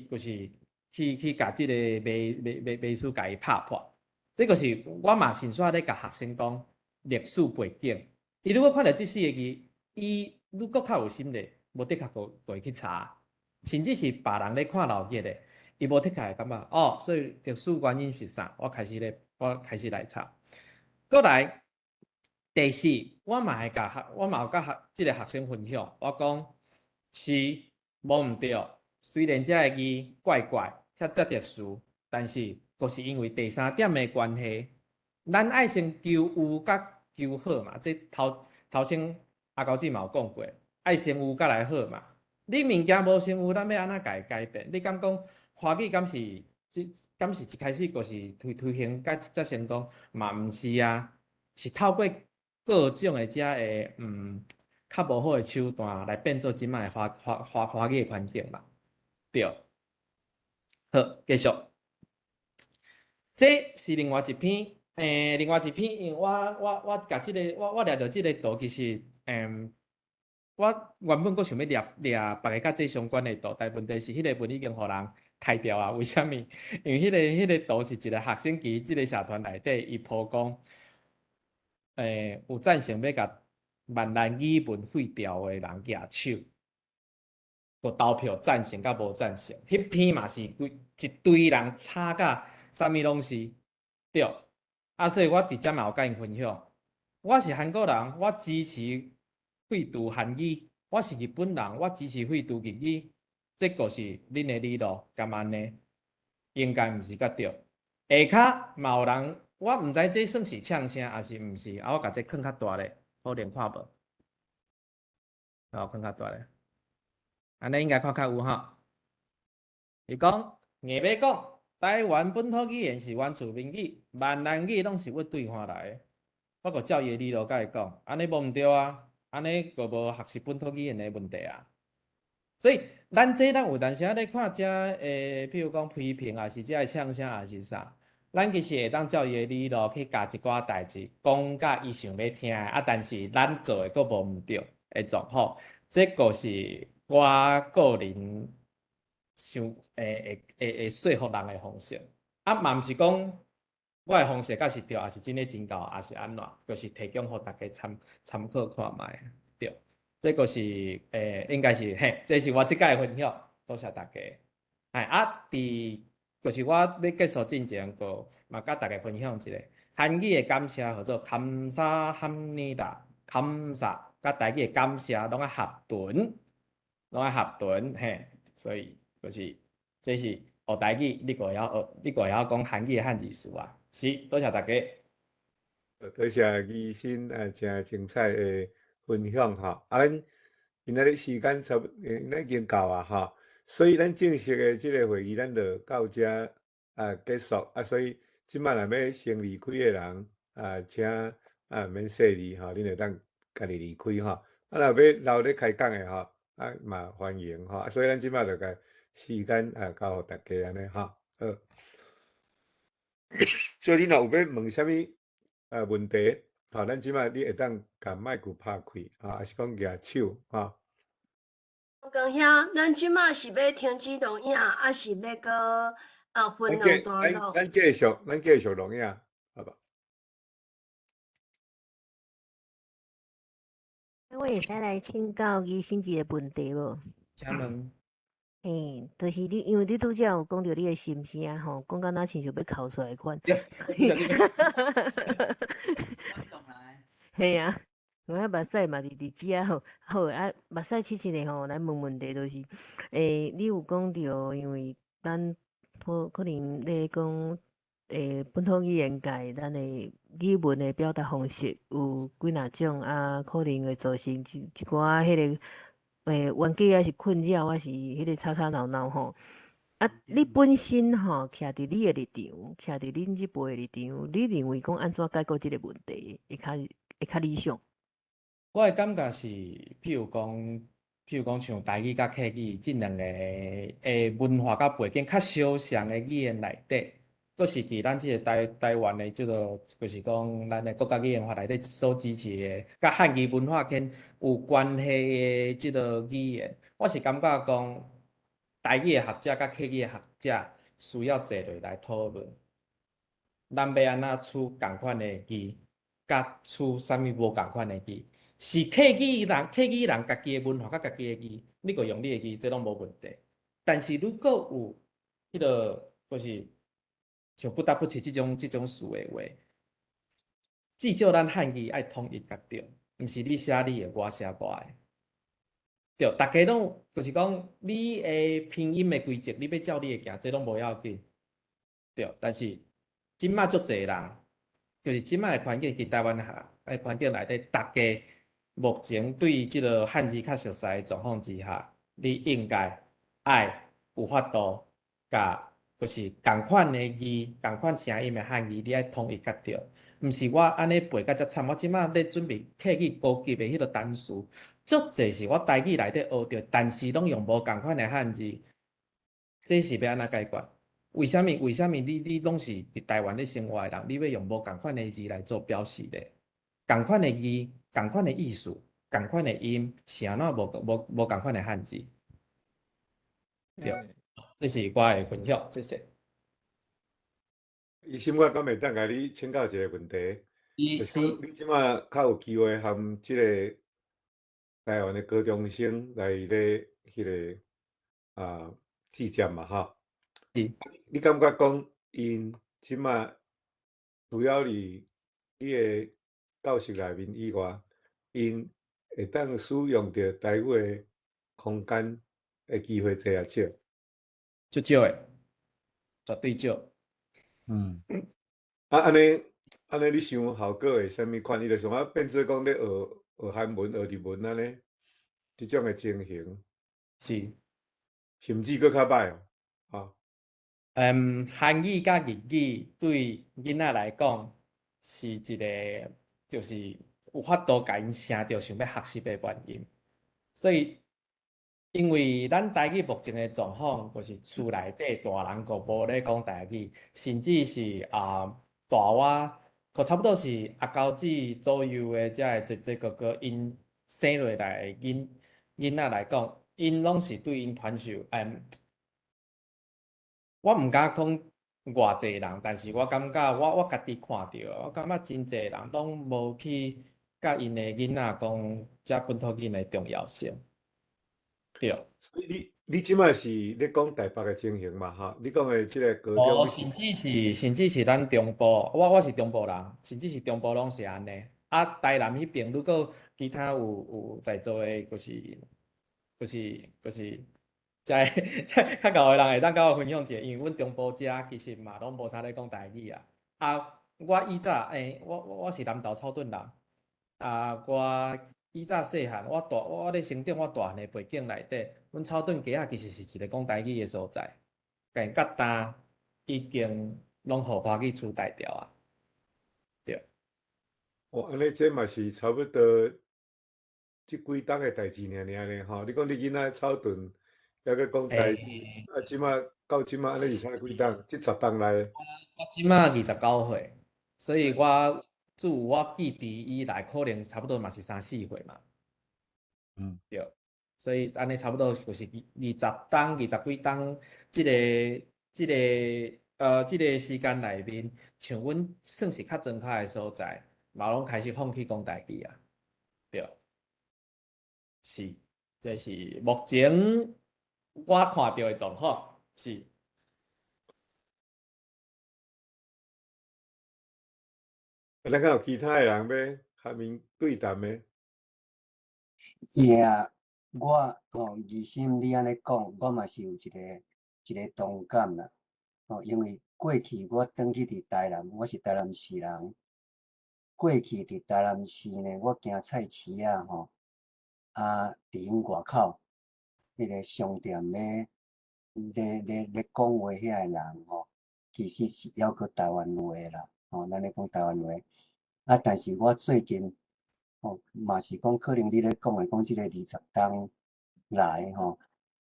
Speaker 7: 就是去甲即个美术甲伊拍破。这个是我嘛先煞咧甲学生讲历史背景。伊如果看到即四个字，伊如果较有心力，无的确过去查，甚至是别人咧看老热的，伊无的确会感觉哦，所以历史原因是啥？我开始来查。过来。第四，我嘛有甲即个学生分享，我讲是无毋对。虽然遮个字怪怪，遐特殊，但是就是因为第三点的关系，咱爱先求有甲求好嘛。这头先阿高姐嘛有讲过，爱先有甲来好嘛。你物件无先有，咱要安怎改变？你敢讲华语敢是一开始就是推行才成功？嘛毋是啊，是透过各种的遮的较无好的手段来变做即卖华语的环境嘛，对。好，继续。这是另外一篇，另外一篇，因为我甲即个我掠到即个图，其实我原本阁想要掠别个甲这相关的图，但问题是迄个文已经互人开掉啊。为虾米？因为迄个图是一个学生伫即个社团内底，伊曝讲。有赞成要甲闽南语文废掉的人举手，个投票赞成甲无赞成。迄篇嘛是一堆人吵甲啥物拢是对。所以我伫遮嘛有甲因分享。我是韩国人，我支持废除韩语；我是日本人，我支持废除日语。这个是恁的理路，干安呢？应该毋是甲对。下骹嘛有人。我毋知这算是呛声，还是毋是？我甲这放较大咧，好连看无？放较大咧，安尼应该看较有吼。伊讲，硬要讲，台湾本土语言是原住民语，闽南语拢是阮对换来的。我个教育理路甲伊讲，安尼无毋对啊，安尼个无学习本土语言的问题啊。所以咱有当时咧看遮譬如讲批评啊，是遮个呛声啊，是啥？咱其实会当照伊个理路去教一寡代志，讲甲伊想要听的，但是咱做的阁无毋对的状况，这个是我个人想会说服人的方式。嘛毋是讲我的方式甲是对，也是真诶真够，也是安怎，就是提供互大家参考看卖，对。这个是应该是这是我即届分享，多谢大家。就是我要结束之前，嘛甲大家分享一个韩语的感谢，叫做감사합니다。감사甲台语的感谢拢爱合顿，所以就是这是学台语，你个要学，你个要讲韩语的汉字词啊。是，多谢大家。
Speaker 1: 多谢医生真精彩的分享哈。咱今仔日时间差不多已经到啊哈。所以咱正式的即个会议，咱就到遮结束所以即摆若要先离开的人请免细字吼，恁会当家己离开吼。若要留咧开讲的吼，嘛欢迎吼。所以咱即摆就甲时间交互大家安尼吼。好，所以你若有要问啥物问题好，咱即摆你会当甲麦克拍开，还是讲举手，
Speaker 5: 我讲遐，咱即马是要停止录影，还是要搁分两段落？
Speaker 1: 咱继续录影，好吧？
Speaker 2: 我会使来请教医生一个问题无？
Speaker 7: 请问，
Speaker 2: 就是你，因为你拄则有讲到你的心声吼，讲到哪亲像要哭出来款。嘿啊，我目屎嘛伫遮吼，好啊，目屎七七的吼，咱问题就是，你有讲到，因为咱可能咧讲，本土语言界咱的语文的表达方式有几若种啊，可能会造成一寡迄个。冤家还是困扰，还是迄个吵吵闹闹吼。啊，你本身吼，徛伫你的立场，徛伫恁即辈的立场，你认为讲安怎解决即个问题会较理想？
Speaker 7: 我的感觉是，譬如讲像台语甲客语即两个文化甲背景较相像的语言内底，佫是伫咱即个台湾的即个，就是讲咱的国家语言法内底所支持的，甲汉语文化圈有关系的即个语言，我是感觉讲台语的学者甲客语的学者需要坐落来讨论，咱要安怎处共款的语，甲处啥物无共款的语。是客语人家己的文化甲家己的语，你个用你的语，这拢无问题。但是如果有迄个就是像不得不起即种事的话，至少咱汉语爱统一甲对，毋是你写你的，我写我的。对，大家拢就是讲你的拼音的规则，你要照你的行，这拢无要紧。对，但是即马足侪人，就是即马的环境，伫台湾的环境内底，大家。目前对即个汉字较熟悉的状况之下，你应该爱有法度，甲就是共款的字、共款声音的汉字，你爱统一甲对。毋是我安尼背甲遮惨，我即马咧准备客语高级的迄个单词，足侪是我台语内底学着，但是拢用无共款的汉字，这是要安怎解决？为虾米你拢是伫台湾咧生活的人，你要用无共款的字来做表示咧？共款的字。共款的意思，共款的音，是安怎无共款的汉字？对，这是我的分享，谢谢。
Speaker 1: 医生，我敢会当甲你请教一个问题，就是你即马较有机会含即个台湾的高中生来咧迄个志接嘛，吼。你感觉讲因即马除了你的教室内面以外，因会当使用着台语的空间的机会侪啊少？
Speaker 7: 足少的，绝对少。
Speaker 1: 安尼你想效果会啥物款？伊就像变做讲咧学韩文、学日文安尼，即种的情形
Speaker 7: 是，
Speaker 1: 甚至佫较歹哦。
Speaker 7: 韩语甲日语对囡仔来讲是一个，就是有法度甲因声着想要学习的原因。所以，因为咱台语目前的状况，就是厝内底大人个无咧讲台语，甚至是大我，可差不多是阿高子左右的遮个这哥哥，因生落来的囡仔来讲，因拢是对因传授我毋敢讲偌济人，但是我感觉我家己看到，我感觉真济人拢无去甲因的囡仔讲遮本土语的重要性。对。
Speaker 1: 所以你即摆是咧讲台北的情形嘛？吼，你讲的即个高中，
Speaker 7: 甚至是咱中部，我是中部人，甚至是中部拢是安尼。啊，台南迄边如果其他有在座的，就是较高的人会当甲我分享者，因为阮中部遮其实嘛拢无啥咧讲台语啊。我以早我是南投草屯人，我以早细汉，我咧成长，我大汉的背景内底，阮草屯街仔其实是一个讲台语的所在，但甲呾已经拢互华语取代掉啊。对。
Speaker 1: 安尼这嘛是差不多即几档的代志尔咧吼。你讲你囡仔草屯还佫讲台语，即马到即马安尼是啥几档？即10档内。
Speaker 7: 我即马29岁，所以我自我记忆以来，可能差不多嘛是3、4岁嘛。对。所以安尼差不多就是20档、20几档，即个时间内面，像阮算是较庄脚的所在，嘛拢开始放弃讲台语啊。对，是，这是目前我看到的状况是。
Speaker 1: 咱敢有其他的人要下面对谈的？
Speaker 3: 疑心你安尼讲，我嘛是有一个同感啦。因为过去我转去伫台南，我是台南市人。过去伫台南市呢，我行菜市啊伫因外口迄个商店咧讲话遐个人其实是还阁台湾话啦。咱咧讲台湾话。但是我最近嘛是讲，可能你咧讲的即个20档来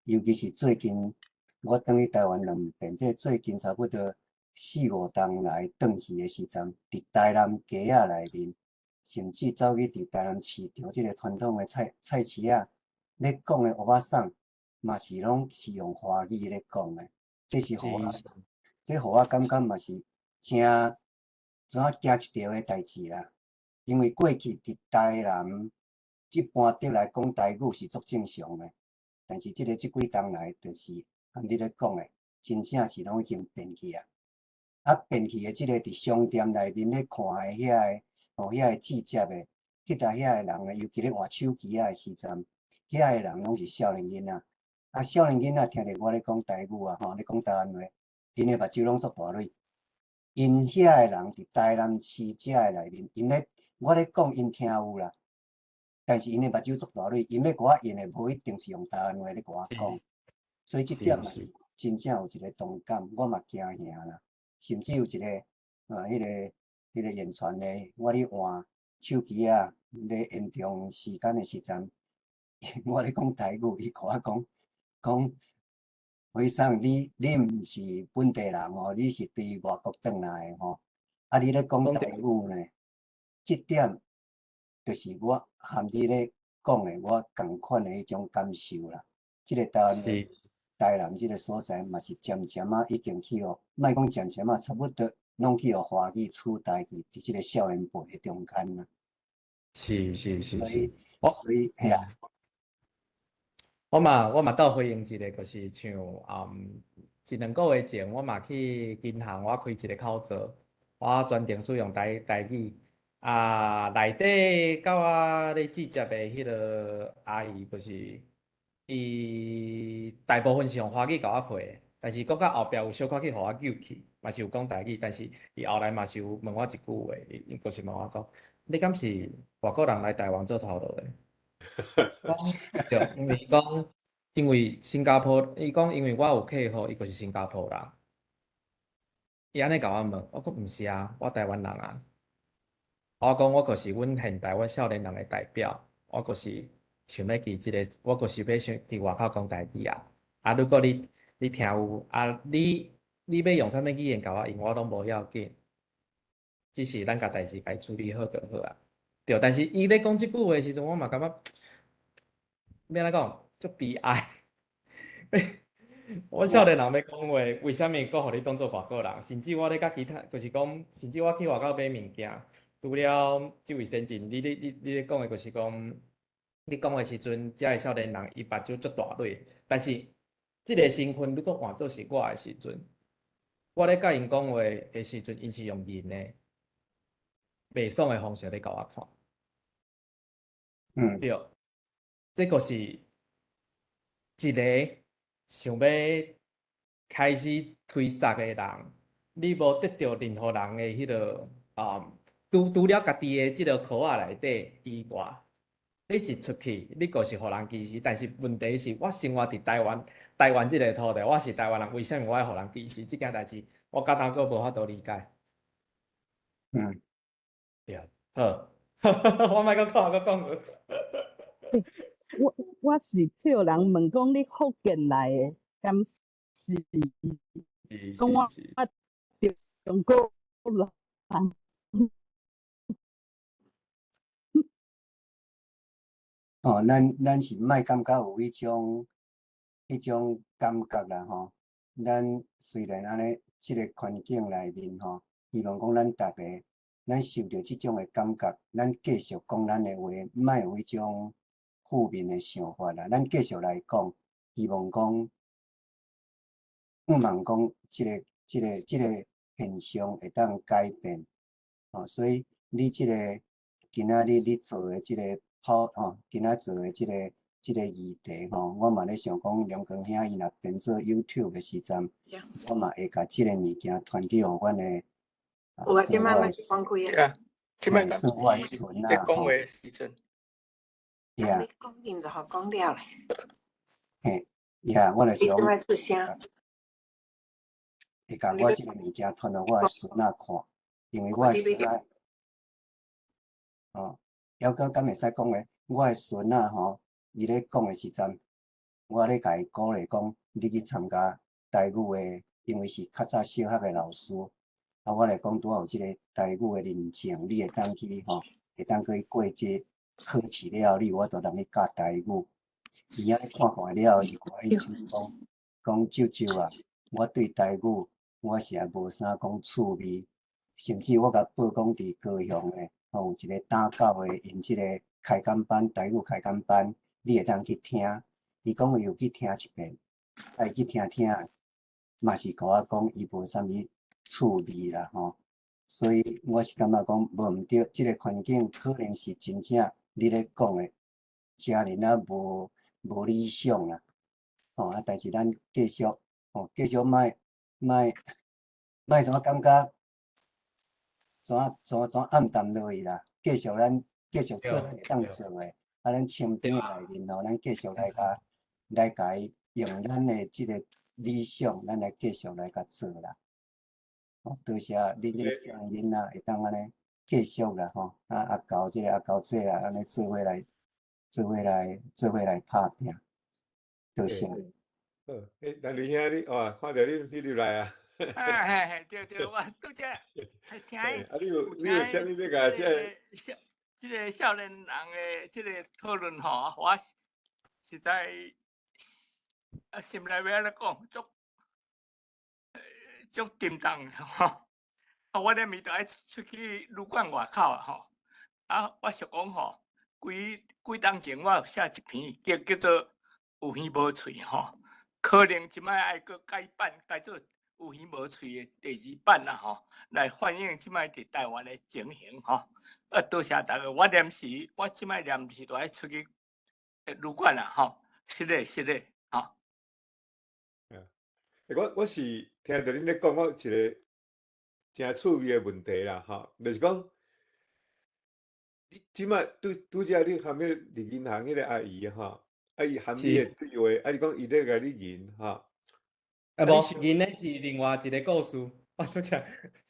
Speaker 3: 尤其是最近我转去台湾2遍，即最近差不多4、5档来转去的时阵，伫台南街仔内面，甚至走去伫台南市场即个传统的菜市仔咧讲的蚵仔送，嘛是拢是用华语咧讲的，这是互我感觉嘛是真怎惊一条的代志啦。因为过去伫台南，一般得来讲台语是足正常的，但是即几档来，就是按你咧讲的，真正是拢已经变去啊。变去的即个伫商店内面咧看的遐个记者的，迄搭遐个人尤其咧换手机的时阵，遐个人拢是少年囡仔。少年囡仔听着我咧讲台语咧讲台湾话，因的目睭拢足大蕊。因遐个人伫台南市遮个内面，我咧讲因听有啦，但是因的目睭足大蕊，因咧甲我用的无一定是用台湾话咧甲我讲，所以即点嘛是真正有一个同感，我嘛惊吓啦。甚至有一个迄个演传的，我咧换手机咧延长时间的时阵，我咧讲台语，伊甲我讲。回生，你毋是本地人你是对外国转来的你咧讲台语呢？即点就是我含你咧讲的，我共款的迄种感受啦。即个台南即个所在嘛是渐渐已经去莫讲渐渐差不多拢去华语取代伫即个少年辈的中间啦。所以嘿啊。
Speaker 7: 我嘛倒回应一个，就是像1、2个月前，我嘛去银行，我开一个口座，我专程使用台语。内底甲我咧直接的迄个阿姨，就是伊大部分是用华语甲我回，但是讲到后壁有小可去互我救去，嘛是有讲台语，但是伊后来嘛是有问我一句话，伊就是问我讲，你敢是外国人来台湾做头路的？对，因为新加坡，伊讲因为我有客户，伊就是新加坡人，伊安尼甲我问，我讲毋是啊，我台湾人啊。我讲我就是阮现代阮少年人的代表，我就是想要记即个，我就是要想伫外口讲台语啊。如果你听有你要用啥物语言甲我用，我拢无要紧，只是咱甲代志该处理好就好啊。对，但是伊咧讲即句话的时阵，我嘛感觉要安怎讲，足悲哀。我少年人要讲话，为虾米搁互你当做外国人？甚至我咧甲其他，就是讲，甚至我去外口买物件。除了即位先进，你咧讲的，就是讲，你讲的时阵，遮个少年人伊目睭足大蕊，但是即个身份如果换做是我的时阵，我咧甲因讲话的时阵，因是用认的，袂爽的方式咧甲我看。对，这个是一个想要开始推杀的人，你无得到任何人的迄个除了家己的即个壳仔内底以外，你一出去，你就是互人歧视。但是问题是我生活伫台湾即个土地，我是台湾人，为什么我要互人歧视？即件代志，我到头个无法度理解。对，好，我莫搁讲。
Speaker 8: 我是听人问讲你福建来的，敢是？讲我中国人。
Speaker 3: 咱是莫感觉有迄种感觉啦吼。咱虽然安尼即个环境内面吼，希望讲咱逐个咱受到即种的感觉，咱继续讲咱的话，莫有迄种负面的想法啦。咱继续来讲，希望讲毋茫讲即个现象会当改变。所以你即个今仔日你做的即个今仔做的即个议题吼，我嘛咧想讲，梁光兄伊若变做 YouTube 的时阵，我嘛会甲即个物件传去互阮的
Speaker 5: 我即摆嘛是讲开啊，
Speaker 3: 即摆算我的孙啦吼。
Speaker 5: 呀，你讲完就好讲了咧。
Speaker 3: 嘿，呀，我就想
Speaker 5: 你出声，
Speaker 3: 会甲我即个物件传互我的孙仔看，因为我的孙仔还阁敢会使讲诶，我的孙仔吼，伊咧讲诶时阵，我咧甲伊鼓励讲，你去参加台语诶，因为是较早小学诶老师，我来讲拄有即个台语诶认证，你会当去吼，会当去过节考试了，你有法度通去教台语。伊安尼看看了，伊看伊就讲舅舅啊，我对台语我是也无啥讲趣味，甚至我甲报讲伫高雄诶。有一个打狗的，因即个开讲班，台语开讲班，你会当去听。伊讲伊有去听一遍，伊去听，嘛是甲我讲，伊无啥物趣味啦吼。所以我是感觉讲，无毋对，即个环境可能是真正你咧讲的，遮尔啊无理想啦。但是咱继续莫怎感觉。怎暗淡落去啦？继续咱继续做咱会当做诶，咱身边内面吼，咱继续来甲伊用咱诶即个理想，咱来继续来甲做啦。多谢恁即个少年囡仔会当安尼继续啦吼，阿狗即个阿狗姐啊，安尼做伙来拍拼。多谢。
Speaker 1: 咱李兄你看到你入来啊？
Speaker 9: 嘿，对，我拄则听
Speaker 1: 你有啥物要甲
Speaker 9: 即个少年人的即个讨论吼，我实在心内面咧讲，足沉重吼。我咧咪都爱出去旅馆外口吼，我想讲吼，几当前我有写一篇叫做《有耳无喙》吼，可能即摆爱搁改版，改做有耳无喙的第2版啦吼，来反映即摆伫台湾的情形吼。多谢大家，我即摆念是都爱出去旅馆啦吼，是嘞吼。
Speaker 1: 我是听到恁咧讲，我一个真趣味的问题啦吼，就是讲，你即摆拄则你含迄个银行迄个阿姨吼，伊含你的对话，你讲伊咧甲你银吼。
Speaker 7: 无，因咧是另外一个故事，我拄则。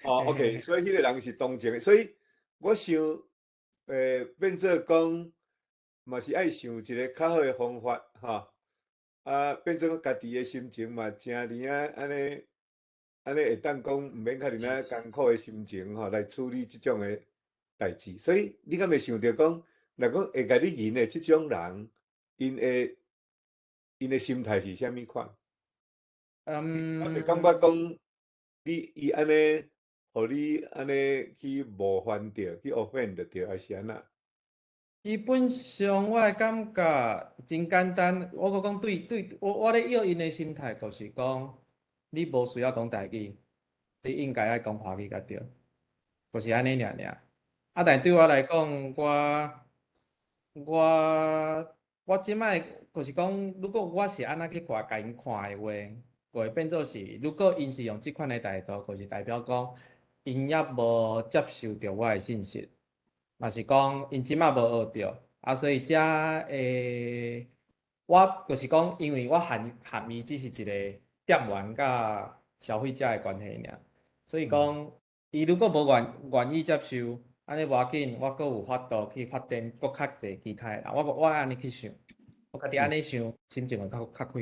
Speaker 1: OK， 所以迄个人是同情的，所以我想，变做讲，嘛是爱想一个较好的方法吼，变做家己的心情嘛，真尔安尼会当讲毋免较尔艰苦的心情吼来处理即种的代志，所以你敢会想着讲，若讲会甲你赢的即种人，因的心态是啥物款？会感觉讲，伊安尼，互你安尼去冒犯着，去 offend 着，还是安那？
Speaker 7: 基本上我的感觉真简单，我阁讲对，我咧要因的心态，就是讲，你无需要讲台语，你应该爱讲华语才对，就是安尼尔。但对我来讲，我即摆就是讲，如果我是安那去甲因看的话，就会变做是，如果因是用即款的态度，就是代表讲，因也无接受着我的信息，嘛是讲因即摆无学着，所以我就是讲，因为我含伊只是一个店员甲消费者的关系尔，所以讲，伊如果无愿意接受，安尼无要紧，我阁有法度去发展搁较济其他的人，我安尼去想，我家己安尼想，心情会较开阔。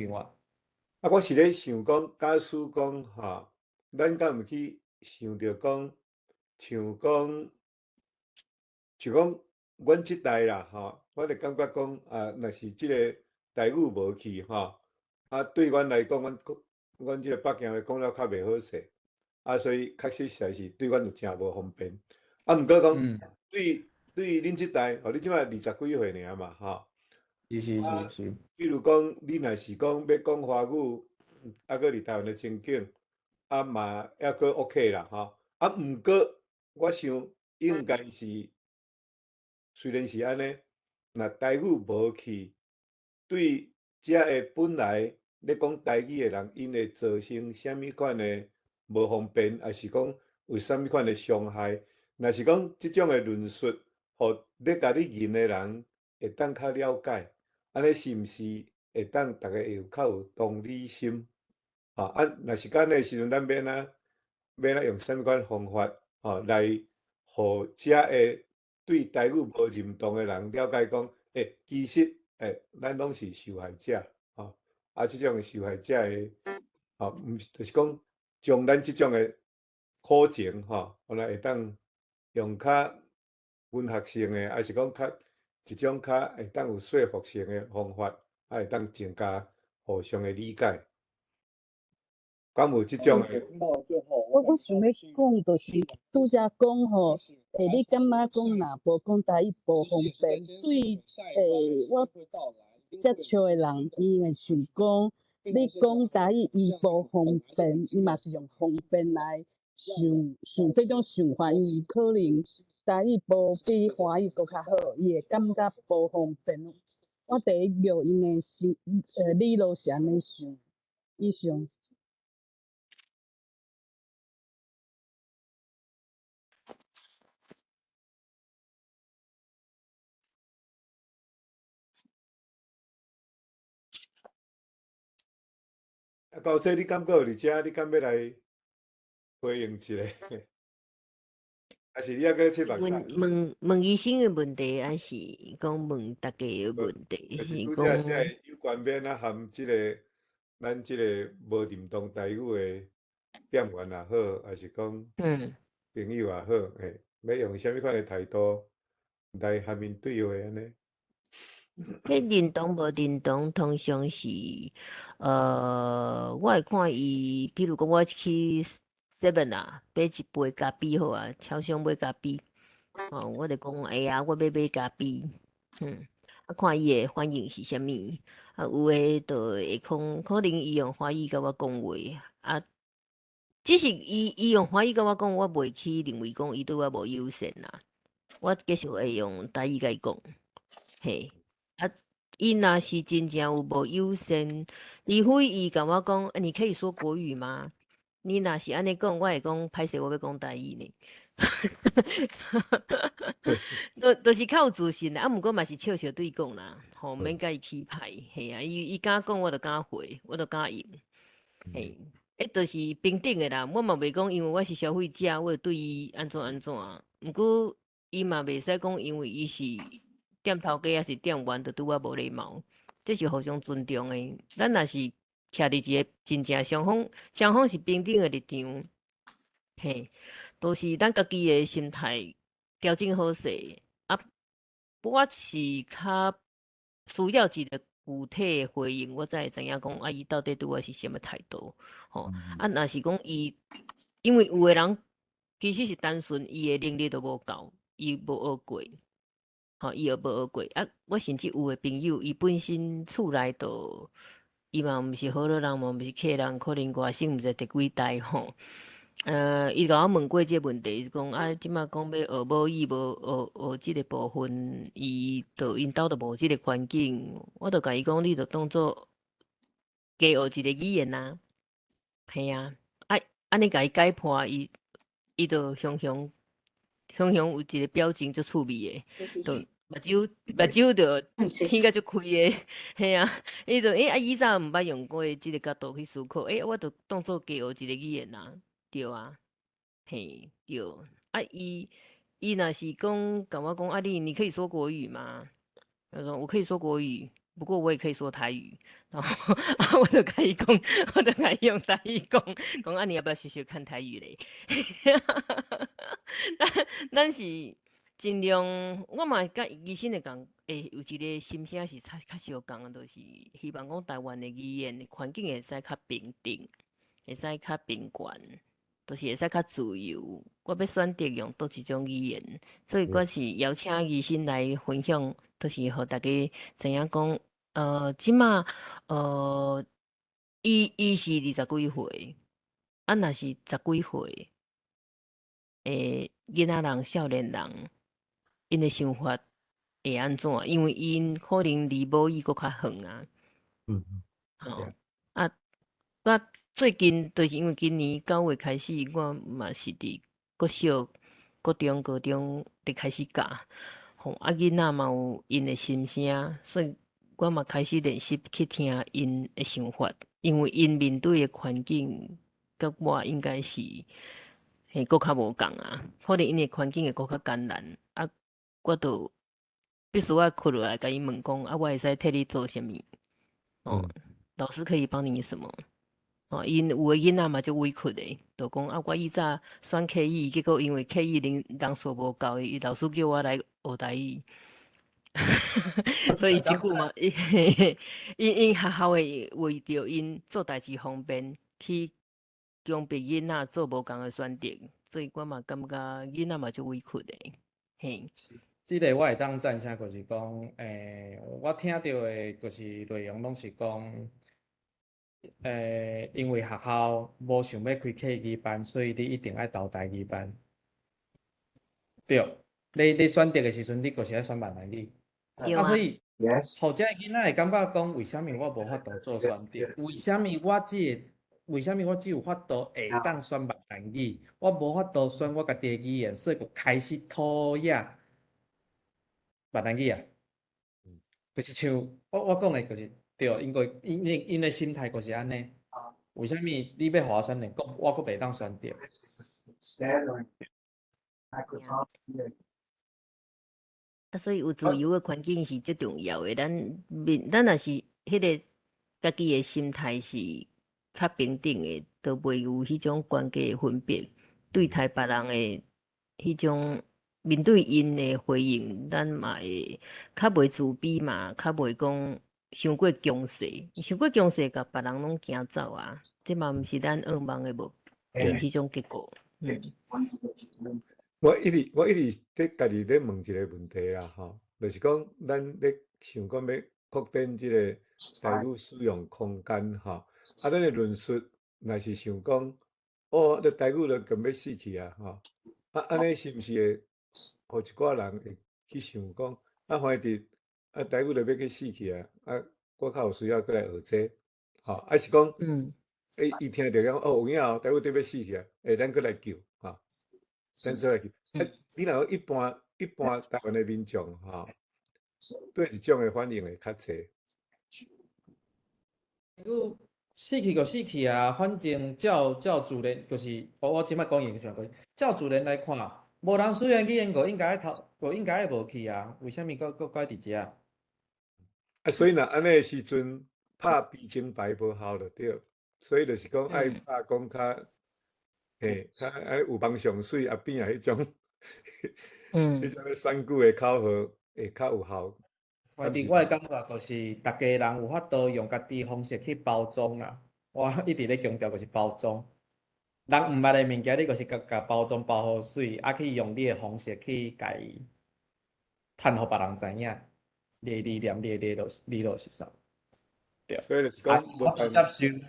Speaker 1: 我是咧想讲，假使讲吼，咱敢毋去想着讲，像讲，阮即代啦吼，我就感觉讲若是即个台语无去吼，对阮来讲，阮即个北京话讲了较袂好势，所以确实实在是对阮有诚无方便。毋过讲对恁即代，你即摆20几岁尔嘛吼。
Speaker 7: 是。
Speaker 1: 比如讲，你若是讲要讲华语，搁伫台湾的情景，嘛还搁 OK 啦吼。毋过我想应该是，虽然是安尼，若台语无去，对遮个本来咧讲台语的人，因会造成啥物款的无方便，还是讲有啥物款的伤害？若是讲即种的论述，互咧甲你认的人会当较了解，安尼是毋是会当大家会有较有同理心？若是干的时阵，咱要用啥物款方法来互遮个对台语无认同的人了解讲，其实咱拢是受害者即种受害者的毋就是讲将咱即种的苦情互咱会当用较文学性的，还是讲一种较会当有说服性的方法，会当增加互相的理解。敢有即种的？
Speaker 8: 我想要讲，就是拄则讲吼，你感觉讲若无讲台语无方便，对我接触的人，伊会想讲，你讲台语伊无方便，伊嘛是用方便来想这种想法，因为可能台语无比华语搁较好，伊会感觉无方便。我第一个因的理路是安尼想，以上。
Speaker 1: 到这你感觉有伫遮，你敢要来回应一下？还是你还搁切目屎？
Speaker 2: 问医生的问题，还是讲问大家的问题？
Speaker 1: 就是拄则即个有关免含即个咱即个无认同台语的店员也好，还是讲朋友也好，要用啥物款的态度来下面对话安尼？
Speaker 2: 认同无认同，通常是我会看伊，比如讲我去 7啊，买一杯咖啡好啊，超商买咖啡，我就讲我要买咖啡，看伊的反应是啥物，有诶就会可能伊用华语甲我讲话，只是伊用华语甲我讲，我袂去认为讲伊对我无友善啦，我继续会用台语甲伊讲，嘿。伊若是真正有无友善，除非伊甲我讲，你可以说国语吗？你若是安尼讲，我会讲歹势，我要讲台语呢。就是较有自信啦，毋过嘛是笑笑对讲啦，免甲伊起歹，嘿啊，伊敢讲我就敢回，我就敢应，嘿，就是平等的啦。我嘛袂讲，因为我是消费者，我就对伊安怎，毋过伊嘛袂使讲，因为伊是店头家还是店员，就对我无礼貌，这是互相尊重的。咱若是徛伫一个真正双方是平等的立场，嘿，都是咱家己的心态调整好势。我是较需要一个具体的回应，我才会知影讲伊到底对我是什么态度，若是讲伊，因为有的人其实是单纯伊的能力都无够，伊无学过。伊也无学过我甚至有诶朋友，伊本身厝内就，伊嘛毋是好多人，嘛毋是客人，可能外省毋知第几代吼。伊甲我问过即个问题，是讲即马讲要学母语，无学即个部分，因兜就无即个环境，我就甲伊讲，你就当做加学一个语言啊，系啊，安尼甲伊解破，伊就常常有一个表情足趣味诶，就目睭就天甲足开诶，嘿啊，伊就伊早毋捌用过即个角度去思考，我就当做加学一个语言啊，对啊，嘿，对，伊若是讲甲我讲你可以说国语吗？他说我可以说国语，不过我也可以说台语，然后我就甲伊讲，我就甲伊用台语讲你要不要学学看台语嘞？咱是尽量，我嘛甲医生会讲，会有一个心声是较相共的，就是希望讲台湾的语言环境会使较平等，会使较平权，就是会使较自由。我要选择用倒一种语言，所以我是邀请医生来分享，就是互大家知影讲，即马伊是20几岁，啊，若是10几岁诶，囡仔人、少年人，因的想法会安怎？因为因可能离母语搁较远啊。
Speaker 1: 嗯，
Speaker 2: 吼、
Speaker 1: yeah，
Speaker 2: 啊，我最近就是因为今年9月开始，我嘛是伫国小、国中、高中伫开始教，吼、啊囡仔嘛有因的心声，所以我嘛开始练习去听因的想法，因为因面对的环境，甲我应该是嘿搁较无共啊，可能因的环境会搁较艰难，啊，我就必须要困落来甲伊问讲，啊，我会使替你做啥物？哦，老师可以帮你什么？哦，因有的囡仔嘛就委屈的，就讲啊，我以早选 KE，结果因为 KE 人数无够的，伊老师叫我来学台语，所以即句嘛，因学校会为着因做代志方便，去强迫囡仔做无共的选择，所以我嘛感觉囡仔嘛就委屈的，嘿。
Speaker 7: 即个我会当赞成，就是讲，我听到的，就是内容拢是讲，因为学校无想要开客语班，所以你一定爱投台语班。对，你选择的时阵，你就是爱选闽南语。啊，所以，后者囡仔会感觉讲，为什么我无法度做选择？为什么我只有法度会当选闽南语，我无法度选我家己的语言，所以就开始讨厌闽南语啊。就是像我讲的，就是对，因为因的心态就是安尼。为什么你要互我选择，我阁袂当选择？
Speaker 2: 啊，所以有自由的环境是最重要的。咱若是迄个家己的心态是较平等的，都袂有迄种关系的分别。对待别人的迄种面对因的回应，咱嘛会较袂自卑嘛，较袂讲伤过强势，伤过强势，甲别人拢惊走啊。这嘛毋是咱渴望的无迄种结果。
Speaker 1: 我一直在家己咧问一个问题啦，吼，就是讲咱咧想讲要扩展即个台语使用空间，吼，啊，咱的论述若是想讲，哦，你台语就根要死去啊，吼，啊，安尼是毋是会，互一寡人会去想讲，啊，反正台语就要去死去啊，啊，我较有需要过来学这，吼，啊是讲，伊听着讲，哦，有影哦，台语得要死去啊，咱过来救，吼。咱做来去，你若讲一般台湾的民众吼，对一种的反应会较济。
Speaker 7: 死去就死去啊，反正照自然，就是我即摆讲英语讲，照自然来看，无人使用语言就应该爱无去啊，为虾米搁伫遮？
Speaker 1: 啊，所以若安尼的时阵，拍比情牌无效就对，所以就是讲爱拍讲较。嘿，较有梦上水后边啊，迄种，迄种咧选句的口号会较有效。
Speaker 7: 反正我的感觉就是，大家人有法度用家己方式去包装啦。我一直咧强调就是包装。人毋捌的物件，你就是甲包装包好水，啊去用你的方式去甲伊趁互别人知影，你的理念，你的是啥？对。
Speaker 1: 所以就是讲，
Speaker 7: 有法度接受。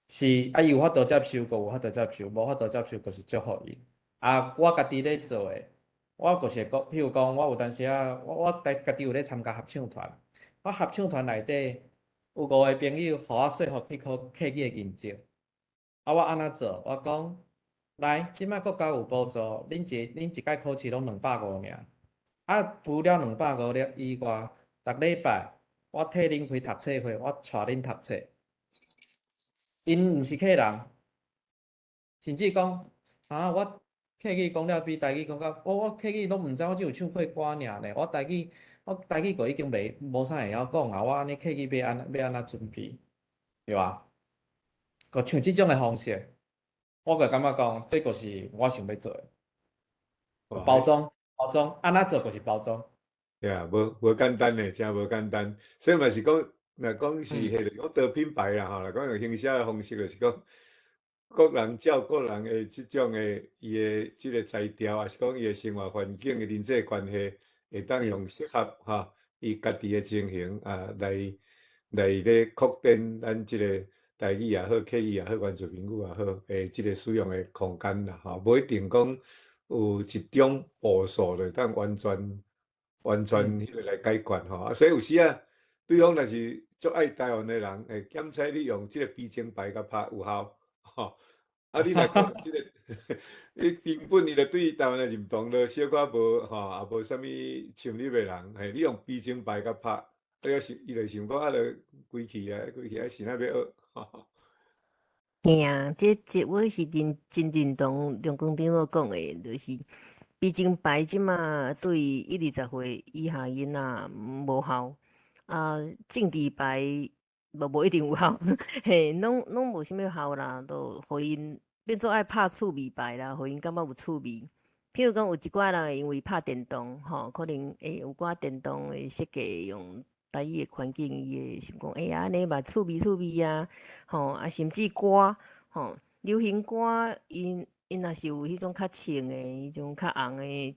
Speaker 7: 是啊，伊有法度接受，佮有法度接受，无法度接受，就是祝福伊。啊，我家己咧做诶，我就是讲，譬如讲，我有当时啊，我家己有咧参加合唱团，我合唱团内底有5个朋友，互我说服去考客语诶认证。啊，我安怎做？我讲，来，即摆国家有补助，恁一届考试拢250尔。啊，除了250了以外，逐礼拜我替恁开读册会，我带恁读册。因毋是客人，甚至讲啊，我客语讲了比台语讲较，我客语拢毋知，我只有唱过歌尔呢。我台语个已经无啥会晓讲啊。我安尼客语要安怎准备，对吧？个像即种的方式，我个感觉讲，这个是我想要做的。包装，安怎做就是包装。
Speaker 1: 呀，无简单诶，真无简单。所以嘛是讲，若讲是迄个讲多品牌啦吼，若讲用行销诶方式，就是讲各人照各人诶即种诶伊诶即个才调，也是讲伊诶生活环境、诶人际关系，会当用适合吼伊家己诶情形来咧扩展咱即个台语也好、客语也好、原住民语也好，诶，即个使用诶空间啦吼，无一定讲有一种步数就当完全迄个来解决吼，啊，所以有时啊，对方若是足爱台湾诶人，会检测你用即个比情牌甲拍有效吼。啊，你若讲即个，你根本伊就对台湾诶认同就小可无吼，也无啥物像你诶人，嘿，你用比情牌甲拍，伊想伊就想讲啊，就归去啊，归去啊，是哪要学吼。
Speaker 2: 嘿啊，这我是真认同梁光顶所讲诶，就是比情牌即马对1、20岁以下囡仔无效，啊，政治牌无一定有效，嘿，拢无啥物效啦，都互因变做爱拍趣味牌啦，互因感觉有趣味。譬如讲有一寡人会因为拍电动吼，可能有寡电动诶设计用台语诶环境，伊会想讲安尼嘛趣味啊，吼啊甚至歌吼，流行歌因若是有迄种较清诶、迄种较红诶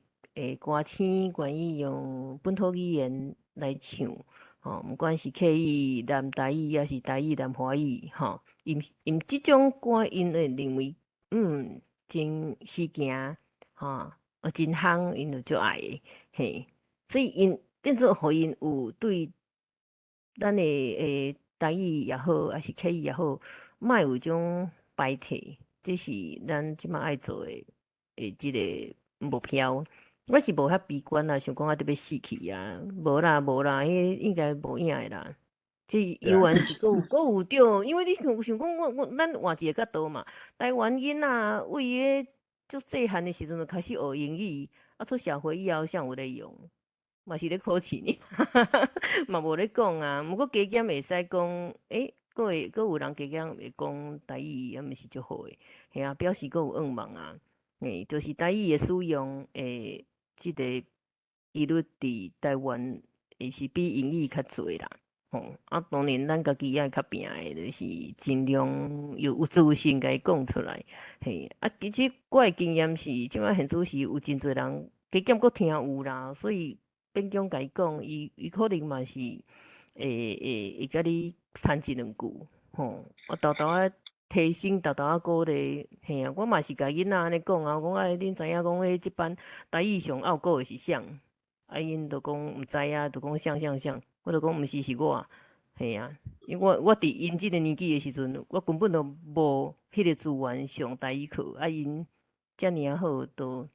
Speaker 2: 歌星，愿意用本土语言来唱，吼，毋管是客语、南台语，抑是台语、南华语，吼，因即种歌因会认为真实行。吼，真夯，因就足爱的，嘿，所以因变做互因有对咱的台语也好，还是客语也好，莫有种排斥，这是咱即马爱做即个目标。我是无遐悲观啦，想讲啊，得要死去啊，无啦，迄应该无影的啦。即游园是佫有对，因为你想讲咱换一个角度嘛，台湾囡仔为个足细汉的时阵就开始学英语，啊出社会以后才有咧用，嘛是咧考试呢，嘛无咧讲啊。毋过加减会使讲，佫有人加减会讲台语，啊，毋是足好诶，嘿啊，表示佫有愿望啊。就是台语的使用，即个比率伫台湾也是比英语较侪啦。啊，当然咱家己爱较拼的，就是尽量有自信甲伊讲出来。嘿，啊，其实我的经验是，即摆现主是有真侪人加减佫听有啦，所以变相甲伊讲，伊可能嘛是会甲你谈一两句，啊，豆豆啊提醒，豆豆啊鼓励，嘿啊，我嘛是甲囡仔安尼讲啊，讲啊，恁知影讲迄即班台语上拗过的是啥？啊，因就讲毋知啊，就讲啥，我就讲毋是是我，嘿啊，因为我伫因即个年纪的时阵，我根本就无迄个资源上台语课，啊因遮尔啊好，都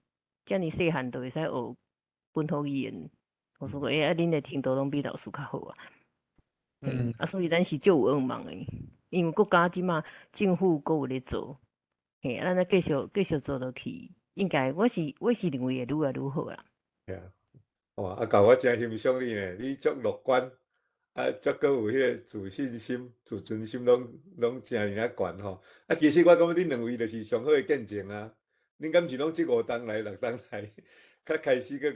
Speaker 2: 遮尔细汉就会使学本土语言，我说过，啊恁的程度拢比老师较好啊，嘿，啊所以咱是足有愿望的，因为国家即马政府阁有咧做，嘿，咱再继续做落去，应该我是认为会愈来愈好啦。
Speaker 1: 哇！啊，甲我真欣赏你呢，你足乐观，啊，足够有迄个自信心、自尊心，拢真尔啊悬吼。啊，其实我感觉恁两位就是上好的见证啊。恁敢是拢即5冬来、6冬来，较开始佮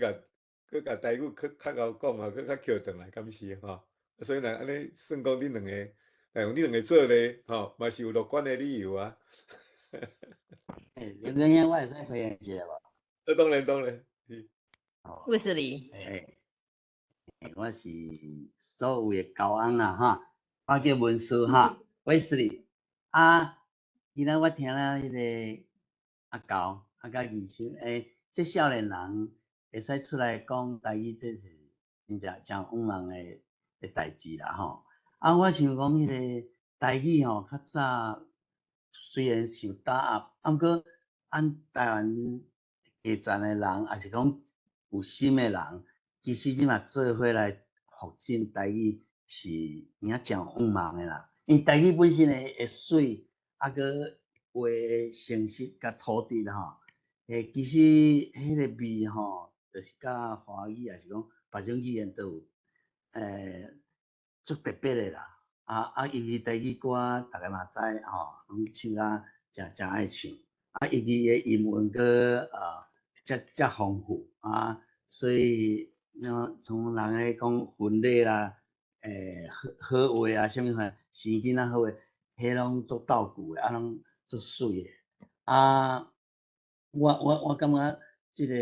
Speaker 1: 台语较晓讲啊，佮较捡转来，敢是吼。所以若安尼算讲恁两个，用恁两个做咧，吼，嘛是有乐观的理由啊。
Speaker 10: 梁哥兄，我会使回应一下无？
Speaker 1: 当然，是。
Speaker 2: 卫斯理。
Speaker 10: 我是所有的交翁啦哈，我叫文书哈，卫斯理。啊，今仔我听了迄个阿高甲二叔，这少年人会使出来讲台语，这是真正真往忙的代志啦吼。啊，我想讲迄个台语吼，较早虽然受打压，啊，毋过按台湾下泉的人，也是讲有心的人。其实即嘛做伙来发展台语是影真往忙的啦，因为台语本身的水，啊个话成实甲土地啦吼，其实迄个味吼，就是甲华语也是讲别种语言都有，足特别的啦。尤其台语歌，大家嘛知吼，拢唱啊，真爱唱。啊，尤其的英文歌遮丰富啊，所以。从人咧讲婚礼啦，好话啊，啥物款生囡仔好话，迄拢足斗久诶，拢足水诶。我感觉即个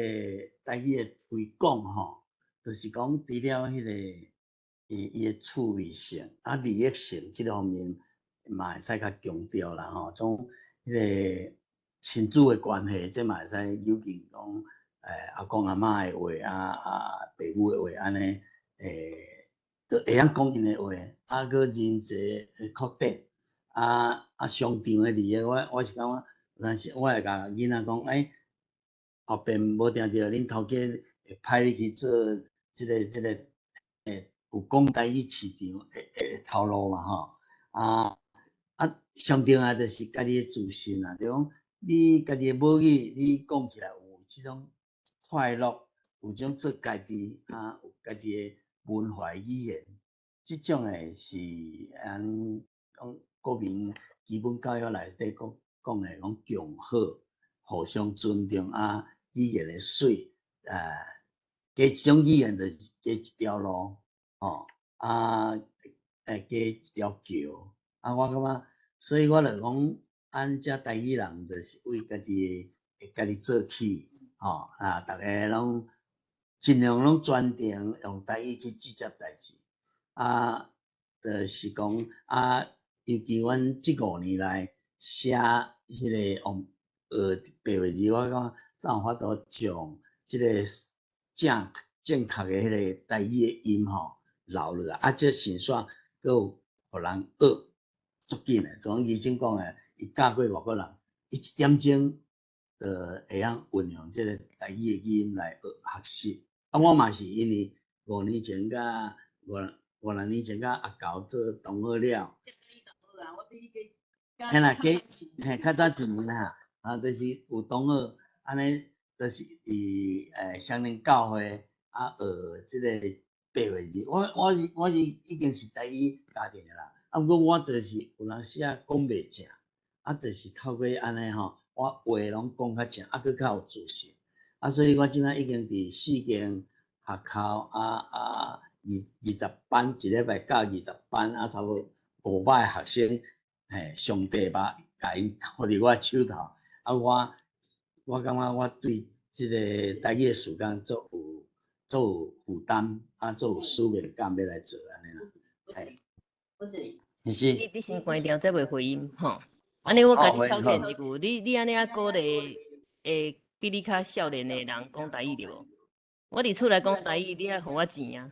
Speaker 10: 台语诶推广吼，就是讲除了迄个伊诶趣味性利益性即个方面，嘛会使较强调啦吼。种迄个亲子诶关系，即嘛会使有劲讲。阿公阿嬷诶话爸母诶话安尼，都会晓讲因诶话，搁人际扩展，商场诶利益，我是感觉，有当时我会甲囡仔讲，后边无定着恁头家会派你去做即个有讲台语市场诶头路嘛吼，上重要就是家己诶自信啊，就讲你家己诶母语，你讲起来有即种。快乐有种做家己有家己诶文化语言，即种诶是讲国民基本教育内底讲诶讲共好、互相尊重语言诶水加即种语言就是加一条路加一条桥我感觉，所以我就讲，遮台语人就是为家己做起。大家拢尽量拢专程用台语去直接代志，就是讲尤其阮即5年来写迄个用白话字，我感觉才有法度将即个正确的迄个台语的音留落来，这成煞佫有互人学足紧的，像医生讲的，伊教过外国人，伊1点钟。会晓运用即个台语的语音来学习。我嘛是因为5年前甲5-6年前甲阿高做同学了。嘿啦，较早1年啦，就是有同学安尼，就是伫双林教会学即个白话字。我是已经是台语家庭的啦，不过我就是有当时讲袂正，就是透过安尼我话拢讲较正，佫较有自信。所以我即摆已经伫4间学校20班，一礼拜教20班，差不多500学生，上帝吧，甲因放伫我手头。我感觉我对即个台语事工足有负担，足有使命感要来做安尼啦。是。
Speaker 2: 你先关掉，再袂回音吼。安尼我甲你挑战一句，你安尼鼓励会比你较少年的人讲台语对无？我伫厝内讲台语，你爱互我钱啊！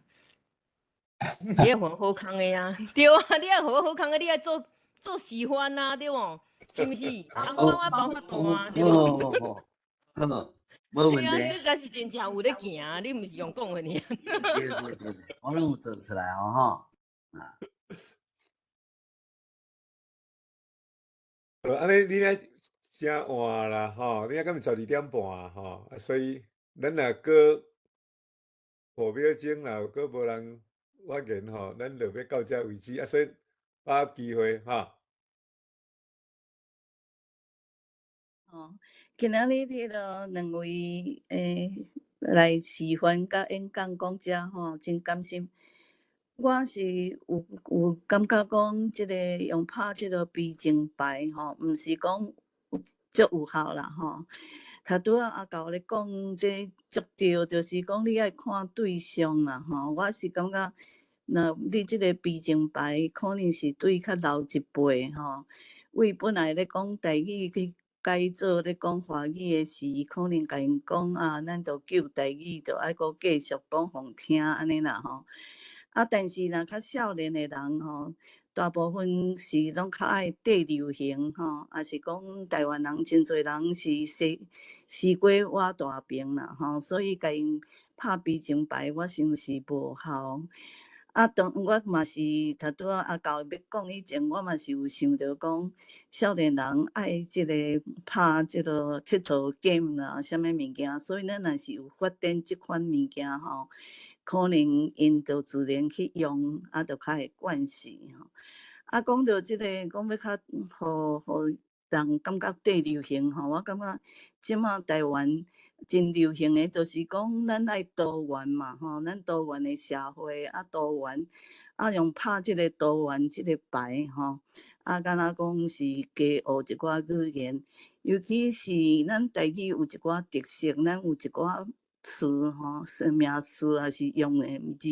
Speaker 2: 你爱互我好康的啊，对啊，你爱互我好康的，你爱做示范啊，对无？是毋是？我包较大，对无？
Speaker 10: 好，无问题。
Speaker 2: 这才是真正有咧行，你毋是用讲的尔。
Speaker 10: 对，我拢有做出来吼。
Speaker 1: 安尼你咧真晚啦吼，你今日12点半吼，所以咱若过5秒钟啦，过无人发言吼，咱就要到这为止所以把握机会
Speaker 11: 今仔日迄个2位来示范甲演讲讲者真感心。我是有感觉讲，即个用拍即个悲情牌毋是讲足有效啦拄仔阿高咧讲，这足对，就是讲你爱看对象啦我是感觉，若你即个悲情牌可能是对较老一辈为本来咧讲台语去改做咧讲华语诶时，可能甲因讲咱着救台语，着爱阁继续讲互听安尼啦但是若较少年诶人大部分是拢较爱缀流行也是讲台湾人真侪人是西瓜挖大饼啦所以甲因拍悲情牌，我想是无效。我嘛是拄仔阿高要讲以前，我嘛是有想着讲，少年人爱即个拍即个佚佗 game 啦，啥物物件，所以咱若是有发展即款物件可能因着自然去用，着较会惯势讲到即个，讲要较互人感觉最流行吼，我感觉即马台湾真流行的，就是讲咱爱多元嘛吼，咱多元的社会啊，多元啊，用拍即个多元即个牌吼，啊，敢若讲是加学一寡语言，尤其是咱台语有一寡特色，咱有一寡词吼，是名词还是用的字，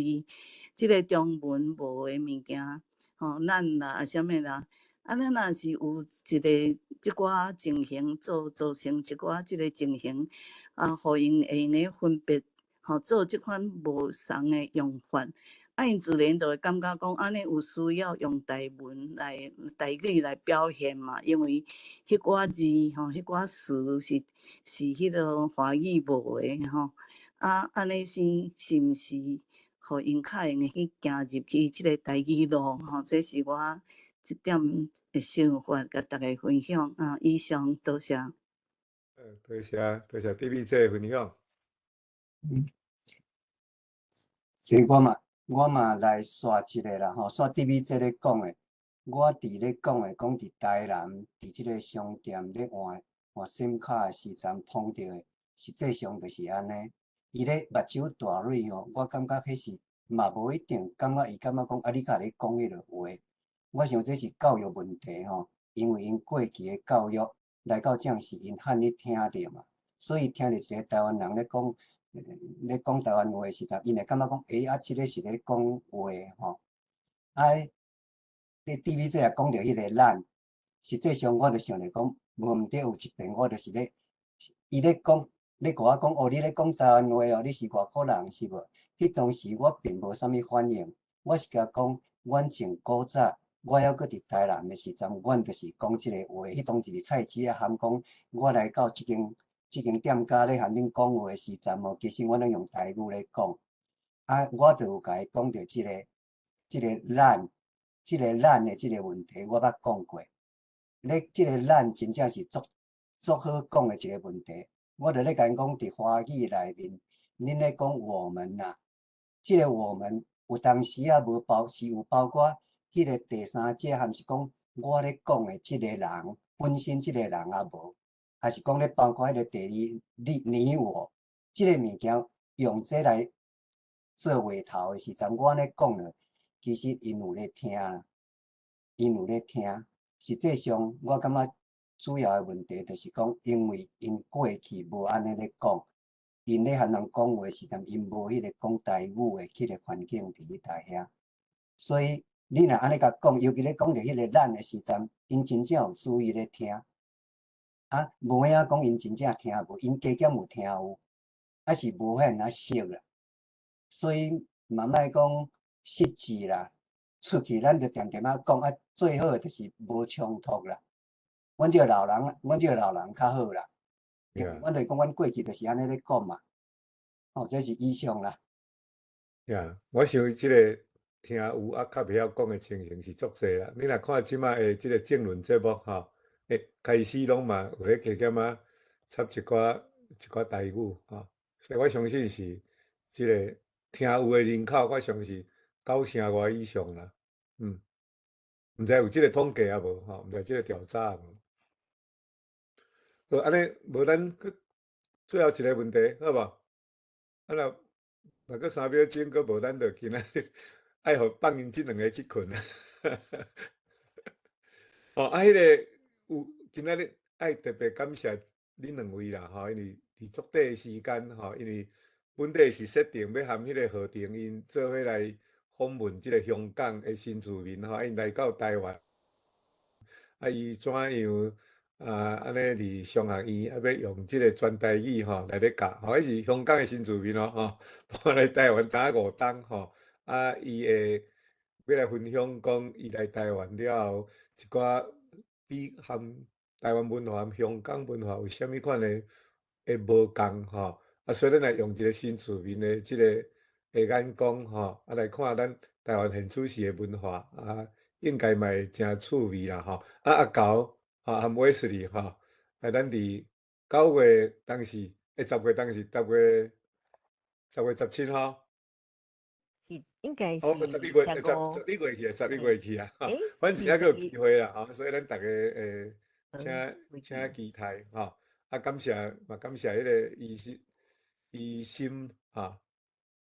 Speaker 11: 即个中文无的物件。吼，咱啦，啊，啥物啦？啊，咱若是有一个即寡情形做成一寡即个情形，啊，互因会用个分别，吼，做即款无同的用法，啊，因自然就会感觉讲安尼有需要用台语来表现嘛，因为迄寡字吼，迄寡词是迄个华语无的吼，啊，安尼是毋是？互因较用会去行入去即个台语路吼，这是我一点的想法，甲大家分享啊。以上多谢。
Speaker 1: 多谢 DB 姐分享。
Speaker 3: 这我嘛来刷一个啦吼，刷 DB 姐咧讲的，我伫咧讲的，讲伫台南伫即个商店咧换SIM卡的时阵碰到的，实际上就是安尼。伊咧目睭大蕊吼，我感觉迄是嘛无一定，感觉伊感觉讲啊，你甲咧讲迄个话，我想这是教育问题吼，因为因过去的教育来到这样是因汉咧听着嘛，所以听着一个台湾人咧讲台湾话时阵，因会感觉讲，啊，即个是咧讲话吼，啊，你 DV 这也讲着迄个咱，实际上我就想着讲，无毋对有一遍我就是咧，伊咧讲。你甲我讲哦，你咧讲台湾话哦，你是外国人是无？迄当时我并无啥物反应，我是甲讲，阮从古早，我还阁伫台南的时阵，阮就是讲即个话。迄当一个菜市啊，含讲我来到即间店家咧，含恁讲话的时阵哦，其实我拢用台语咧讲。啊，我就有甲伊讲着即个咱的即个问题，我捌讲过。咧，即个咱真正是足好讲的一个问题。我就咧甲因讲，伫华语内面，恁咧讲我们呐，即个我们有当时啊无有包括迄个第三者，含是讲我咧讲的即个人本身即个人啊无，还是讲咧包括迄个第二你我，即个物件用这来做话头的时阵，我咧讲了，其实因有咧听啦，因有咧听，实际上我感觉。主要的问题就是讲，因为因过去无安尼咧讲，因咧和人讲话时阵，因无迄个讲台语的迄个环境伫迄搭遐，所以你若安尼甲讲，尤其咧讲着迄个咱的时阵，因真正有注意咧听，啊，无影讲因真正听无，因加减有听有，啊是无遐尔熟啦，所以嘛莫讲失智啦，出去咱着定定啊讲，啊最好就是无冲突啦。阮这个老人较好啦，因为阮就是讲，阮过去就是安尼咧讲嘛，哦，这是以上啦。
Speaker 1: 我想即个听有啊，较袂晓讲的情形是足侪啦。你若看即摆的即个政论节目吼，开始拢嘛有咧加减啊插一寡台语吼，所以我相信是即个听有的人口，我相信90%外以上啦。毋知有即个统计啊无吼？毋知即个调查无？安尼无咱去最后一个问题，好无？啊若阁3秒钟，阁无咱就今仔日爱互放因即两个去困啊。哦，迄个有今仔日爱特别感谢恁两位啦，吼，因为伫足短的时间，吼，因为本地是设定要含迄个何庭因做伙来访问即个香港的新住民，吼，因来到台湾，啊，伊怎样？安尼伫商学院要用即个全台语吼来咧教，迄是香港的新住民吼，搬来台湾打5冬吼，伊会要来分享讲伊来台湾了后一寡比含台湾文化、香港文化有啥物款的无共吼，所以咱来用一个新住民的即个眼光吼，来看咱台湾现处时的文化应该嘛会诚趣味啦吼，阿高。含威斯利吼，咱伫9月当时，10月当时10月17号，
Speaker 2: 是应该是
Speaker 1: 11月去啊，反正还佫有机会啦，所以咱逐个请期待吼。啊，感谢迄个医心哈，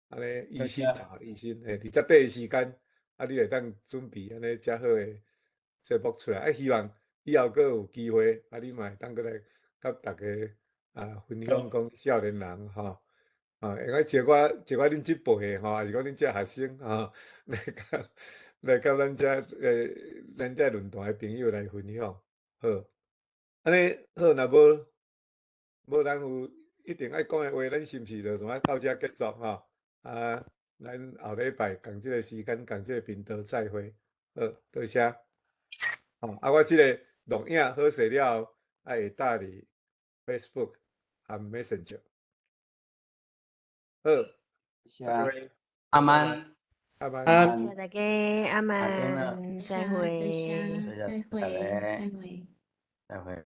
Speaker 1: 安尼医心啊，医心嘿，伫遮短的时间，啊，你会当准备安尼遮好的节目出来，啊，希望以后佫有机会，啊，你嘛会当佫来甲大家分享讲少年人吼，会该招我恁即辈的吼，还是讲恁遮学生吼，来甲咱遮论坛的朋友来分享，好，安尼好，若无人有一定爱讲的话，咱是毋是就怎啊到遮结束吼？啊，咱后礼拜共即个时间，共即个频道再会。好，多谢。吼，我即个录影好势了后，会搭伫 Facebook 和 Messenger。好，再会。
Speaker 10: 阿曼，
Speaker 1: 阿曼，
Speaker 2: 谢谢大家，阿曼，再会。
Speaker 10: 再会。